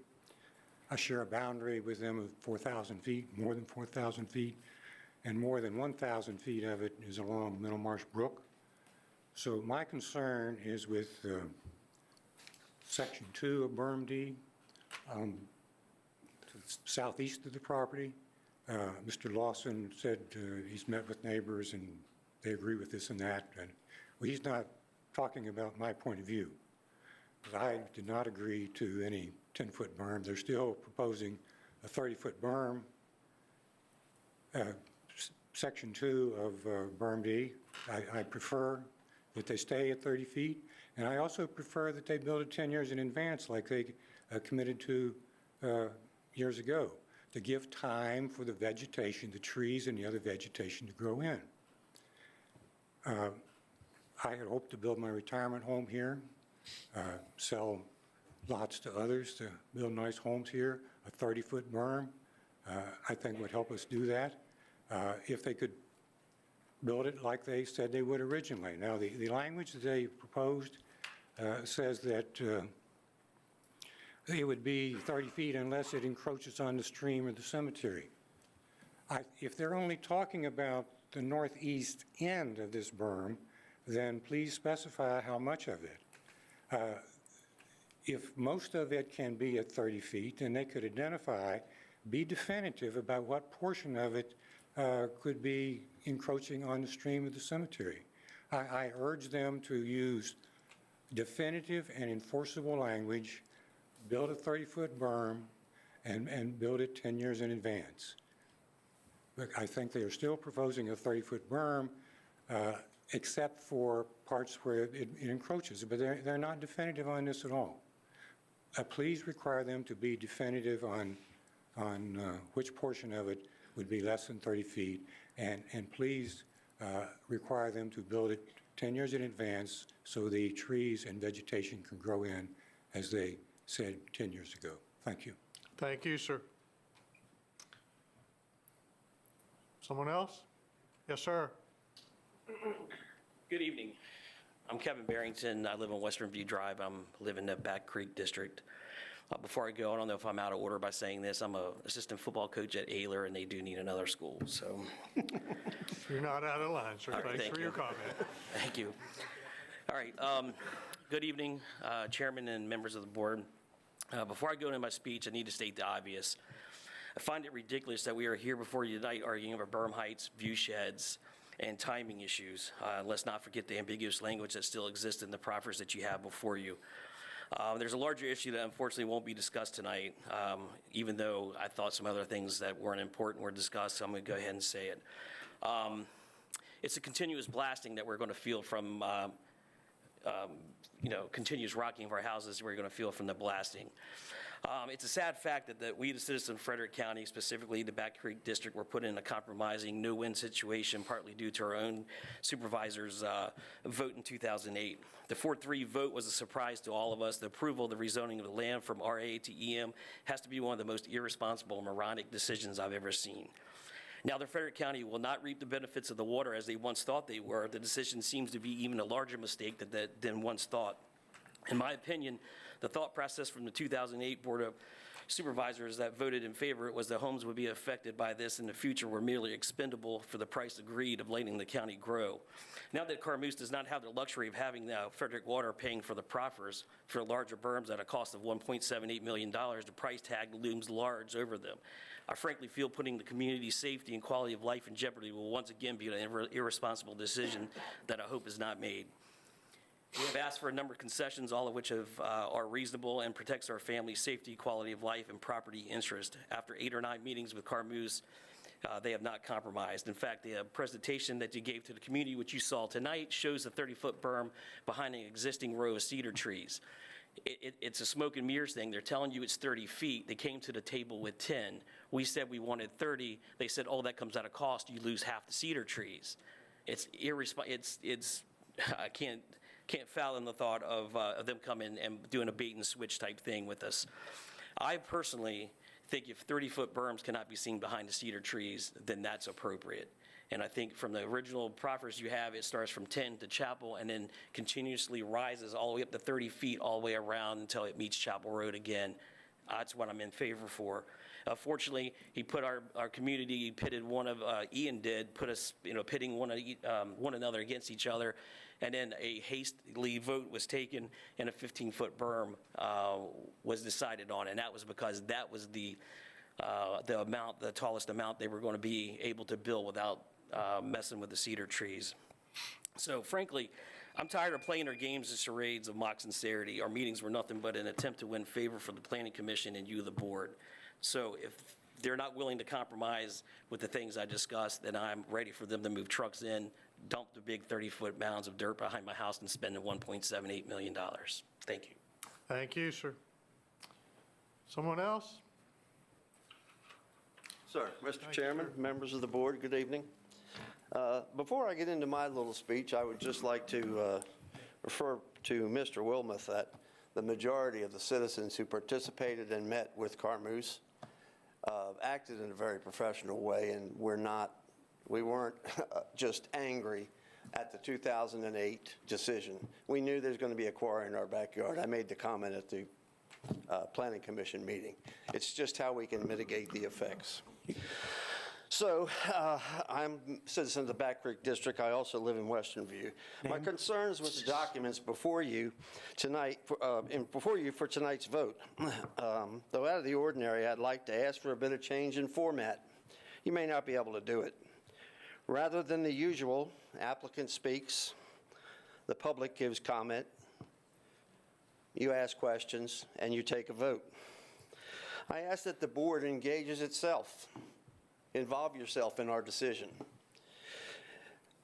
I share a boundary with them of 4,000 feet, more than 4,000 feet, and more than 1,000 feet of it is along Middlemarsh Brook. So my concern is with Section 2 of Berm D, southeast of the property. Mr. Lawson said he's met with neighbors and they agree with this and that, and Well, he's not talking about my point of view. I did not agree to any 10-foot berm. They're still proposing a 30-foot berm. Section 2 of berm D, I prefer that they stay at 30 feet, and I also prefer that they build it 10 years in advance like they committed to years ago, to give time for the vegetation, the trees and the other vegetation to grow in. I had hoped to build my retirement home here, sell lots to others to build nice homes here. A 30-foot berm, I think would help us do that. If they could build it like they said they would originally. Now, the language that they proposed says that it would be 30 feet unless it encroaches on the stream or the cemetery. If they're only talking about the northeast end of this berm, then please specify how much of it. If most of it can be at 30 feet, then they could identify, be definitive about what portion of it could be encroaching on the stream of the cemetery. I urge them to use definitive and enforceable language, build a 30-foot berm, and build it 10 years in advance. But I think they are still proposing a 30-foot berm, except for parts where it encroaches, but they're not definitive on this at all. Please require them to be definitive on which portion of it would be less than 30 feet, and please require them to build it 10 years in advance so the trees and vegetation can grow in as they said 10 years ago. Thank you. Thank you, sir. Someone else? Yes, sir. Good evening. I'm Kevin Barrington. I live on Western View Drive. I live in the Back Creek District. Before I go, I don't know if I'm out of order by saying this. I'm an assistant football coach at Ayler, and they do need another school, so. You're not out of line, sir. All right, Thanks thank for you. your comment. Thank you. All right. Good evening, Chairman and members of the board. Before I go into my speech, I need to state the obvious. I find it ridiculous that we are here before you tonight arguing over berm heights, view sheds, and timing issues. Let's not forget the ambiguous language that still exists in the proffers that you have before you. There's a larger issue that unfortunately won't be discussed tonight, even though I thought some other things that weren't important were discussed, so I'm going to go ahead and say it. It's a continuous blasting that we're going to feel from, continuous rocking of our houses we're going to feel from the blasting. It's a sad fact that we, the citizens of Frederick County, specifically the Back Creek District, were put in a compromising no-win situation, partly due to our own supervisors' vote in 2008. The 4-3 vote was a surprise to all of us. The approval of the rezoning of the land from RA to EM has to be one of the most irresponsible and moronic decisions I've ever seen. Now that Frederick County will not reap the benefits of the water as they once thought they were, the decision seems to be even a larger mistake than once thought. In my opinion, the thought process from the 2008 Board of Supervisors that voted in favor was that homes would be affected by this in the future were merely expendable for the price agreed of letting the county grow. Now that Carmoose does not have the luxury of having Frederick Water paying for the proffers for larger berms at a cost of $1.78 million, the price tag looms large over them. I frankly feel putting the community's safety and quality of life in jeopardy will once again be an irresponsible decision that I hope is not made. We have asked for a number of concessions, all of which are reasonable and protects our family's safety, quality of life, and property interest. After 8 or 9 meetings with Carmoose, they have not compromised. In fact, the presentation that you gave to the community, which you saw tonight, shows a 30-foot berm behind an existing row of cedar trees. It's a smoke and mirrors thing. They're telling you it's 30 feet. They came to the table with 10. We said we wanted 30. They said, oh, that comes at a cost. You lose half the cedar trees. It's I can't fathom the thought of them coming and doing a bait and switch type thing with us. I personally think if 30-foot berms cannot be seen behind the cedar trees, then that's appropriate. And I think from the original proffers you have, it starts from 10 to Chapel and then continuously rises all the way up to 30 feet all the way around until it meets Chapel Road again. That's what I'm in favor for. Fortunately, he put our community, pitted one of, Ian did, put us, pitting one another against each other. And then a hastily vote was taken and a 15-foot berm was decided on. And that was because that was the tallest amount they were going to be able to build without messing with the cedar trees. So frankly, I'm tired of playing our games and charades of mock sincerity. Our meetings were nothing but an attempt to win favor for the planning commission and you, the board. So if they're not willing to compromise with the things I discussed, then I'm ready for them to move trucks in, dump the big 30-foot mounds of dirt behind my house and spend the $1.78 million. Thank you. Thank you, sir. Someone else? Sir, Mr. Chairman, members of the board, good evening. Before I get into my little speech, I would just like to refer to Mr. Wilmoth that the majority of the citizens who participated and met with Carmoose acted in a very professional way, and we weren't just angry at the 2008 decision. We knew there's going to be a quarry in our backyard. I made the comment at the Planning Commission meeting. It's just how we can mitigate the effects. So I'm a citizen of the Back Creek District. I also live in Western View. My concerns with the documents before you tonight, for tonight's vote. Though out of the ordinary, I'd like to ask for a bit of change in format. You may not be able to do it. Rather than the usual, applicant speaks, the public gives comment, you ask questions, and you take a vote. I ask that the board engages itself. Involve yourself in our decision.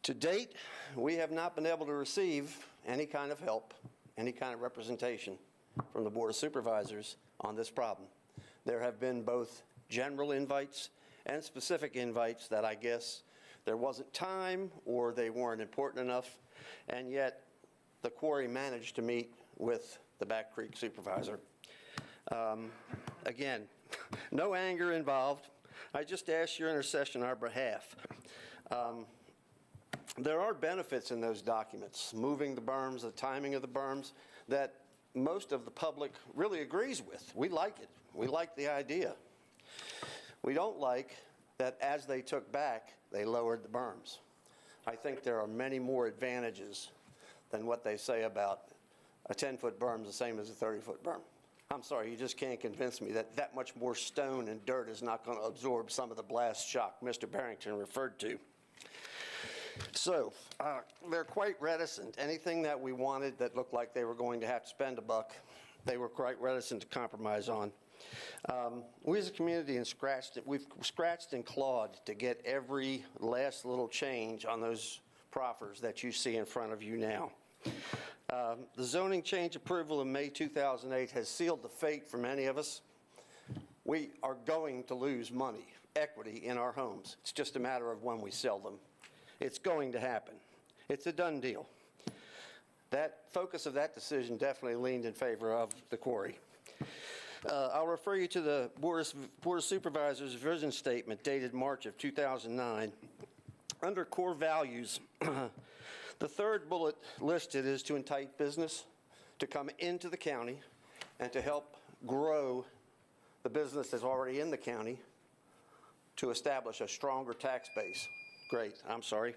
To date, we have not been able to receive any kind of help, any kind of representation from the Board of Supervisors on this problem. There have been both general invites and specific invites that I guess there wasn't time or they weren't important enough, and yet the quarry managed to meet with the Back Creek supervisor. Again, no anger involved. I just ask your intercession on our behalf. There are benefits in those documents, moving the berms, the timing of the berms, that most of the public really agrees with. We like it. We like the idea. We don't like that as they took back, they lowered the berms. I think there are many more advantages than what they say about a 10-foot berm is the same as a 30-foot berm. I'm sorry, you just can't convince me that that much more stone and dirt is not going to absorb some of the blast shock Mr. Barrington referred to. So they're quite reticent. Anything that we wanted that looked like they were going to have to spend a buck, they were quite reticent to compromise on. We as a community we've scratched and clawed to get every last little change on those proffers that you see in front of you now. The zoning change approval in May 2008 has sealed the fate for many of us. We are going to lose money, equity in our homes. It's just a matter of when we sell them. It's going to happen. It's a done deal. That focus of that decision definitely leaned in favor of the quarry. I'll refer you to the Board of Supervisors vision statement dated March of 2009. Under core values, the third bullet listed is to entice business to come into the county and to help grow the business that's already in the county to establish a stronger tax base. Great, I'm sorry.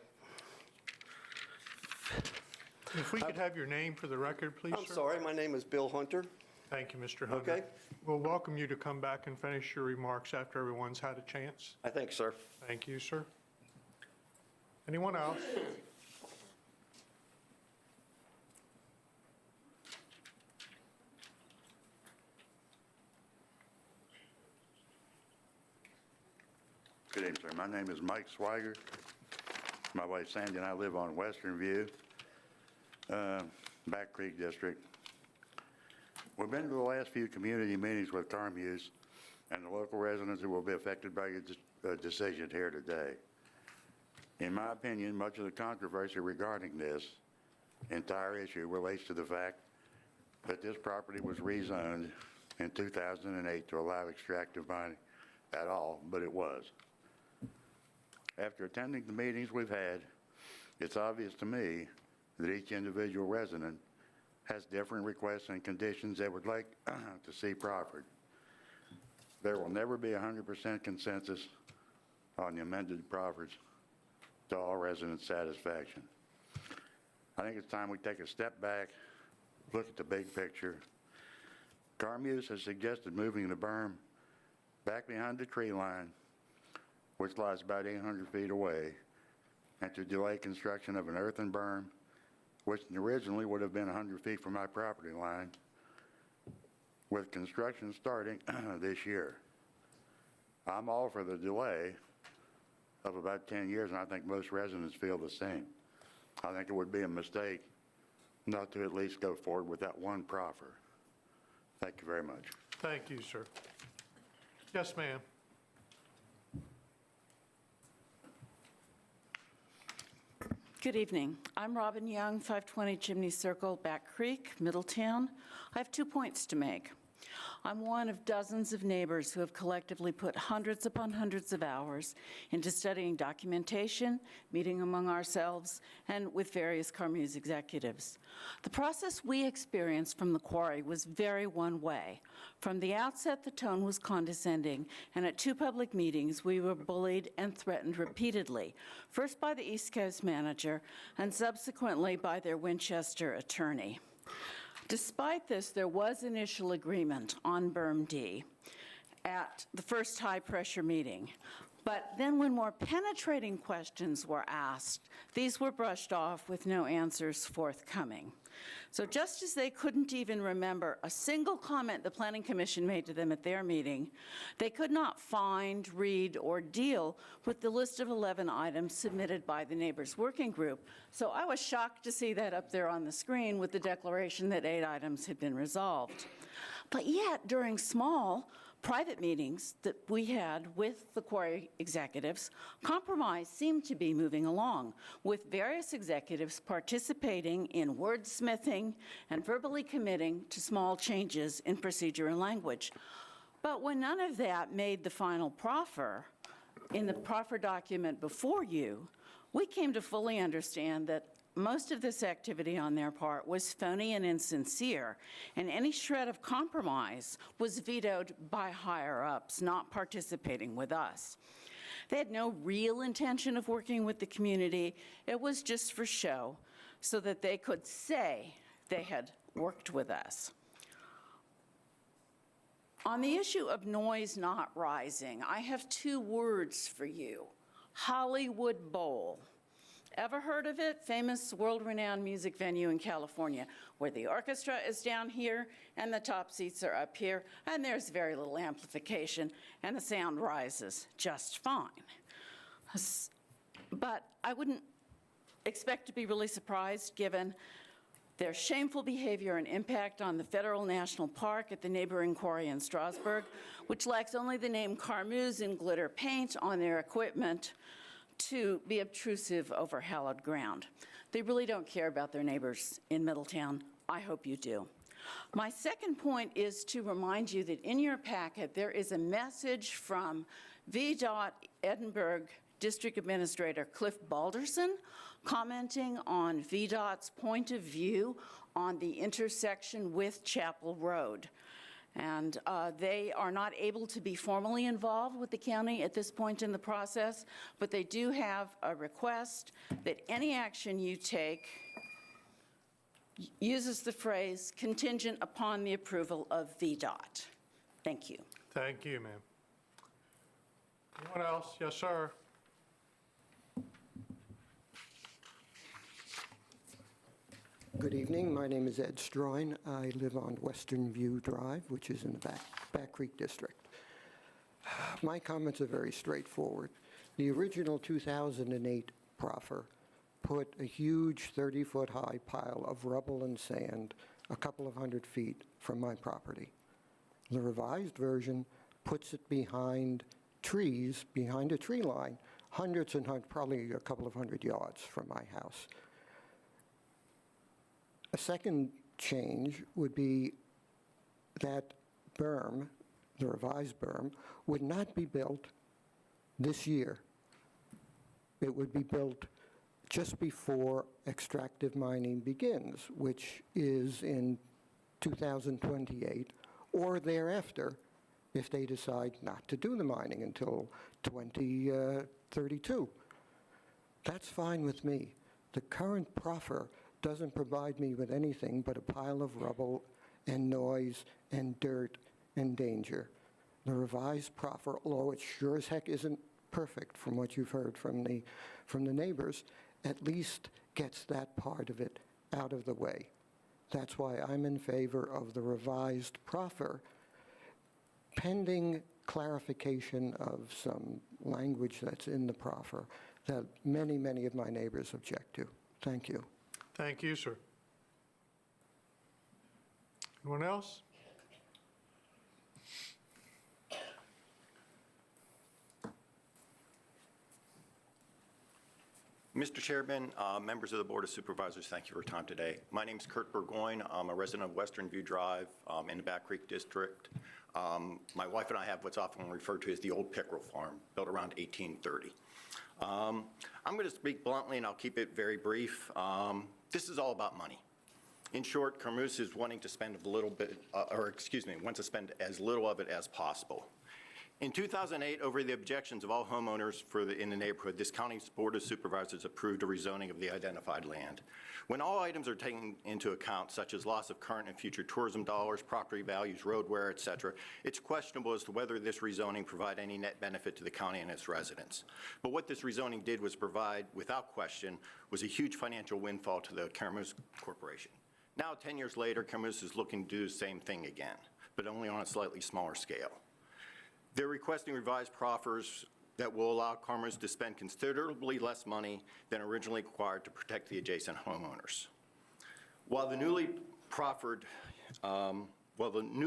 If we could have your name for the record, please, I'm sir. sorry, my name is Bill Hunter. Thank you, Mr. Hunter. Okay. We'll welcome you to come back and finish your remarks after everyone's had a chance. I think, sir. Thank you, sir. Anyone else? Good evening, sir. My name is Mike Swiger. My wife Sandy and I live on Western View, Back Creek District. We've been to the last few community meetings with Carmuse and the local residents who will be affected by your decision here today. In my opinion, much of the controversy regarding this entire issue relates to the fact that this property was rezoned in 2008 to allow extractive mining at all, but it was. After attending the meetings we've had, it's obvious to me that each individual resident has different requests and conditions they would like to see proffered. There will never be 100% consensus on the amended proffers to all residents' satisfaction. I think it's time we take a step back, look at the big picture. Carmuse has suggested moving the berm back behind the tree line, which lies about 800 feet away, and to delay construction of an earthen berm which originally would have been 100 feet from my property line, with construction starting this year. I'm all for the delay of about 10 years, and I think most residents feel the same. I think it would be a mistake not to at least go forward with that one proffer. Thank you very much. Thank you, sir. Yes, ma'am. Good evening. I'm Robin Young, 520 Chimney Circle, Back Creek, Middletown. I have 2 points to make. I'm one of dozens of neighbors who have collectively put hundreds upon hundreds of hours into studying documentation, meeting among ourselves, and with various Carmeuse executives. The process we experienced from the quarry was very one-way. From the outset, the tone was condescending, and at 2 public meetings, we were bullied and threatened repeatedly, first by the East Coast manager and subsequently by their Winchester attorney. Despite this, there was initial agreement on berm D at the first high-pressure meeting. But then when more penetrating questions were asked, these were brushed off with no answers forthcoming. So just as they couldn't even remember a single comment the Planning Commission made to them at their meeting, they could not find, read, or deal with the list of 11 items submitted by the Neighbors Working Group. So I was shocked to see that up there on the screen with the declaration that 8 items had been resolved. But yet, during small, private meetings that we had with the quarry executives, compromise seemed to be moving along, with various executives participating in wordsmithing and verbally committing to small changes in procedure and language. But when none of that made the final proffer, in the proffer document before you, we came to fully understand that most of this activity on their part was phony and insincere, and any shred of compromise was vetoed by higher-ups not participating with us. They had no real intention of working with the community. It was just for show, so that they could say they had worked with us. On the issue of noise not rising, I have 2 words for you: Hollywood Bowl. Ever heard of it? Famous world-renowned music venue in California, where the orchestra is down here and the top seats are up here, and there's very little amplification, and the sound rises just fine. But I wouldn't expect to be really surprised given their shameful behavior and impact on the Federal National Park at the neighboring quarry in Strasburg, which lacks only the name Carmeuse in glitter paint on their equipment to be obtrusive over hallowed ground. They really don't care about their neighbors in Middletown. I hope you do. My second point is to remind you that in your packet there is a message from VDOT Edinburgh District Administrator Cliff Balderson commenting on VDOT's point of view on the intersection with Chapel Road. And they are not able to be formally involved with the county at this point in the process, but they do have a request that any action you take uses the phrase contingent upon the approval of VDOT. Thank you. Thank you, ma'am. Anyone else? Yes, sir. Good evening. My name is Ed Stroin. I live on Western View Drive, which is in the Back Creek District. My comments are very straightforward. The original 2008 proffer put a huge 30-foot high pile of rubble and sand a couple of 100 feet from my property. The revised version puts it behind trees, behind a tree line, hundreds and hundreds, probably a couple of 100 yards from my house. A second change would be that berm, the revised berm, would not be built this year. It would be built just before extractive mining begins, which is in 2028 or thereafter if they decide not to do the mining until 2032. That's fine with me. The current proffer doesn't provide me with anything but a pile of rubble and noise and dirt and danger. The revised proffer, although it sure as heck isn't perfect from what you've heard from the neighbors, at least gets that part of it out of the way. That's why I'm in favor of the revised proffer, pending clarification of some language that's in the proffer that many, many of my neighbors object to. Thank you. Thank you, sir. Anyone else? Mr. Chairman, members of the Board of Supervisors, thank you for your time today. My name is Kurt Burgoyne. I'm a resident of Western View Drive in the Back Creek District. My wife and I have what's often referred to as the old pickerel farm, built around 1830. I'm going to speak bluntly, and I'll keep it very brief. This is all about money. In short, Carmeuse is wanting to spend a little bit, wants to spend as little of it as possible. In 2008, over the objections of all homeowners in the neighborhood, this county's Board of Supervisors approved a rezoning of the identified land. When all items are taken into account, such as loss of current and future tourism dollars, property values, road wear, et cetera, it's questionable as to whether this rezoning provide any net benefit to the county and its residents. But what this rezoning did was provide, without question, was a huge financial windfall to the Carmeuse Corporation. Now, 10 years later, Carmeuse is looking to do the same thing again, but only on a slightly smaller scale. They're requesting revised proffers that will allow Carmeuse to spend considerably less money than originally required to protect the adjacent homeowners. While the new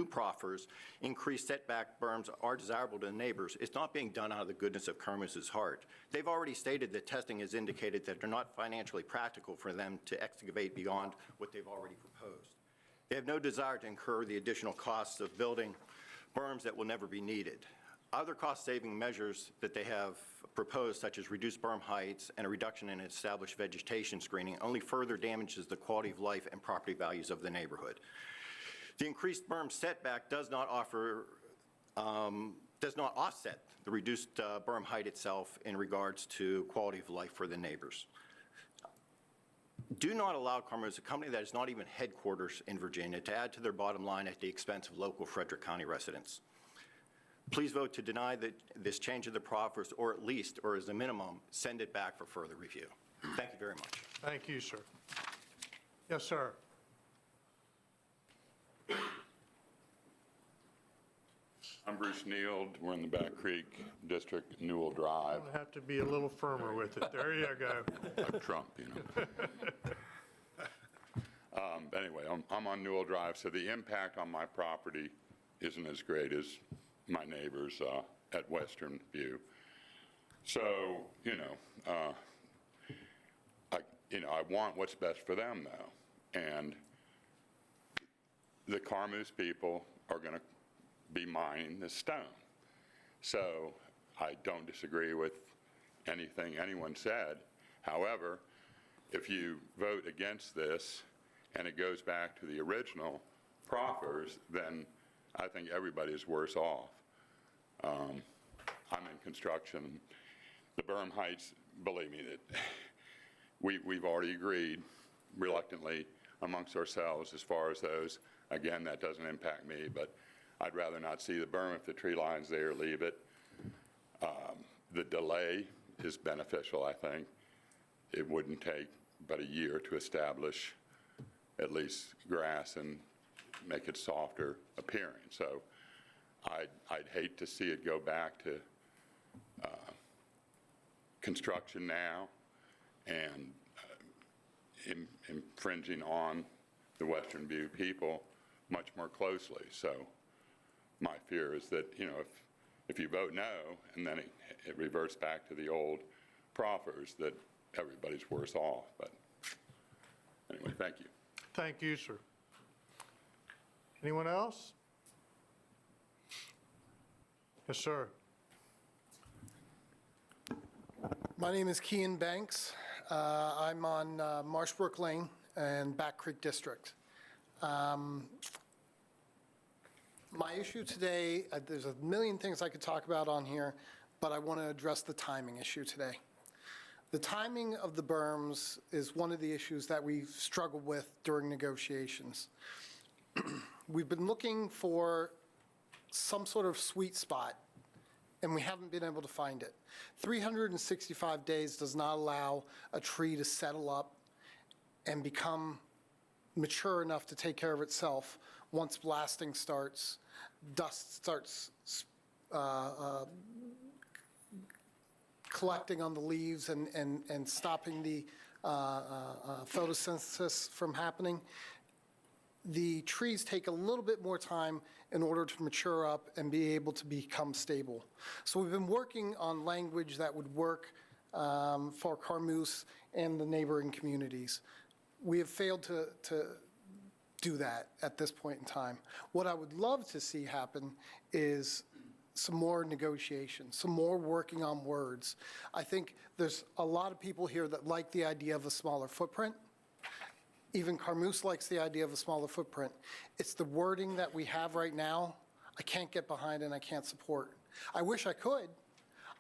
proffers increased setback berms are desirable to the neighbors, it's not being done out of the goodness of Carmeuse's heart. They've already stated that testing has indicated that they're not financially practical for them to excavate beyond what they've already proposed. They have no desire to incur the additional costs of building berms that will never be needed. Other cost-saving measures that they have proposed, such as reduced berm heights and a reduction in established vegetation screening, only further damages the quality of life and property values of the neighborhood. The increased berm setback does not offset the reduced berm height itself in regards to quality of life for the neighbors. Do not allow Carmeuse, a company that is not even headquarters in Virginia, to add to their bottom line at the expense of local Frederick County residents. Please vote to deny this change of the proffers, or at least, or as a minimum, send it back for further review. Thank you very much. Thank you, sir. Yes, sir. I'm Bruce Neild. We're in the Back Creek District, Newell Drive. I'll have to be a little firmer with it. There you go. Like Trump, you know. Anyway, I'm on Newell Drive, so the impact on my property isn't as great as my neighbors at Western View. So, I want what's best for them, though. And the Carmeuse people are going to be mining the stone. So I don't disagree with anything anyone said. However, if you vote against this and it goes back to the original proffers, then I think everybody's worse off. I'm in construction. The berm heights, believe me, that we've already agreed reluctantly amongst ourselves as far as those. Again, that doesn't impact me, but I'd rather not see the berm. If the tree line's there, leave it. The delay is beneficial, I think. It wouldn't take but a year to establish at least grass and make it softer appearing. So I'd hate to see it go back to construction now and infringing on the Western View people much more closely. So my fear is that, if you vote no and then it reverts back to the old proffers, that everybody's worse off. But anyway, thank you. Thank you, sir. Anyone else? Yes, sir. My name is Kean Banks. I'm on Marshbrook Lane and Back Creek District. My issue today, there's a million things I could talk about on here, but I want to address the timing issue today. The timing of the berms is one of the issues that we've struggled with during negotiations. We've been looking for some sort of sweet spot, and we haven't been able to find it. 365 days does not allow a tree to settle up and become mature enough to take care of itself once blasting starts, dust starts collecting on the leaves and stopping the photosynthesis from happening. The trees take a little bit more time in order to mature up and be able to become stable. So we've been working on language that would work for Carmeuse and the neighboring communities. We have failed to do that at this point in time. What I would love to see happen is some more negotiation, some more working on words. I think there's a lot of people here that like the idea of a smaller footprint. Even Carmeuse likes the idea of a smaller footprint. It's the wording that we have right now I can't get behind and I can't support. I wish I could.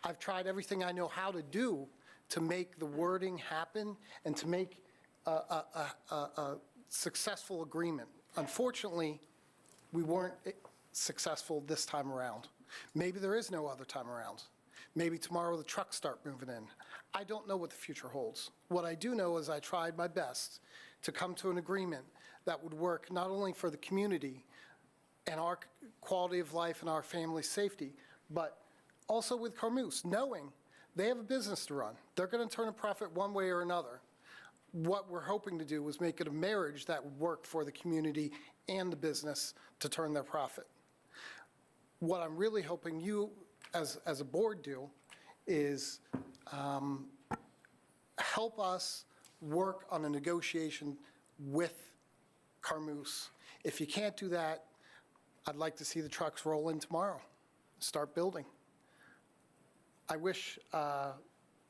I've tried everything I know how to do to make the wording happen and to make a successful agreement. Unfortunately, we weren't successful this time around. Maybe there is no other time around. Maybe tomorrow the trucks start moving in. I don't know what the future holds. What I do know is I tried my best to come to an agreement that would work not only for the community and our quality of life and our family's safety, but also with Carmeuse, knowing they have a business to run. They're going to turn a profit one way or another. What we're hoping to do was make it a marriage that would work for the community and the business to turn their profit. What I'm really hoping you, as a board, do is help us work on a negotiation with Carmeuse. If you can't do that, I'd like to see the trucks roll in tomorrow, start building. I wish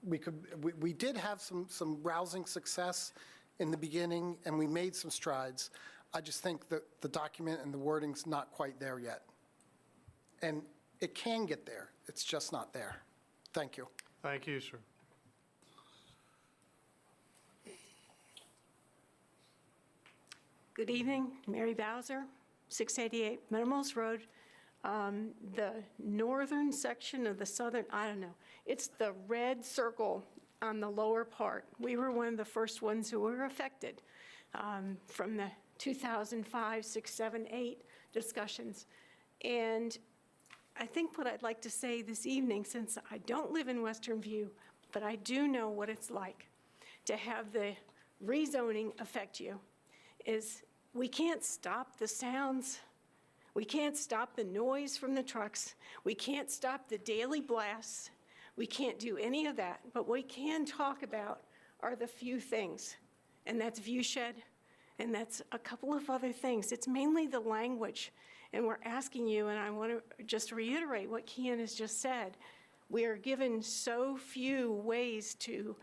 we did have some rousing success in the beginning, and we made some strides. I just think that the document and the wording's not quite there yet. And it can get there, it's just not there. Thank you. Thank you, sir. Good evening, Mary Bowser, 688 Meadows Road. The northern section of the southern, I don't know, it's the red circle on the lower part. We were one of the first ones who were affected from the 2005, 6, 7, 8 discussions. And I think what I'd like to say this evening, since I don't live in Western View, but I do know what it's like to have the rezoning affect you, is we can't stop the sounds. We can't stop the noise from the trucks. We can't stop the daily blasts. We can't do any of that. But what we can talk about are the few things, and that's view shed, and that's a couple of other things. It's mainly the language. And we're asking you, and I want to just reiterate what Kian has just said, we are given so few ways to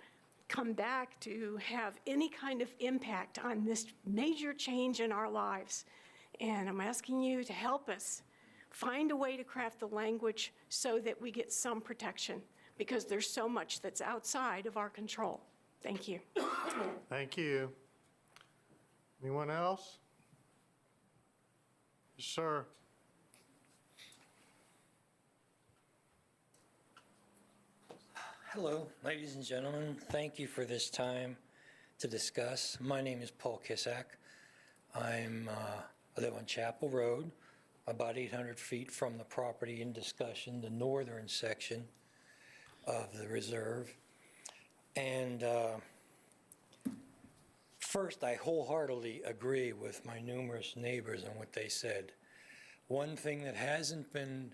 come back to have any kind of impact on this major change in our lives. And I'm asking you to help us find a way to craft the language so that we get some protection, because there's so much that's outside of our control. Thank you. Thank you. Anyone else? Yes, sir. Hello, ladies and gentlemen. Thank you for this time to discuss. My name is Paul Kissack. I live on Chapel Road, about 800 feet from the property in discussion, the northern section of the reserve. And first, I wholeheartedly agree with my numerous neighbors on what they said. One thing that hasn't been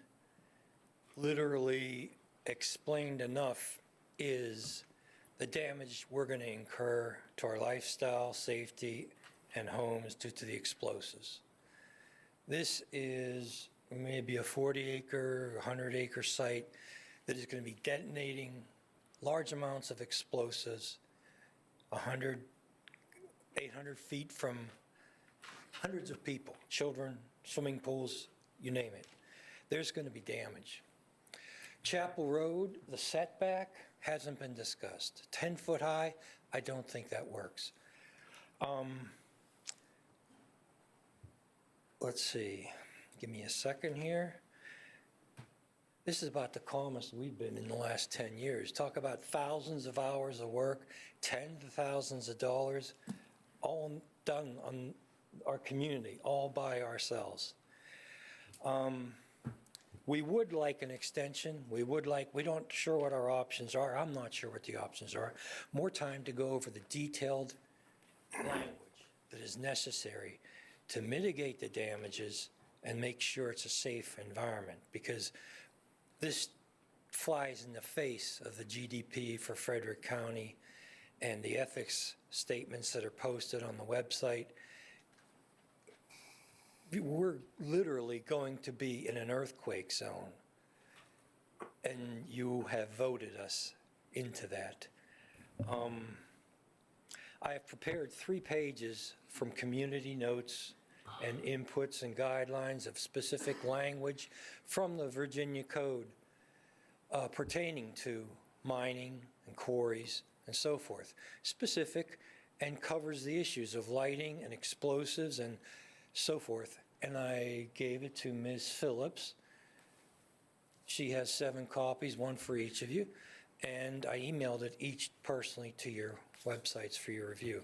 literally explained enough is the damage we're going to incur to our lifestyle, safety, and homes due to the explosives. This is maybe a 40-acre, 100-acre site that is going to be detonating large amounts of explosives 100, 800 feet from hundreds of people, children, swimming pools, you name it. There's going to be damage. Chapel Road, the setback hasn't been discussed. 10 foot high, I don't think that works. Let's see, give me a second here. This is about the calmest we've been in the last 10 years. Talk about thousands of hours of work, tens of thousands of dollars, all done on our community all by ourselves. We would like an extension. We don't sure what our options are. I'm not sure what the options are. More time to go over the detailed language that is necessary to mitigate the damages and make sure it's a safe environment, because this flies in the face of the GDP for Frederick County and the ethics statements that are posted on the website. We're literally going to be in an earthquake zone, and you have voted us into that. I have prepared 3 pages from community notes and inputs and guidelines of specific language from the Virginia Code pertaining to mining and quarries and so forth. Specific, and covers the issues of lighting and explosives and so forth. And I gave it to Ms. Phillips. She has 7 copies, 1 for each of you. And I emailed it each personally to your websites for your review.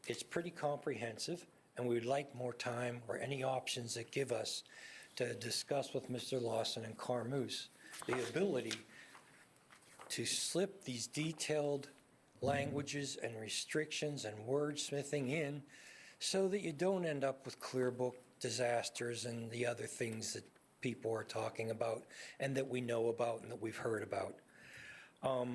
It's pretty comprehensive, and we would like more time or any options that give us to discuss with Mr. Lawson and Carmoose the ability to slip these detailed languages and restrictions and wordsmithing in so that you don't end up with clear book disasters and the other things that people are talking about and that we know about and that we've heard about. I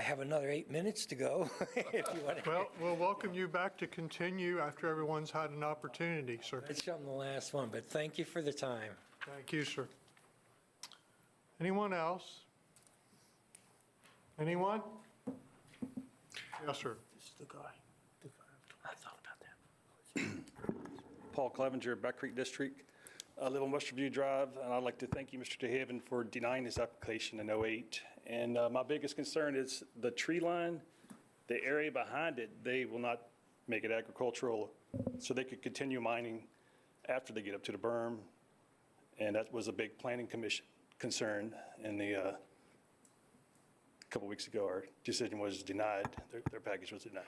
have another 8 minutes to go. If you want to. Well, we'll welcome you back to continue after everyone's had an opportunity, sir. Let's jump in the last one, but thank you for the time. Thank you, sir. Anyone else? Anyone? Yes, sir. This is the guy. I thought about that. Paul Clevenger, Back Creek District. I live on Western View Drive, and I'd like to thank you, Mr. DeHaven, for denying this application in '08. And my biggest concern is the tree line, the area behind it, they will not make it agricultural, so they could continue mining after they get up to the berm. And that was a big planning commission concern, and a couple weeks ago, our decision was denied, their package was denied.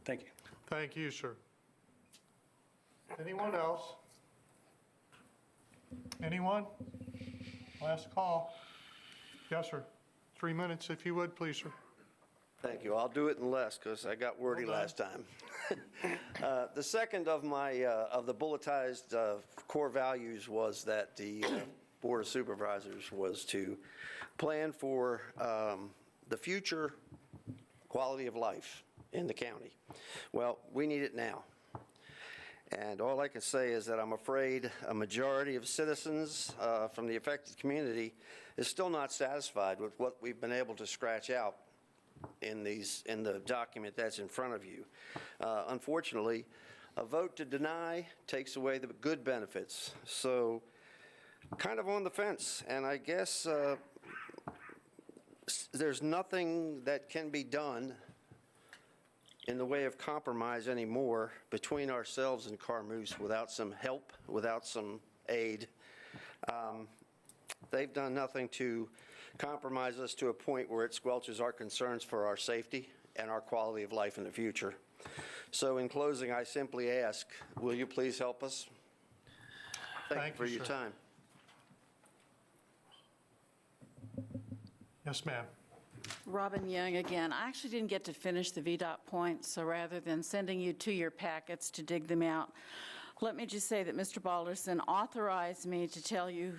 Thank you. Thank you, sir. Anyone else? Anyone? Last call. Yes, sir. 3 minutes, if you would, please, sir. Thank you. I'll do it in less because I got wordy last time. The second of the bulletized core values was that the Board of Supervisors was to plan for the future quality of life in the county. Well, we need it now. And all I can say is that I'm afraid a majority of citizens from the affected community is still not satisfied with what we've been able to scratch out in the document that's in front of you. Unfortunately, a vote to deny takes away the good benefits. So kind of on the fence, and I guess there's nothing that can be done in the way of compromise anymore between ourselves and Carmoose without some help, without some aid. They've done nothing to compromise us to a point where it squelches our concerns for our safety and our quality of life in the future. So in closing, I simply ask, will you please help us? Thank you for your time. Yes, ma'am. Robin Young again. I actually didn't get to finish the VDOT points, so rather than sending you to your packets to dig them out, let me just say that Mr. Balderson authorized me to tell you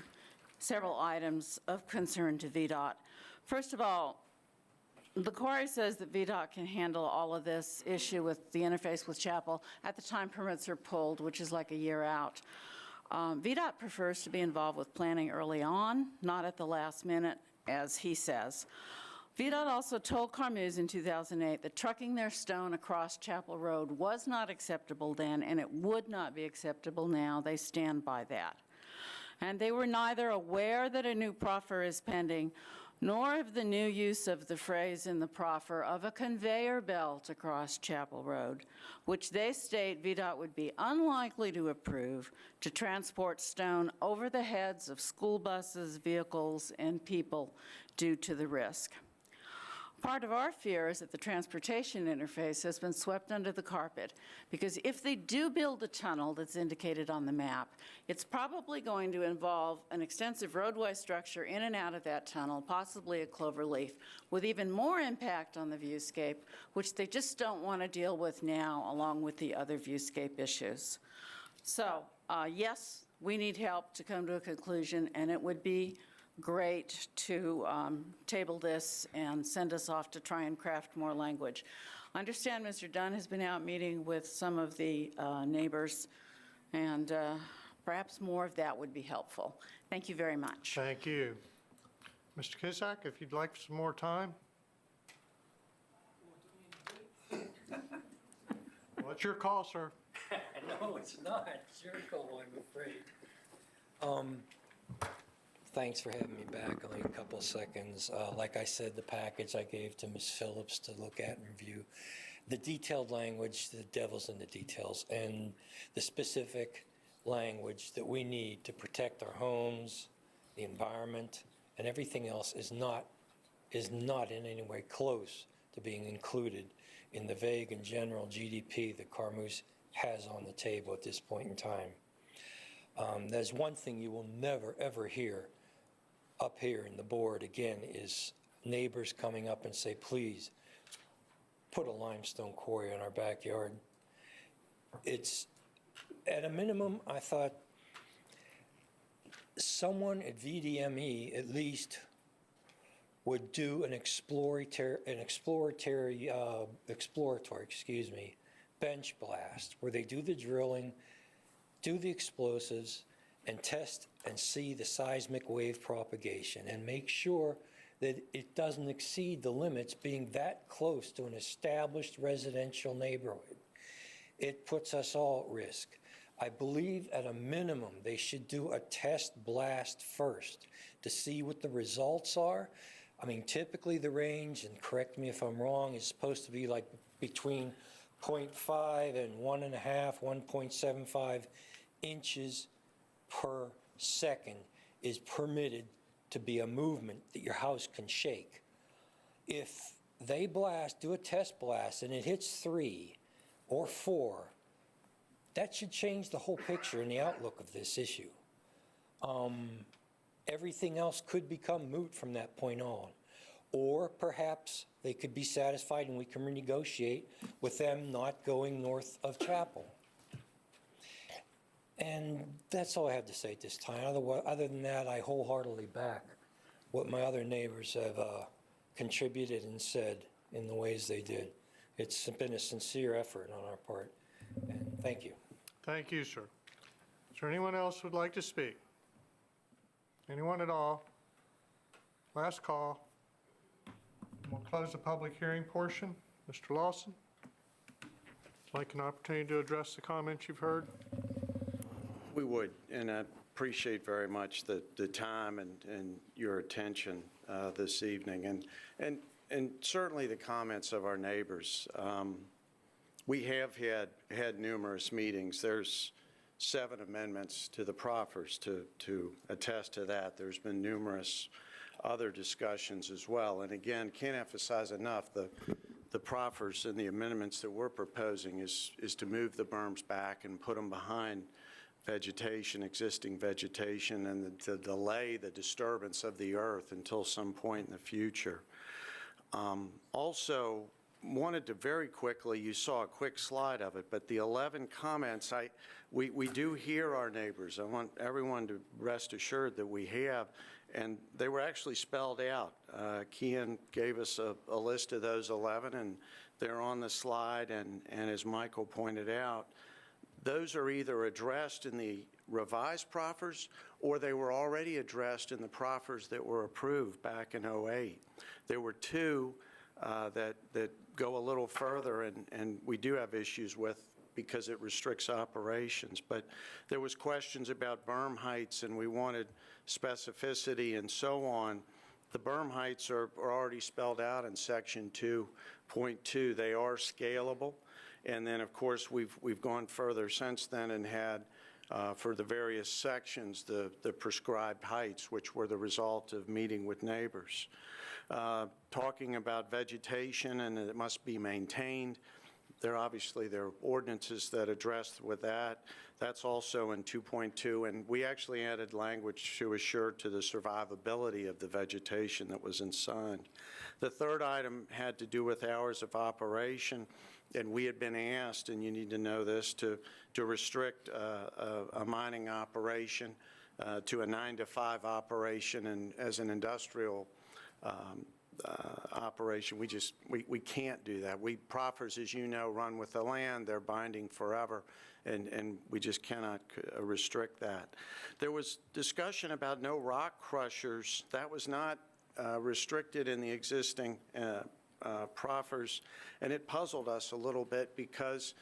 several items of concern to VDOT. First of all, the quarry says that VDOT can handle all of this issue with the interface with Chapel at the time permits are pulled, which is like a year out. VDOT prefers to be involved with planning early on, not at the last minute, as he says. VDOT also told Carmoose in 2008 that trucking their stone across Chapel Road was not acceptable then, and it would not be acceptable now. They stand by that. And they were neither aware that a new proffer is pending, nor of the new use of the phrase in the proffer of a conveyor belt across Chapel Road, which they state VDOT would be unlikely to approve to transport stone over the heads of school buses, vehicles, and people due to the risk. Part of our fear is that the transportation interface has been swept under the carpet, because if they do build a tunnel that's indicated on the map, it's probably going to involve an extensive roadway structure in and out of that tunnel, possibly a clover leaf, with even more impact on the viewscape, which they just don't want to deal with now, along with the other viewscape issues. So, yes, we need help to come to a conclusion, and it would be great to table this and send us off to try and craft more language. I understand Mr. Dunn has been out meeting with some of the neighbors, and perhaps more of that would be helpful. Thank you very much. Thank you. Mr. Kizak, if you'd like some more time? Well, it's your call, sir. No, it's not. It's your call, I'm afraid. Thanks for having me back. Only a couple seconds. Like I said, the package I gave to Ms. Phillips to look at and review, the detailed language, the devil's in the details, and the specific language that we need to protect our homes, the environment, and everything else is not in any way close to being included in the vague and general GDP that Carmeuse has on the table at this point in time. There's one thing you will never, ever hear up here in the board again is neighbors coming up and say, please, put a limestone quarry in our backyard. It's, at a minimum, I thought someone at VDME at least would do an exploratory bench blast where they do the drilling, do the explosives, and test and see the seismic wave propagation and make sure that it doesn't exceed the limits being that close to an established residential neighborhood. It puts us all at risk. I believe at a minimum they should do a test blast first to see what the results are. I mean, typically the range, and correct me if I'm wrong, is supposed to be like between 0.5 and 1.5, 1.75 inches per second is permitted to be a movement that your house can shake. If they do a test blast, and it hits 3 or 4, that should change the whole picture and the outlook of this issue. Everything else could become moot from that point on. Or perhaps they could be satisfied and we can renegotiate with them not going north of Chapel. And that's all I have to say at this time. Other than that, I wholeheartedly back what my other neighbors have contributed and said in the ways they did. It's been a sincere effort on our part, and thank you. Thank you, sir. Is there anyone else who would like to speak? Anyone at all? Last call. We'll close the public hearing portion. Mr. Lawson, would like an opportunity to address the comments you've heard? We would, and I appreciate very much the time and your attention this evening, and certainly the comments of our neighbors. We have had numerous meetings. There's 7 amendments to the proffers to attest to that. There's been numerous other discussions as well. And again, can't emphasize enough the proffers and the amendments that we're proposing is to move the berms back and put them behind vegetation, existing vegetation, and to delay the disturbance of the earth until some point in the future. Also, wanted to very quickly, you saw a quick slide of it, but the 11 comments, we do hear our neighbors. I want everyone to rest assured that we have, and they were actually spelled out. Kian gave us a list of those 11, and they're on the slide, and as Michael pointed out, those are either addressed in the revised proffers or they were already addressed in the proffers that were approved back in '08. There were 2 that go a little further and we do have issues with because it restricts operations. But there was questions about berm heights and we wanted specificity and so on. The berm heights are already spelled out in section 2.2. They are scalable. And then, of course, we've gone further since then and had for the various sections, the prescribed heights, which were the result of meeting with neighbors. Talking about vegetation and that it must be maintained. There are ordinances that address with that. That's also in 2.2, and we actually added language to assure to the survivability of the vegetation that was inside. The third item had to do with hours of operation, and we had been asked, and you need to know this, to restrict a mining operation to a 9-to-5 operation, and as an industrial operation, we can't do that. Proffers, as you know, run with the land. They're binding forever, and we just cannot restrict that. There was discussion about no rock crushers. That was not restricted in the existing proffers, and it puzzled us a little bit because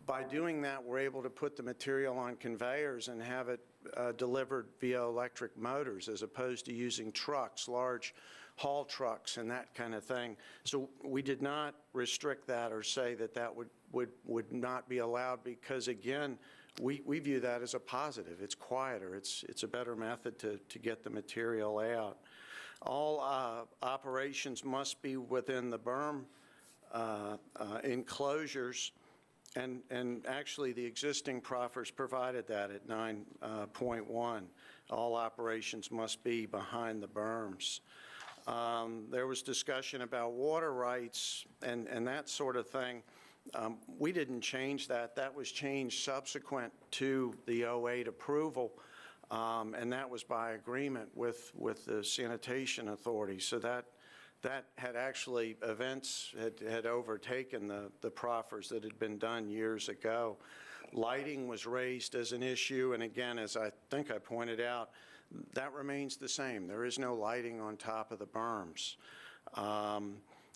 by doing that, we're able to put the material on conveyors and have it delivered via electric motors as opposed to using trucks, large haul trucks and that kind of thing. So we did not restrict that or say that that would not be allowed because, again, we view that as a positive. It's quieter. It's a better method to get the material out. All operations must be within the berm enclosures, and actually the existing proffers provided that at 9.1. All operations must be behind the berms. There was discussion about water rights and that sort of thing. We didn't change that. That was changed subsequent to the 08 approval, and that was by agreement with the sanitation authority. So that had actually, events had overtaken the proffers that had been done years ago. Lighting was raised as an issue, and again, as I think I pointed out, that remains the same. There is no lighting on top of the berms.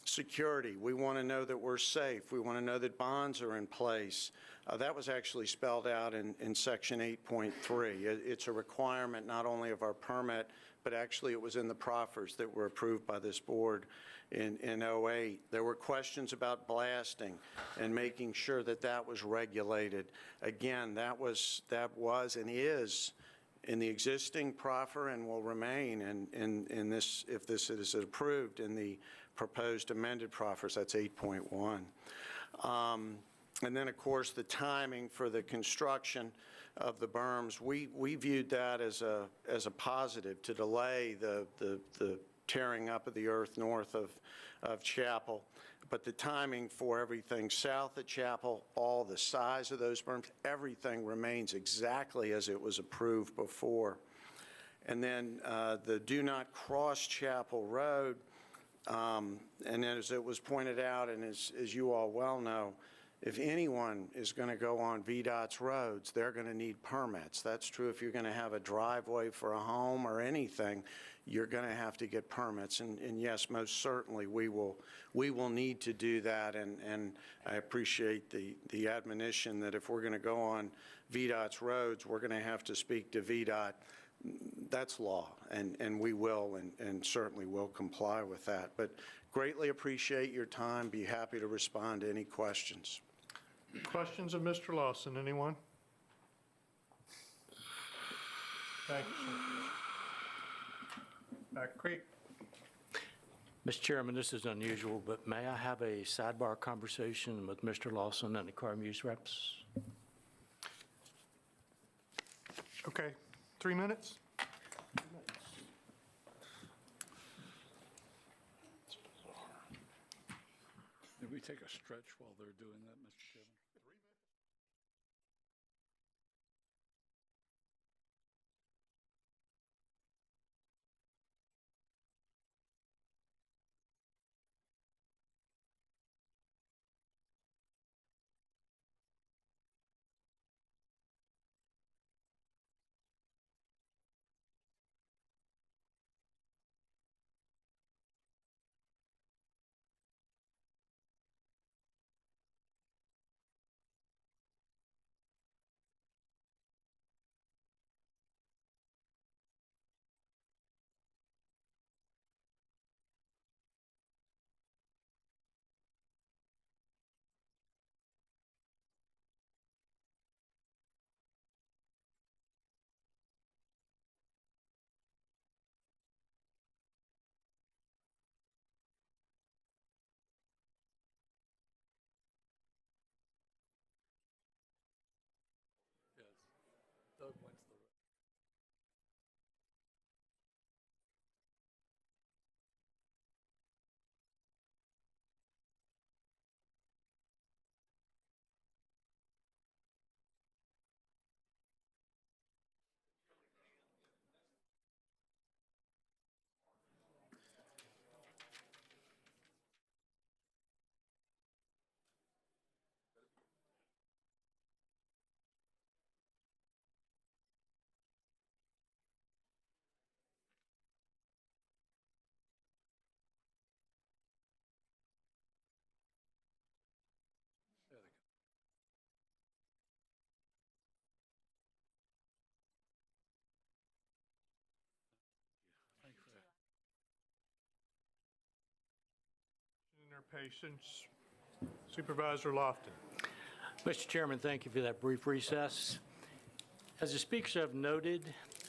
Security, we want to know that we're safe. We want to know that bonds are in place. That was actually spelled out in Section 8.3. It's a requirement not only of our permit, but actually it was in the proffers that were approved by this board in 08. There were questions about blasting and making sure that that was regulated. Again, that was and is in the existing proffer and will remain in this, if this is approved, in the proposed amended proffers. That's 8.1. And then, of course, the timing for the construction of the berms, we viewed that as a positive to delay the tearing up of the earth north of Chapel. But the timing for everything south of Chapel, all the size of those berms, everything remains exactly as it was approved before. And then the do not cross Chapel Road, and as it was pointed out, and as you all well know, if anyone is going to go on VDOT's roads, they're going to need permits. That's true if you're going to have a driveway for a home or anything, you're going to have to get permits. And yes, most certainly we will need to do that. And I appreciate the admonition that if we're going to go on VDOT's roads, we're going to have to speak to VDOT. That's law, and we will and certainly will comply with that. But greatly appreciate your time. Be happy to respond to any questions. Questions of Mr. Lawson, anyone? Thank you, sir. Back Creek. Mr. Chairman, this is unusual, but may I have a sidebar conversation with Mr. Lawson and the CarMuse reps? Okay, 3 minutes? Did we take a stretch while they're doing that, Mr. Chairman? patience. Supervisor Lofton. Mr. Chairman, thank you for that brief recess. As the speakers have noted,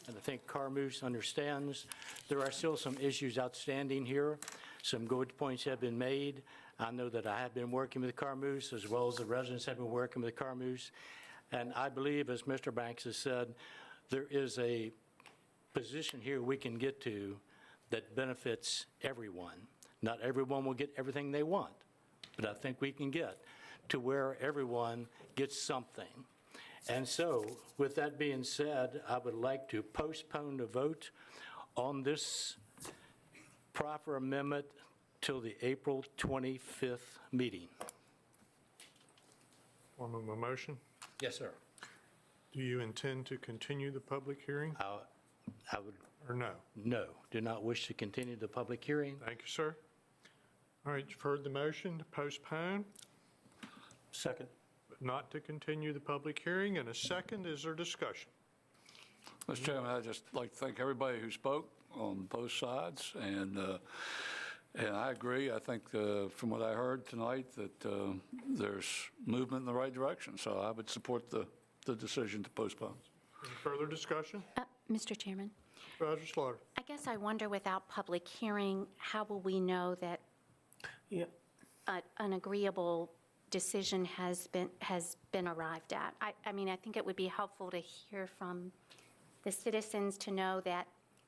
and I think Carmouche understands, there are still some issues outstanding here. Some good points have been made. I know that I have been working with Carmouche as well as the residents have been working with Carmouche. And I believe, as Mr. Banks has said, there is a position here we can get to that benefits everyone. Not everyone will get everything they want, but I think we can get to where everyone gets something. And so, with that being said, I would like to postpone the vote on this proffer amendment till the April 25th meeting. Form of a motion. Yes, sir. Do you intend to continue the public hearing I would, or no? no, do not wish to continue the public hearing. Thank you, sir. All right, you've heard the motion to postpone, Second. but not to continue the public hearing. And a second, is there discussion? Mr. Chairman, I'd just like to thank everybody who spoke on both sides, and I agree. I think from what I heard tonight that there's movement in the right direction, so I would support the decision to postpone. Any further discussion? Mr. Chairman, Supervisor Slaughter. I guess I wonder, without public hearing, how will we know that an agreeable decision has been arrived at? I mean, I think it would be helpful to hear from the citizens to know that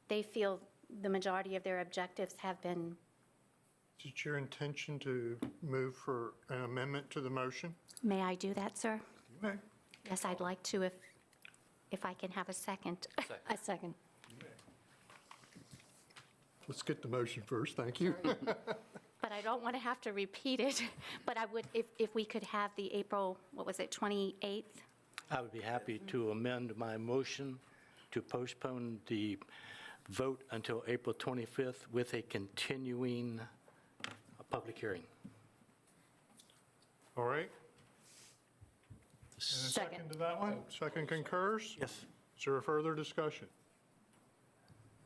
they feel the majority of their objectives have been. Is it your intention to move for an amendment to the motion? May I do that, sir? You may. Yes, I'd like to if I can have a second. A second. Let's get the motion first, thank you. But I don't want to have to repeat it. But I would, if we could have the April, 28th? I would be happy to amend my motion to postpone the vote until April 25th with a continuing public hearing. All right. And a Second. second to that one? Second concurs? Yes. Is there a further discussion?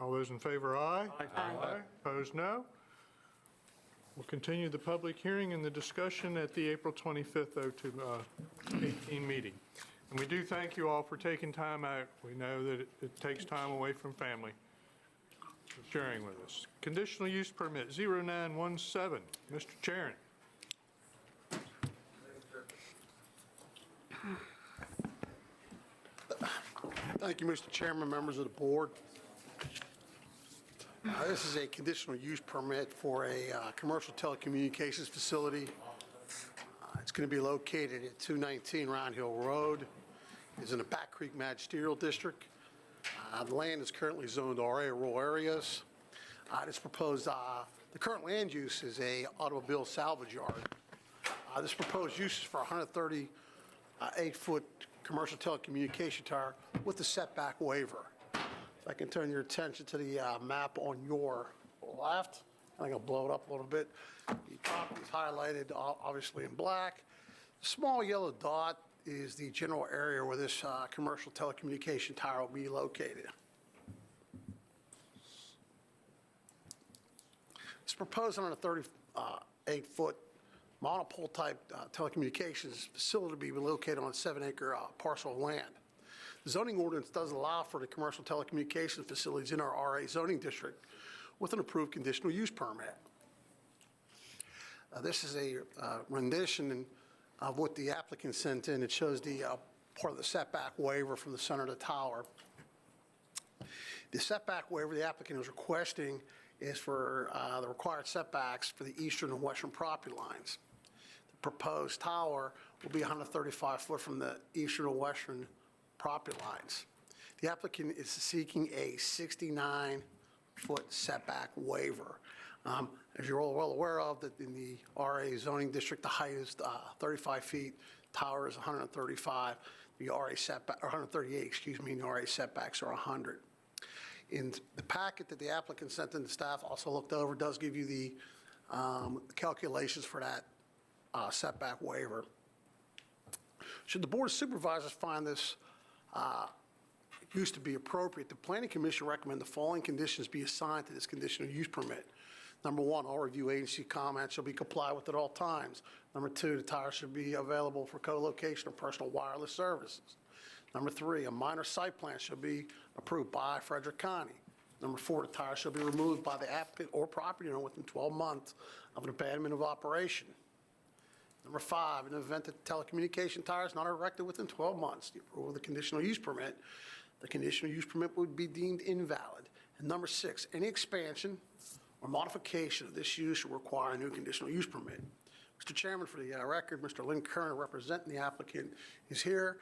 All those in favor, aye? Aye. Opposed, no? We'll continue the public hearing and the discussion at the April 25th, 2018 meeting. And we do thank you all for taking time out. We know that it takes time away from family for sharing with us. Conditional use permit 0917, Mr. Chairman. Thank you, Mr. Chairman, members of the board. This is a conditional use permit for a commercial telecommunications facility. It's going to be located at 219 Round Hill Road. It's in the Back Creek Magisterial District. The land is currently zoned RA, rural areas. This proposed, the current land use is a automobile salvage yard. This proposed use is for 138-foot commercial telecommunication tower with a setback waiver. If I can turn your attention to the map on your left, I think I'll blow it up a little bit. The property is highlighted obviously in black. The small yellow dot is the general area where this commercial telecommunication tower will be located. It's proposed on a 38-foot monopole type telecommunications facility to be located on a 7-acre parcel of land. The zoning ordinance does allow for the commercial telecommunications facilities in our RA zoning district with an approved conditional use permit. This is a rendition of what the applicant sent in. It shows the part of the setback waiver from the center of the tower. The setback waiver the applicant is requesting is for the required setbacks for the eastern and western property lines. The proposed tower will be 135 foot from the eastern and western property lines. The applicant is seeking a 69-foot setback waiver. As you're all well aware of, that in the RA zoning district, the height is 35 feet, tower is 135, the RA setback, or 138, excuse me, and the RA setbacks are 100. In the packet that the applicant sent in, the staff also looked over, does give you the calculations for that setback waiver. Should the Board of Supervisors find this use to be appropriate, the Planning Commission recommend the following conditions be assigned to this conditional use permit. Number one, all review agency comments shall be complied with at all times. Number two, the tires should be available for co-location or personal wireless services. Number three, a minor site plan shall be approved by Frederick County. Number four, the tires shall be removed by the applicant or property owner within 12 months of an abandonment of operation. Number five, in the event that telecommunication tires not erected within 12 months, the approval of the conditional use permit, the conditional use permit would be deemed invalid. And number six, any expansion or modification of this use will require a new conditional use permit. Mr. Chairman, for the record, Mr. Lynn Kerner, representing the applicant, is here,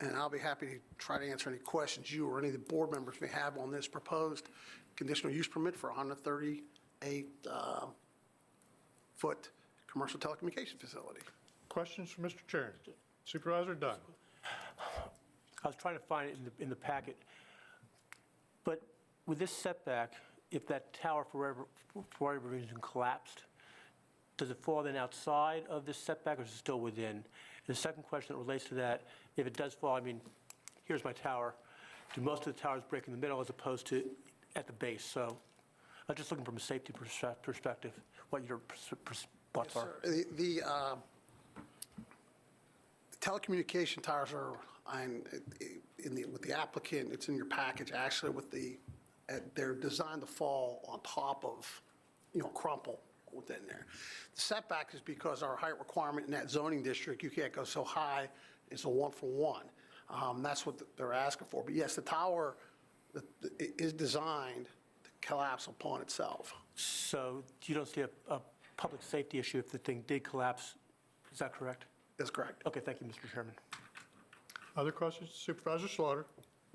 and I'll be happy to try to answer any questions you or any of the board members may have on this proposed conditional use permit for a 138-foot commercial telecommunication facility. Questions for Mr. Chairman? Supervisor Dunn. I was trying to find it in the packet, but with this setback, if that tower for whatever reason collapsed, does it fall then outside of this setback or is it still within? And the second question that relates to that, if it does fall, I mean, here's my tower. Do most of the towers break in the middle as opposed to at the base? So I'm just looking from a safety perspective, what your thoughts are. The telecommunication towers are, with the applicant, it's in your package, actually they're designed to fall on top of, crumple within there. The setback is because our height requirement in that zoning district, you can't go so high, it's a 1-for-1. That's what they're asking for. But yes, the tower is designed to collapse upon itself. So you don't see a public safety issue if the thing did collapse, is that correct? That's correct. Okay, thank you, Mr. Chairman. Other questions? Supervisor Slaughter.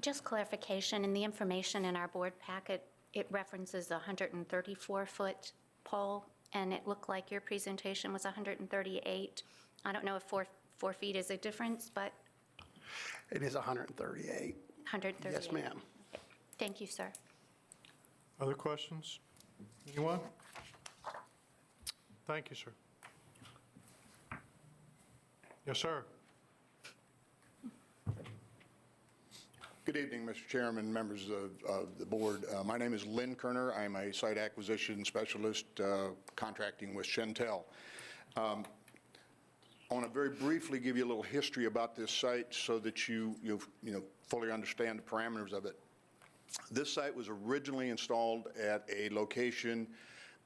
Just clarification, in the information in our board packet, it references a 134-foot pole, and it looked like your presentation was 138. I don't know if 4 feet is a difference, but... It is 138. 138. Yes, ma'am. Okay. Thank you, sir. Other questions? Anyone? Thank you, sir. Yes, sir. Good evening, Mr. Chairman, members of the board. My name is Lynn Kerner. I'm a site acquisition specialist contracting with Shentel. I want to very briefly give you a little history about this site so that you fully understand the parameters of it. This site was originally installed at a location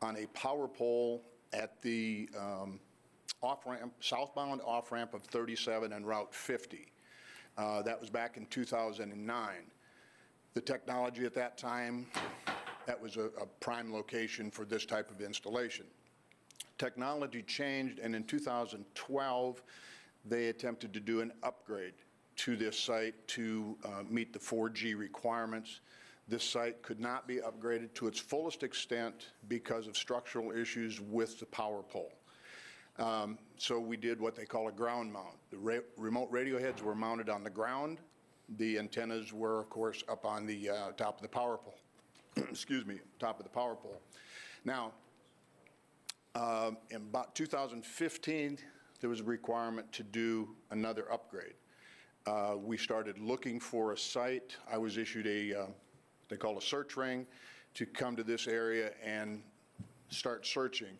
on a power pole at the off-ramp, southbound off-ramp of 37 and Route 50. That was back in 2009. The technology at that time, that was a prime location for this type of installation. Technology changed, and in 2012, they attempted to do an upgrade to this site to meet the 4G requirements. This site could not be upgraded to its fullest extent because of structural issues with the power pole. So we did what they call a ground mount. The remote radio heads were mounted on the ground. The antennas were, of course, up on the top of the power pole. Excuse me, top of the power pole. Now, in about 2015, there was a requirement to do another upgrade. We started looking for a site. I was issued they call a search ring to come to this area and start searching.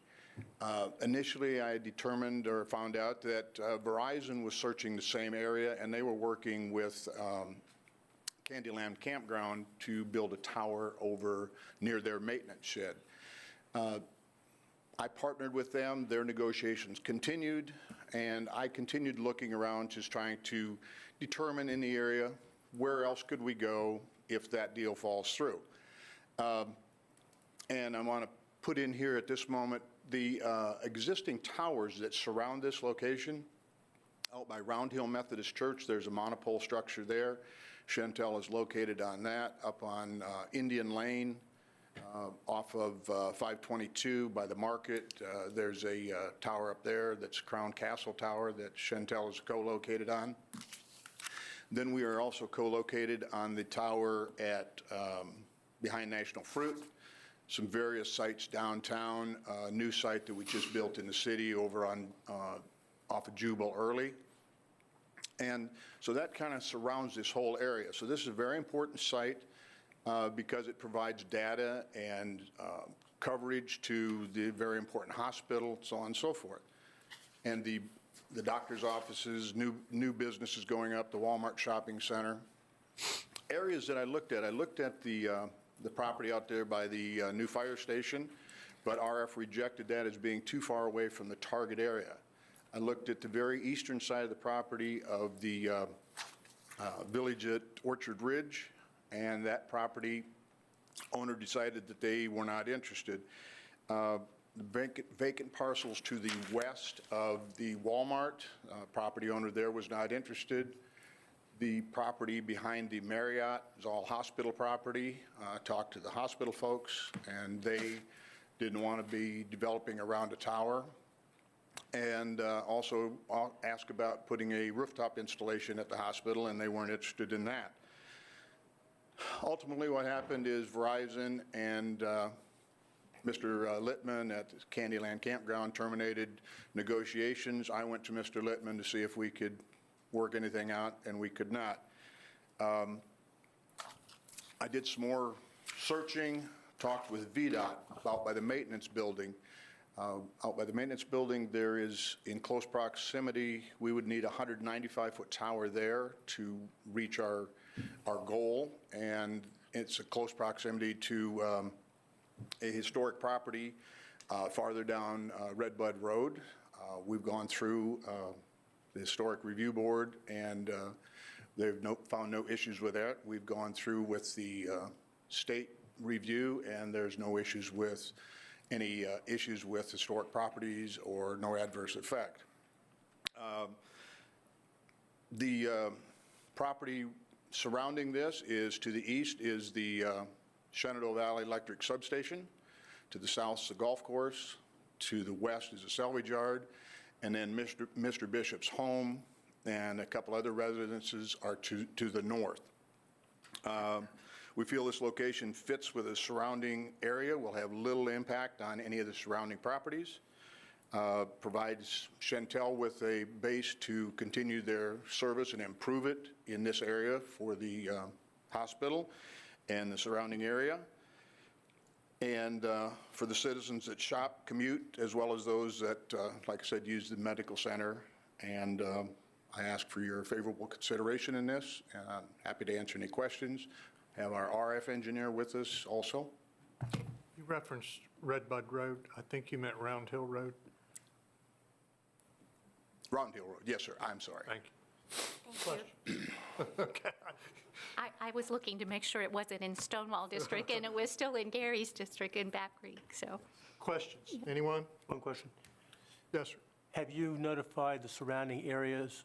Initially, I determined or found out that Verizon was searching the same area, and they were working with Candyland Campground to build a tower over near their maintenance shed. I partnered with them. Their negotiations continued, and I continued looking around, just trying to determine in the area where else could we go if that deal falls through. And I want to put in here at this moment the existing towers that surround this location. Out by Round Hill Methodist Church, there's a monopole structure there. Shentel is located on that. Up on Indian Lane, off of 522 by the market, there's a tower up there that's Crown Castle Tower that Shentel is co-located on. Then we are also co-located on the tower at behind National Fruit. Some various sites downtown, a new site that we just built in the city over on off of Jubal Early. And so that kind of surrounds this whole area. So this is a very important site because it provides data and coverage to the very important hospital, so on and so forth. And the doctor's offices, new businesses going up, the Walmart shopping center. Areas that I looked at the property out there by the new fire station, but RF rejected that as being too far away from the target area. I looked at the very eastern side of the property of the village at Orchard Ridge, and that property owner decided that they were not interested. Vacant parcels to the west of the Walmart, property owner there was not interested. The property behind the Marriott is all hospital property. Talked to the hospital folks, and they didn't want to be developing around a tower. And also asked about putting a rooftop installation at the hospital, and they weren't interested in that. Ultimately, what happened is Verizon and Mr. Littman at the Candyland Campground terminated negotiations. I went to Mr. Littman to see if we could work anything out, and we could not. I did some more searching, talked with VDOT out by the maintenance building. Out by the maintenance building, there is, in close proximity, we would need a 195-foot tower there to reach our goal, and it's a close proximity to a historic property farther down Red Bud Road. We've gone through the Historic Review Board, and they've found no issues with that. We've gone through with the state review, and there's no issues with any issues with historic properties or no adverse effect. The property surrounding this is, to the east is the Shenandoah Valley Electric Substation. To the south is the golf course. To the west is a salvage yard. And then Mr. Bishop's home and a couple other residences are to the north. We feel this location fits with the surrounding area, will have little impact on any of the surrounding properties, provides Shentel with a base to continue their service and improve it in this area for the hospital and the surrounding area, and for the citizens that shop, commute, as well as those that, like I said, use the medical center. And I ask for your favorable consideration in this, and I'm happy to answer any questions. Have our RF engineer with us also. You referenced Red Bud Road. I think you meant Round Hill Road. Round Hill Road, yes, sir. I'm sorry. Thank you. Okay. I was looking to make sure it wasn't in Stonewall District, and it was still in Gary's district in Back Creek, so. Questions? Anyone? One question. Yes, sir. Have you notified the surrounding areas,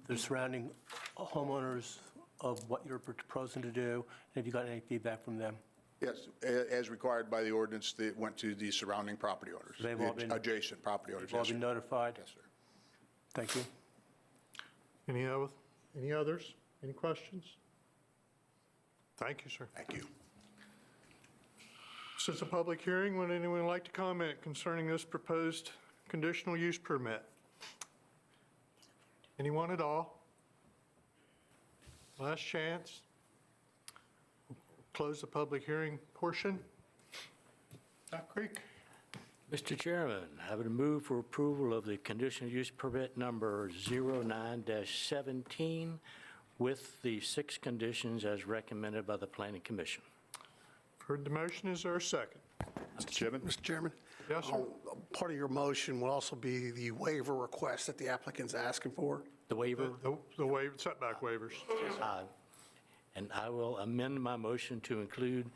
the surrounding homeowners of what you're proposing to do? And have you got any feedback from them? Yes, as required by the ordinance that went to the surrounding property owners. They've all been- adjacent property owners. They've all Yes, been sir. notified? Yes, sir. Thank you. Any others? Any questions? Thank you, sir. Thank you. This is a public hearing. Would anyone like to comment concerning this proposed conditional use permit? Anyone at all? Last chance. Close the public hearing portion. Back Creek. Mr. Chairman, I would move for approval of the conditional use permit number 09-17 with the 6 conditions as recommended by the Planning Commission. Heard the motion. Is there a second? Mr. Chairman? Mr. Chairman? Yes, sir. Part of your motion will also be the waiver request that the applicant's asking for. The waiver, The waiver, setback waivers. and I will amend my motion to include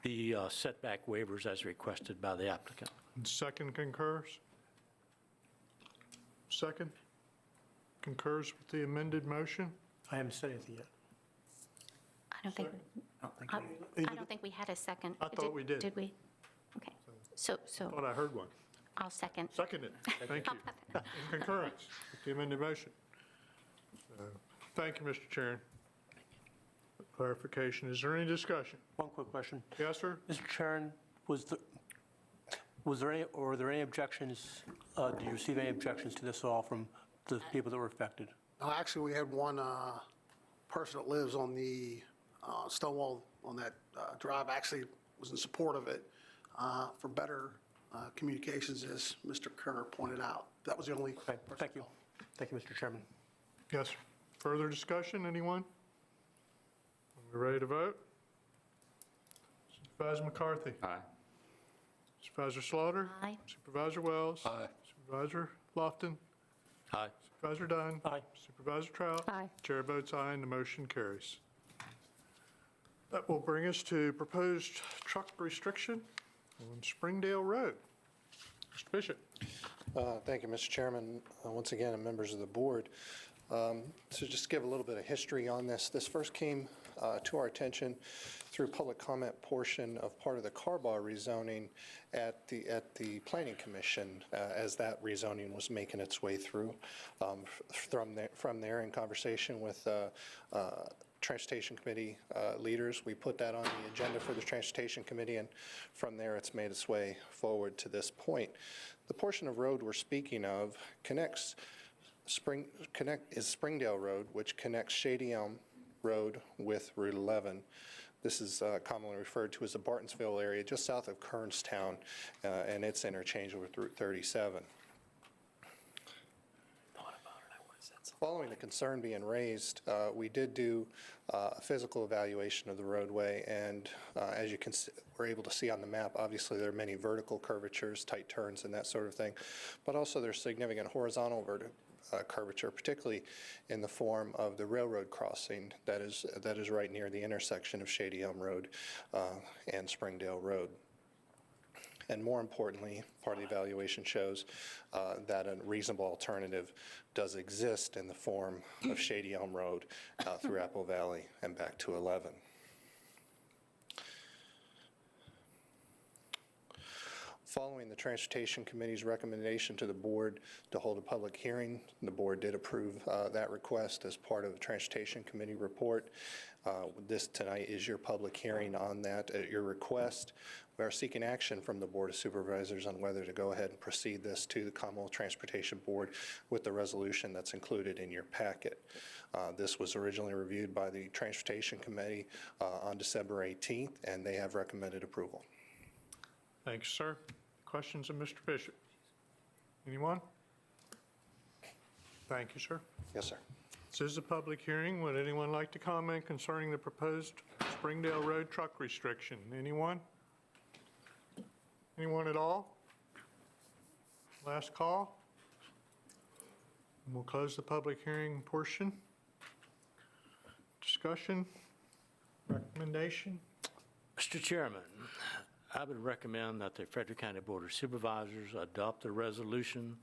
the setback waivers as requested by the applicant. Second concurs? Second concurs with the amended motion? I haven't said anything yet. I don't think, I don't think we had a second. I thought we did. Did we? Okay. So Thought I heard one. I'll second. Seconded. Thank you. In concurrence with the amended motion. Thank you, Mr. Chairman. Clarification. Is there any discussion? One quick question. Yes, sir? Mr. Chairman, were there any objections, did you receive any objections to this at all from the people that were affected? Actually, we had one person that lives on the Stonewall, on that drive, actually was in support of it. for better communications, as Mr. Kerner pointed out. That was the only. Okay, thank you. Thank you, Mr. Chairman. Yes, sir. Further discussion, anyone? Are we ready to vote? Supervisor McCarthy? Aye. Supervisor Slaughter? Aye. Supervisor Wells? Aye. Supervisor Lofton? Aye. Supervisor Dunn? Aye. Supervisor Trout? Aye. Chair votes aye, and the motion carries. That will bring us to proposed truck restriction on Springdale Road. Mr. Bishop? Thank you, Mr. Chairman. Once again, and members of the board. So just give a little bit of history on this. This first came to our attention through public comment portion of part of the Carbaugh rezoning at the Planning Commission as that rezoning was making its way through. From there, in conversation with Transportation Committee leaders, we put that on the agenda for the Transportation Committee, and from there it's made its way forward to this point. The portion of road we're speaking of is Springdale Road, which connects Shady Elm Road with Route 11. This is commonly referred to as the Bartonsville area, just south of Kernstown, and it's interchangeable with Route 37. Following the concern being raised, we did do a physical evaluation of the roadway, and as you we're able to see on the map, obviously there are many vertical curvatures, tight turns, and that sort of thing, but also there's significant horizontal curvature, particularly in the form of the railroad crossing that is right near the intersection of Shady Elm Road and Springdale Road. And more importantly, part of the evaluation shows that a reasonable alternative does exist in the form of Shady Elm Road through Apple Valley and back to 11. Following the Transportation Committee's recommendation to the board to hold a public hearing, the board did approve that request as part of the Transportation Committee report. This tonight is your public hearing on that at your request. We are seeking action from the Board of Supervisors on whether to go ahead and proceed this to the Commonwealth Transportation Board with the resolution that's included in your packet. This was originally reviewed by the Transportation Committee on December 18th, and they have recommended approval. Thanks, sir. Questions of Mr. Bishop? Anyone? Thank you, sir. Yes, sir. This is a public hearing. Would anyone like to comment concerning the proposed Springdale Road truck restriction? Anyone? Anyone at all? Last call. We'll close the public hearing portion. Discussion? Recommendation? Mr. Chairman, I would recommend that the Frederick County Board of Supervisors adopt a resolution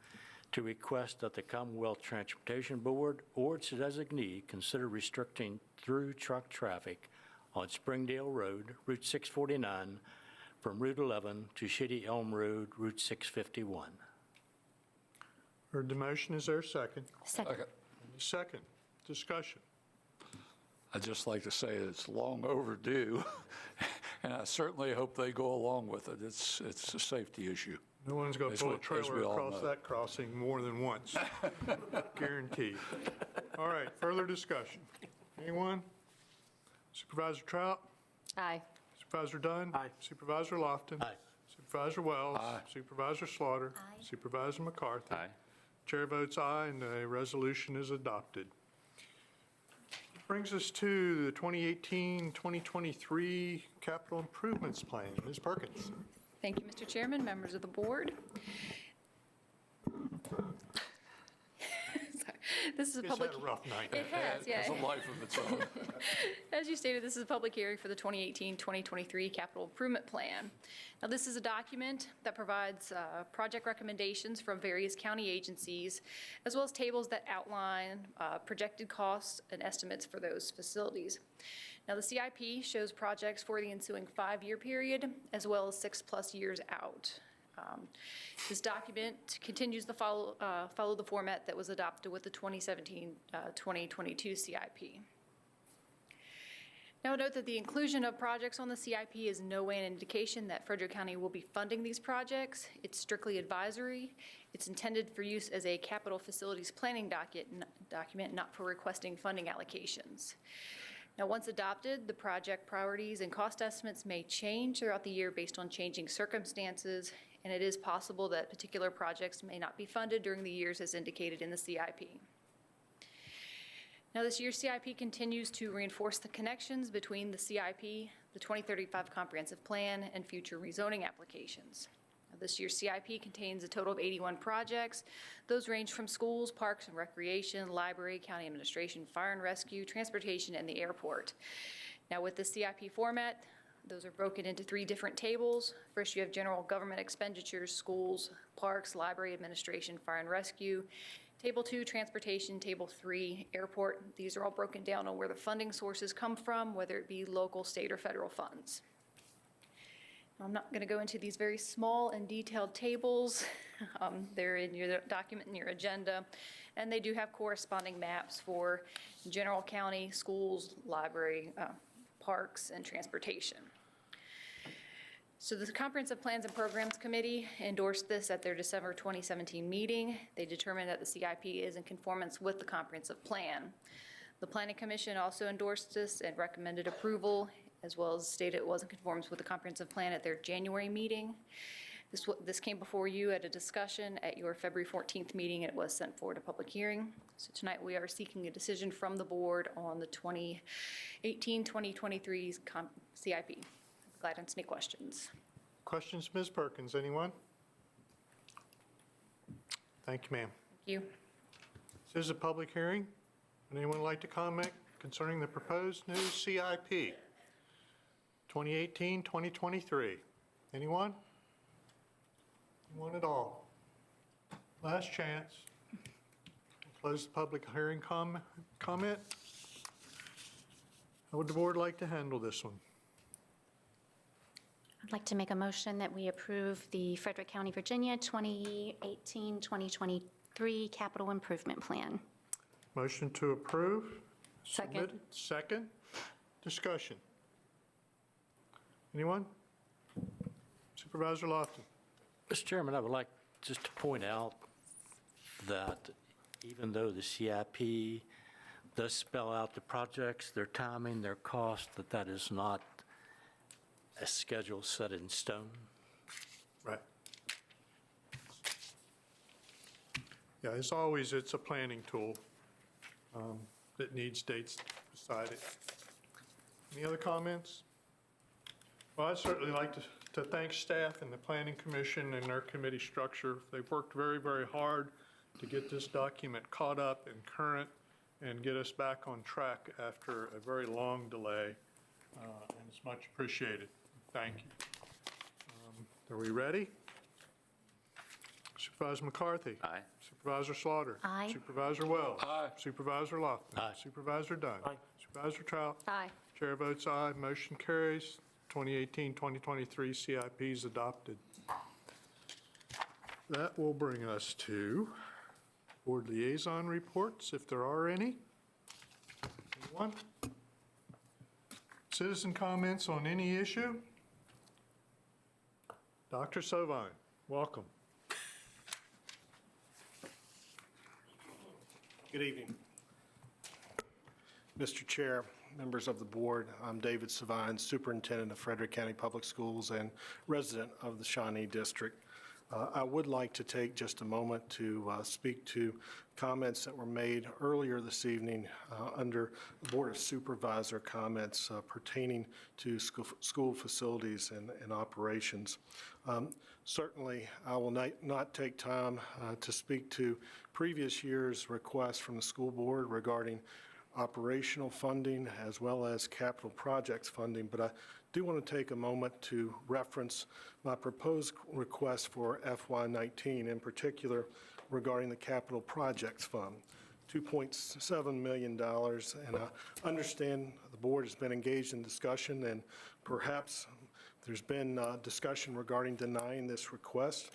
to request that the Commonwealth Transportation Board or its designee consider restricting through truck traffic on Springdale Road, Route 649, from Route 11 to Shady Elm Road, Route 651. Heard the motion. Is there a second? Second. Second. Discussion. I'd just like to say it's long overdue, and I certainly hope they go along with it. It's a safety issue. No one's going to As pull a we- as we trailer all across know. that crossing more than once. Guaranteed. All right, further discussion. Anyone? Supervisor Trout? Aye. Supervisor Dunn? Aye. Supervisor Lofton? Aye. Supervisor Wells? Aye. Supervisor Slaughter? Aye. Supervisor McCarthy? Aye. Chair votes aye, and the resolution is adopted. Brings us to the 2018-2023 Capital Improvements Plan. Ms. Perkins. Thank you, Mr. Chairman, members of the board. Sorry. This is a It's public. had a rough night. It has, yeah. It's a life of its own. As you stated, this is a public hearing for the 2018-2023 Capital Improvement Plan. Now, this is a document that provides project recommendations from various county agencies, as well as tables that outline projected costs and estimates for those facilities. Now, the CIP shows projects for the ensuing 5-year period, as well as 6+ years out. This document continues to follow the format that was adopted with the 2017-2022 CIP. Now, note that the inclusion of projects on the CIP is in no way an indication that Frederick County will be funding these projects. It's strictly advisory. It's intended for use as a capital facilities planning document, not for requesting funding allocations. Now, once adopted, the project priorities and cost estimates may change throughout the year based on changing circumstances, and it is possible that particular projects may not be funded during the years as indicated in the CIP. Now, this year's CIP continues to reinforce the connections between the CIP, the 2035 Comprehensive Plan, and future rezoning applications. Now, this year's CIP contains a total of 81 projects. Those range from schools, parks and recreation, library, county administration, fire and rescue, transportation, and the airport. Now, with the CIP format, those are broken into 3 different tables. First, you have general government expenditures, schools, parks, library administration, fire and rescue. Table 2, transportation. Table 3, airport. These are all broken down on where the funding sources come from, whether it be local, state, or federal funds. Now, I'm not going to go into these very small and detailed tables. They're in your document, in your agenda, and they do have corresponding maps for general county, schools, library, parks, and transportation. So the Comprehensive Plans and Programs Committee endorsed this at their December 2017 meeting. They determined that the CIP is in conformance with the comprehensive plan. The Planning Commission also endorsed this and recommended approval, as well as stated it was in conformance with the comprehensive plan at their January meeting. This came before you at a discussion at your February 14th meeting, and it was sent forward to public hearing. So tonight we are seeking a decision from the board on the 2018-2023 CIP. Glad to answer any questions. Questions, Ms. Perkins, anyone? Thank you, ma'am. Thank you. This is a public hearing. Would anyone like to comment concerning the proposed new CIP 2018-2023? Anyone? Anyone at all? Last chance. Close the public hearing comment. How would the board like to handle this one? I'd like to make a motion that we approve the Frederick County, Virginia 2018-2023 Capital Improvement Plan. Motion to approve. Second. Submitted. Second. Discussion. Anyone? Supervisor Lofton. Mr. Chairman, I would like just to point out that even though the CIP does spell out the projects, their timing, their cost, that is not a schedule set in stone. Right. Yeah, as always, it's a planning tool that needs dates beside it. Any other comments? Well, I'd certainly like to thank staff and the Planning Commission and their committee structure. They've worked very, very hard to get this document caught up and current and get us back on track after a very long delay, and it's much appreciated. Thank you. Are we ready? Supervisor McCarthy? Aye. Supervisor Slaughter? Aye. Supervisor Wells? Aye. Supervisor Lofton? Aye. Supervisor Dunn? Aye. Supervisor Trout? Aye. Chair votes aye. Motion carries. 2018-2023 CIP is adopted. That will bring us to board liaison reports, if there are any. Anyone? Citizen comments on any issue? Dr. Sovine, welcome. Good evening. Mr. Chair, members of the board, I'm David Savine, Superintendent of Frederick County Public Schools and resident of the Shawnee District. I would like to take just a moment to speak to comments that were made earlier this evening under the Board of Supervisor comments pertaining to school facilities and operations. Certainly, I will not take time to speak to previous year's requests from the school board regarding operational funding as well as capital projects funding, but I do want to take a moment to reference my proposed request for FY19, in particular regarding the capital projects fund, $2.7 million. And I understand the board has been engaged in discussion, and perhaps there's been discussion regarding denying this request.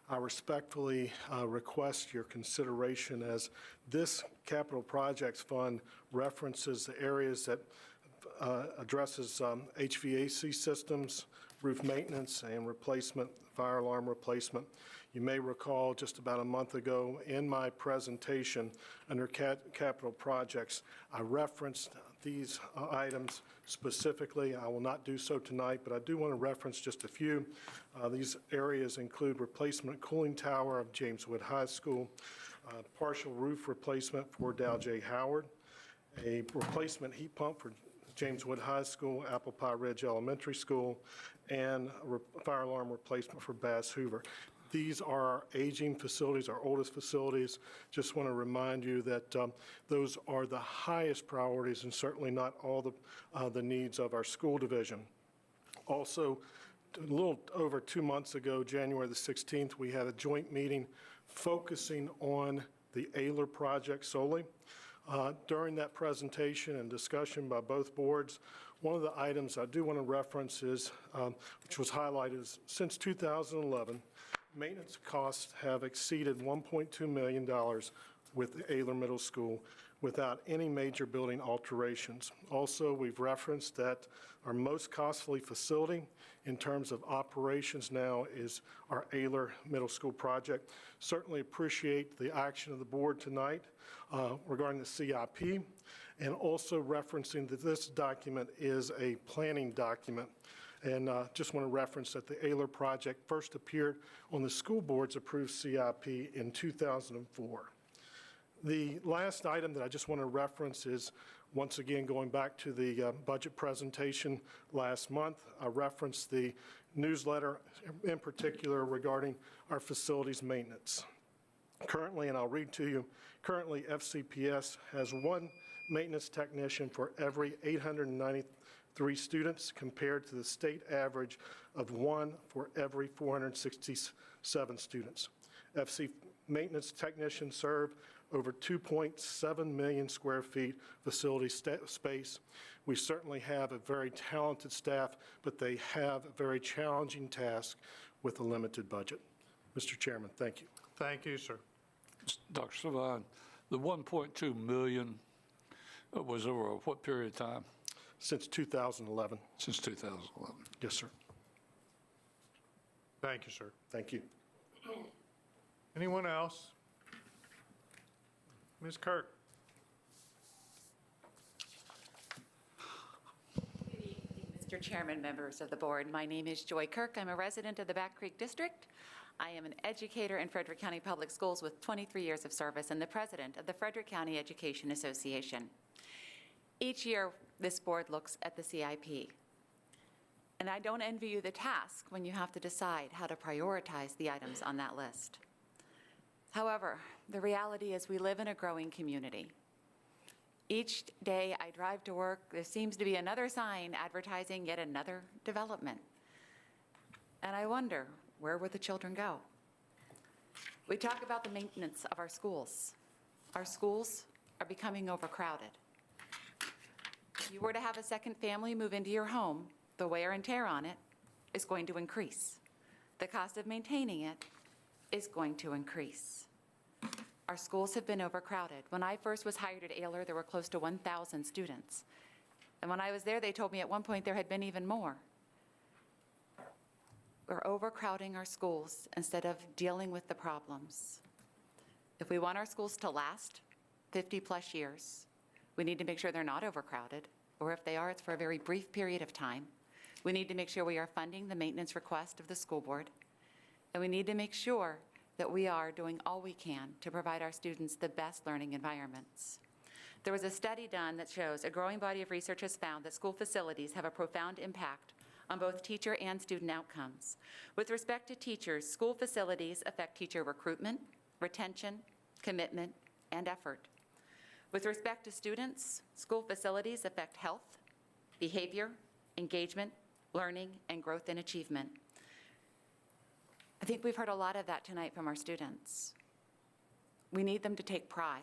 I respectfully request your consideration, as this capital projects fund references the areas that addresses HVAC systems, roof maintenance and replacement, fire alarm replacement. You may recall just about a month ago in my presentation under capital projects, I referenced these items specifically. I will not do so tonight, but I do want to reference just a few. These areas include replacement cooling tower of James Wood High School, partial roof replacement for Dow J. Howard, a replacement heat pump for James Wood High School, Apple Pie Ridge Elementary School, and a fire alarm replacement for Bass Hoover. These are our aging facilities, our oldest facilities. Just want to remind you that those are the highest priorities and certainly not all the needs of our school division. Also, a little over 2 months ago, January the 16th, we had a joint meeting focusing on the Ayler project solely. During that presentation and discussion by both boards, one of the items I do want to reference is, which was highlighted, is since 2011, maintenance costs have exceeded $1.2 million with the Ayler Middle School without any major building alterations. Also, we've referenced that our most costly facility in terms of operations now is our Ayler Middle School project. Certainly appreciate the action of the board tonight regarding the CIP, and also referencing that this document is a planning document. And just want to reference that the Ayler project first appeared on the school board's approved CIP in 2004. The last item that I just want to reference is, once again, going back to the budget presentation last month. I referenced the newsletter in particular regarding our facilities maintenance. Currently, and I'll read to you, currently FCPS has one maintenance technician for every 893 students compared to the state average of one for every 467 students. FC maintenance technicians serve over 2.7 million square feet facility space. We certainly have a very talented staff, but they have a very challenging task with a limited budget. Mr. Chairman, thank you. Thank you, sir. Dr. Savine, the 1.2 million was over what period of time? Since 2011. Since 2011. Yes, sir. Thank you, sir. Thank you. Anyone else? Ms. Kirk? Good evening, Mr. Chairman, members of the board. My name is Joy Kirk. I'm a resident of the Back Creek District. I am an educator in Frederick County Public Schools with 23 years of service and the president of the Frederick County Education Association. Each year, this board looks at the CIP. And I don't envy you the task when you have to decide how to prioritize the items on that list. However, the reality is we live in a growing community. Each day I drive to work, there seems to be another sign advertising yet another development. And I wonder, where will the children go? We talk about the maintenance of our schools. Our schools are becoming overcrowded. If you were to have a second family move into your home, the wear and tear on it is going to increase. The cost of maintaining it is going to increase. Our schools have been overcrowded. When I first was hired at Ayler, there were close to 1,000 students. And when I was there, they told me at one point there had been even more. We're overcrowding our schools instead of dealing with the problems. If we want our schools to last 50-plus years, we need to make sure they're not overcrowded, or if they are, it's for a very brief period of time. We need to make sure we are funding the maintenance request of the school board, and we need to make sure that we are doing all we can to provide our students the best learning environments. There was a study done that shows a growing body of research has found that school facilities have a profound impact on both teacher and student outcomes. With respect to teachers, school facilities affect teacher recruitment, retention, commitment, and effort. With respect to students, school facilities affect health, behavior, engagement, learning, and growth and achievement. I think we've heard a lot of that tonight from our students. We need them to take pride.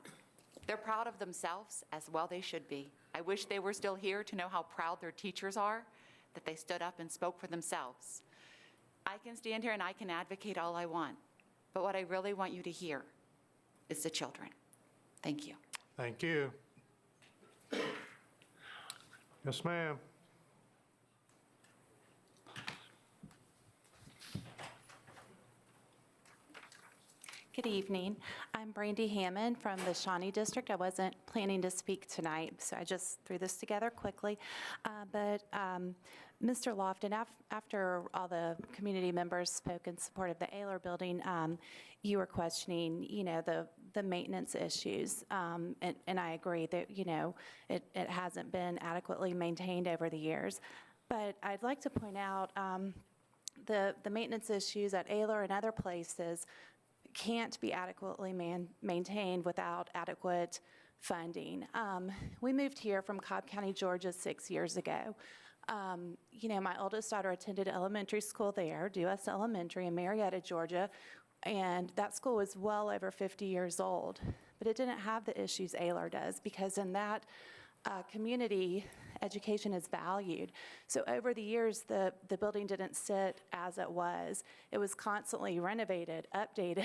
They're proud of themselves, as well they should be. I wish they were still here to know how proud their teachers are that they stood up and spoke for themselves. I can stand here and I can advocate all I want, but what I really want you to hear is the children. Thank you. Thank you. Yes, ma'am. Good evening. I'm Brandy Hammond from the Shawnee District. I wasn't planning to speak tonight, so I just threw this together quickly. But Mr. Lofton, after all the community members spoke in support of the Ayler building, you were questioning, the maintenance issues. And I agree that, it hasn't been adequately maintained over the years. But I'd like to point out the maintenance issues at Ayler and other places can't be adequately maintained without adequate funding. We moved here from Cobb County, Georgia 6 years ago. My oldest daughter attended elementary school there, Dewes Elementary in Marietta, Georgia, and that school was well over 50 years old. But it didn't have the issues Ayler does, because in that community, education is valued. So over the years, the building didn't sit as it was. It was constantly renovated, updated,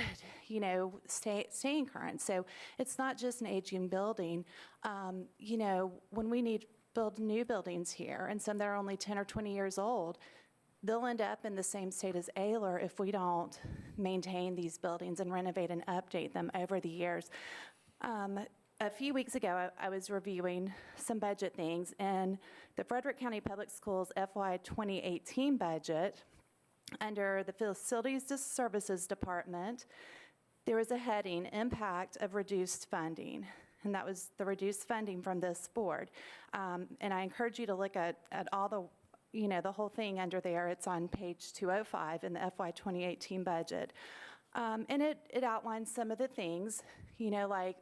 staying current. So it's not just an aging building. When we build new buildings here, and some that are only 10 or 20 years old, they'll end up in the same state as Ayler if we don't maintain these buildings and renovate and update them over the years. A few weeks ago, I was reviewing some budget things, and the Frederick County Public Schools FY 2018 budget, under the Facilities Services Department, there was a heading, Impact of Reduced Funding, and that was the reduced funding from this board. And I encourage you to look at all the whole thing under there. It's on page 205 in the FY 2018 budget. And it outlines some of the things,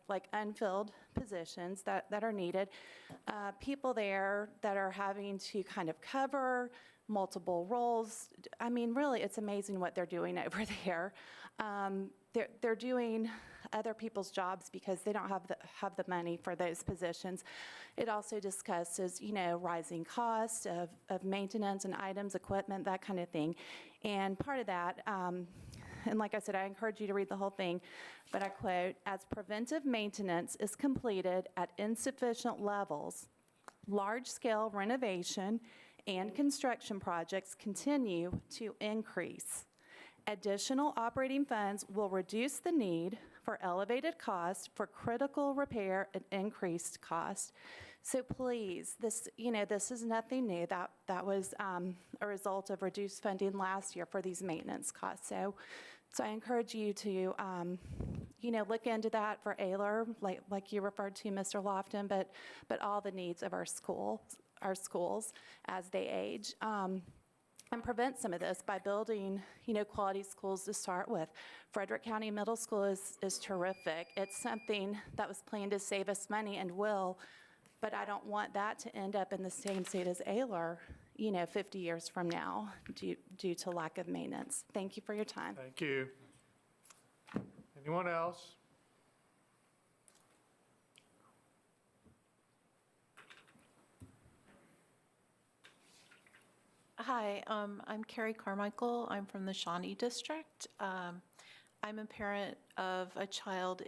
like unfilled positions that are needed, people there that are having to kind of cover multiple roles. I mean, really, it's amazing what they're doing over there. They're doing other people's jobs because they don't have the money for those positions. It also discusses, rising costs of maintenance and items, equipment, that kind of thing. And part of that, and like I said, I encourage you to read the whole thing, but I quote, as preventive maintenance is completed at insufficient levels, large-scale renovation and construction projects continue to increase. Additional operating funds will reduce the need for elevated costs for critical repair and increased cost. So please, this is nothing new. That was a result of reduced funding last year for these maintenance costs. So I encourage you to, look into that for Ayler, like you referred to, Mr. Lofton, but all the needs of our schools as they age. And prevent some of this by building, quality schools to start with. Frederick County Middle School is terrific. It's something that was planned to save us money and will, but I don't want that to end up in the same state as Ayler, 50 years from now due to lack of maintenance. Thank you for your time. Thank you. Anyone else? Hi, I'm Carrie Carmichael. I'm from the Shawnee District. I'm a parent of a child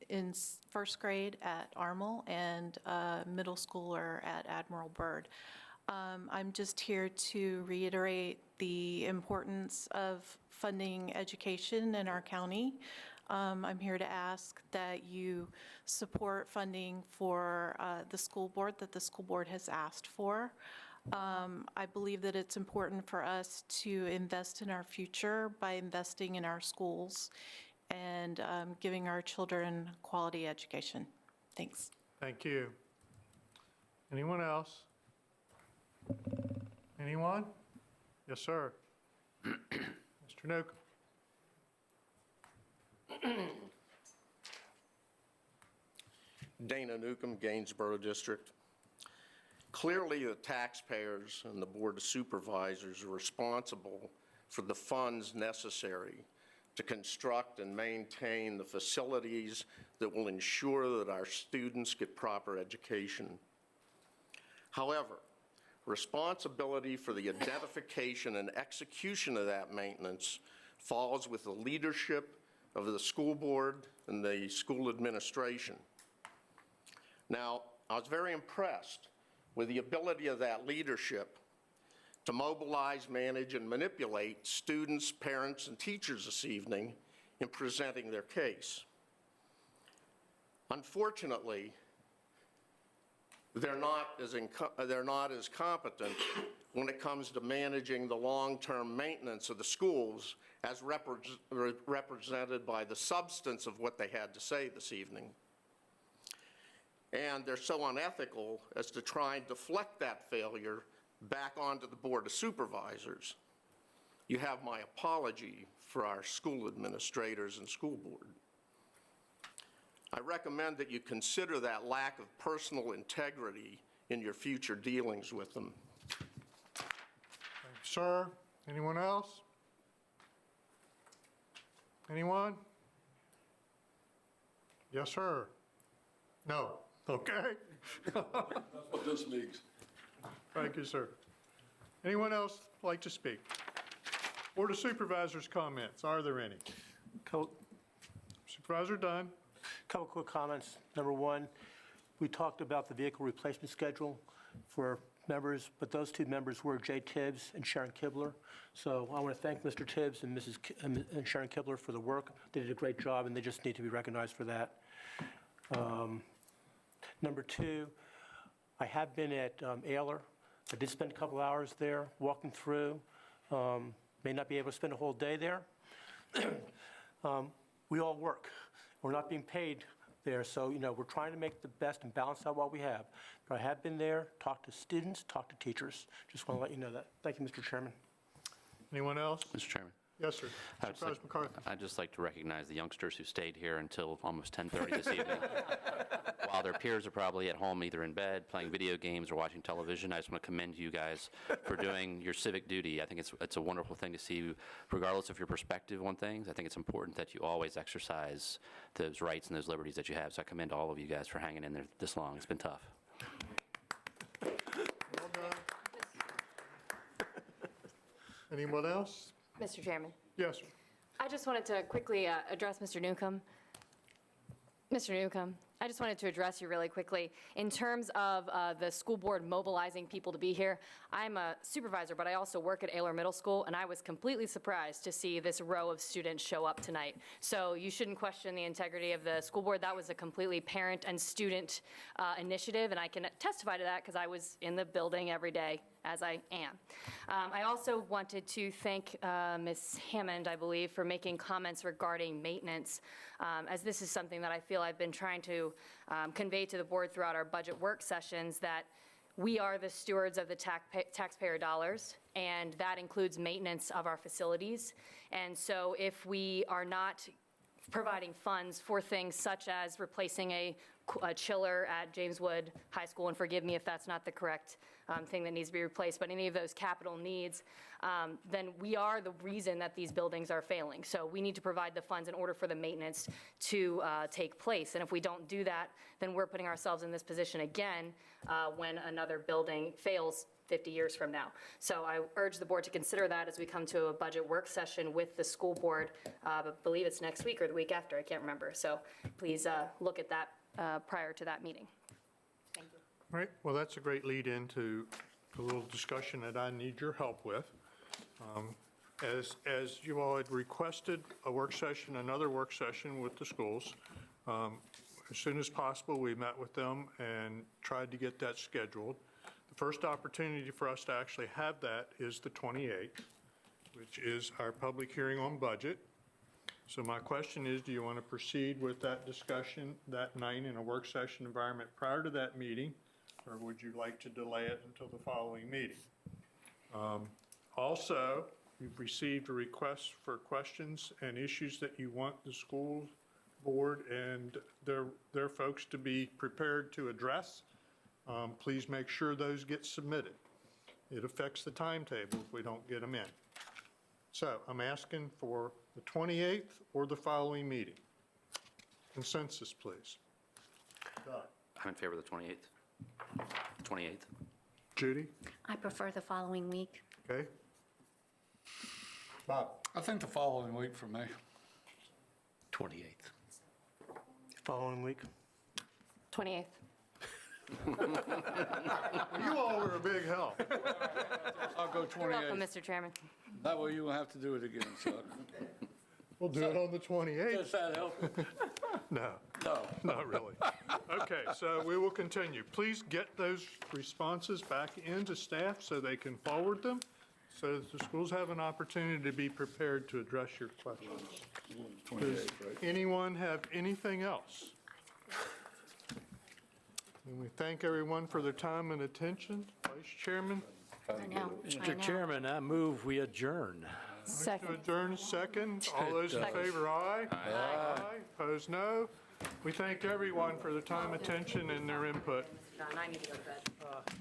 in first grade at Armel and a middle schooler at Admiral Byrd. I'm just here to reiterate the importance of funding education in our county. I'm here to ask that you support funding for the school board that the school board has asked for. I believe that it's important for us to invest in our future by investing in our schools and giving our children quality education. Thanks. Thank you. Anyone else? Anyone? Yes, sir. Mr. Newcomb. Dana Newcomb, Gainsborough District. Clearly, the taxpayers and the Board of Supervisors are responsible for the funds necessary to construct and maintain the facilities that will ensure that our students get proper education. However, responsibility for the identification and execution of that maintenance falls with the leadership of the school board and the school administration. Now, I was very impressed with the ability of that leadership to mobilize, manage, and manipulate students, parents, and teachers this evening in presenting their case. Unfortunately, they're not as competent when it comes to managing the long-term maintenance of the schools as represented by the substance of what they had to say this evening. And they're so unethical as to try and deflect that failure back onto the Board of Supervisors. You have my apology for our school administrators and school board. I recommend that you consider that lack of personal integrity in your future dealings with them. Thank you, sir. Anyone else? Anyone? Yes, sir. No. Okay. That's what this means. Thank you, sir. Anyone else like to speak? Board of Supervisors comments, are there any? Supervisor Dunn. Couple quick comments. Number one, we talked about the vehicle replacement schedule for members, but those two members were Jay Tibbs and Sharon Kibler. So I want to thank Mr. Tibbs and and Sharon Kibler for the work. They did a great job, and they just need to be recognized for that. Number two, I have been at Ayler. I did spend a couple hours there walking through. May not be able to spend a whole day there. We all work. We're not being paid there, so, we're trying to make the best and balance out what we have. But I have been there, talked to students, talked to teachers. Just want to let you know that. Thank you, Mr. Chairman. Anyone else? Mr. Chairman. Yes, sir. Supervisor McCarthy. I'd just like to recognize the youngsters who stayed here until almost 10:30 this evening. While their peers are probably at home, either in bed, playing video games, or watching television, I just want to commend you guys for doing your civic duty. I think it's a wonderful thing to see, regardless of your perspective on things. I think it's important that you always exercise those rights and those liberties that you have. So I commend all of you guys for hanging in there this long. It's been tough. Well done. Anyone else? Mr. Chairman, Yes, sir. I just wanted to quickly address Mr. Newcomb. Mr. Newcomb, I just wanted to address you really quickly. In terms of the school board mobilizing people to be here, I'm a supervisor, but I also work at Ayler Middle School, and I was completely surprised to see this row of students show up tonight. So you shouldn't question the integrity of the school board. That was a completely parent and student initiative, and I can testify to that because I was in the building every day, as I am. I also wanted to thank Ms. Hammond, I believe, for making comments regarding maintenance, as this is something that I feel I've been trying to convey to the board throughout our budget work sessions, that we are the stewards of the taxpayer dollars, and that includes maintenance of our facilities. And so if we are not providing funds for things such as replacing a chiller at James Wood High School, and forgive me if that's not the correct thing that needs to be replaced, but any of those capital needs, then we are the reason that these buildings are failing. So we need to provide the funds in order for the maintenance to take place. And if we don't do that, then we're putting ourselves in this position again when another building fails 50 years from now. So I urge the board to consider that as we come to a budget work session with the school board. I believe it's next week or the week after, I can't remember. So please look at that prior to that meeting. Thank you. All right, well, that's a great lead into a little discussion that I need your help with. As you all had requested a work session, another work session with the schools, as soon as possible, we met with them and tried to get that scheduled. The first opportunity for us to actually have that is the 28th, which is our public hearing on budget. So my question is, do you want to proceed with that discussion that night in a work session environment prior to that meeting, or would you like to delay it until the following meeting? Also, we've received a request for questions and issues that you want the school board and their folks to be prepared to address. Please make sure those get submitted. It affects the timetable if we don't get them in. So I'm asking for the 28th or the following meeting. Consensus, please. I'm in favor of the 28th. 28th. Judy? I prefer the following week. Okay. Bob? I think the following week for me. 28th. Following week. 28th. You all were a big help. I'll go 28th. You're welcome, Mr. Chairman. That way you won't have to do it again, so. We'll do it on the 28th. Does that help? No, No. not really. Okay, so we will continue. Please get those responses back into staff so they can forward them, so that the schools have an opportunity to be prepared to address your questions. Does anyone have anything else? And we thank everyone for their time and attention. Vice Chairman? I know. Mr. Chairman, I move we adjourn. To adjourn, second. All those in favor, aye. Aye. Opposed, no. We thank everyone for their time, attention, and their input. John, I need to go to bed.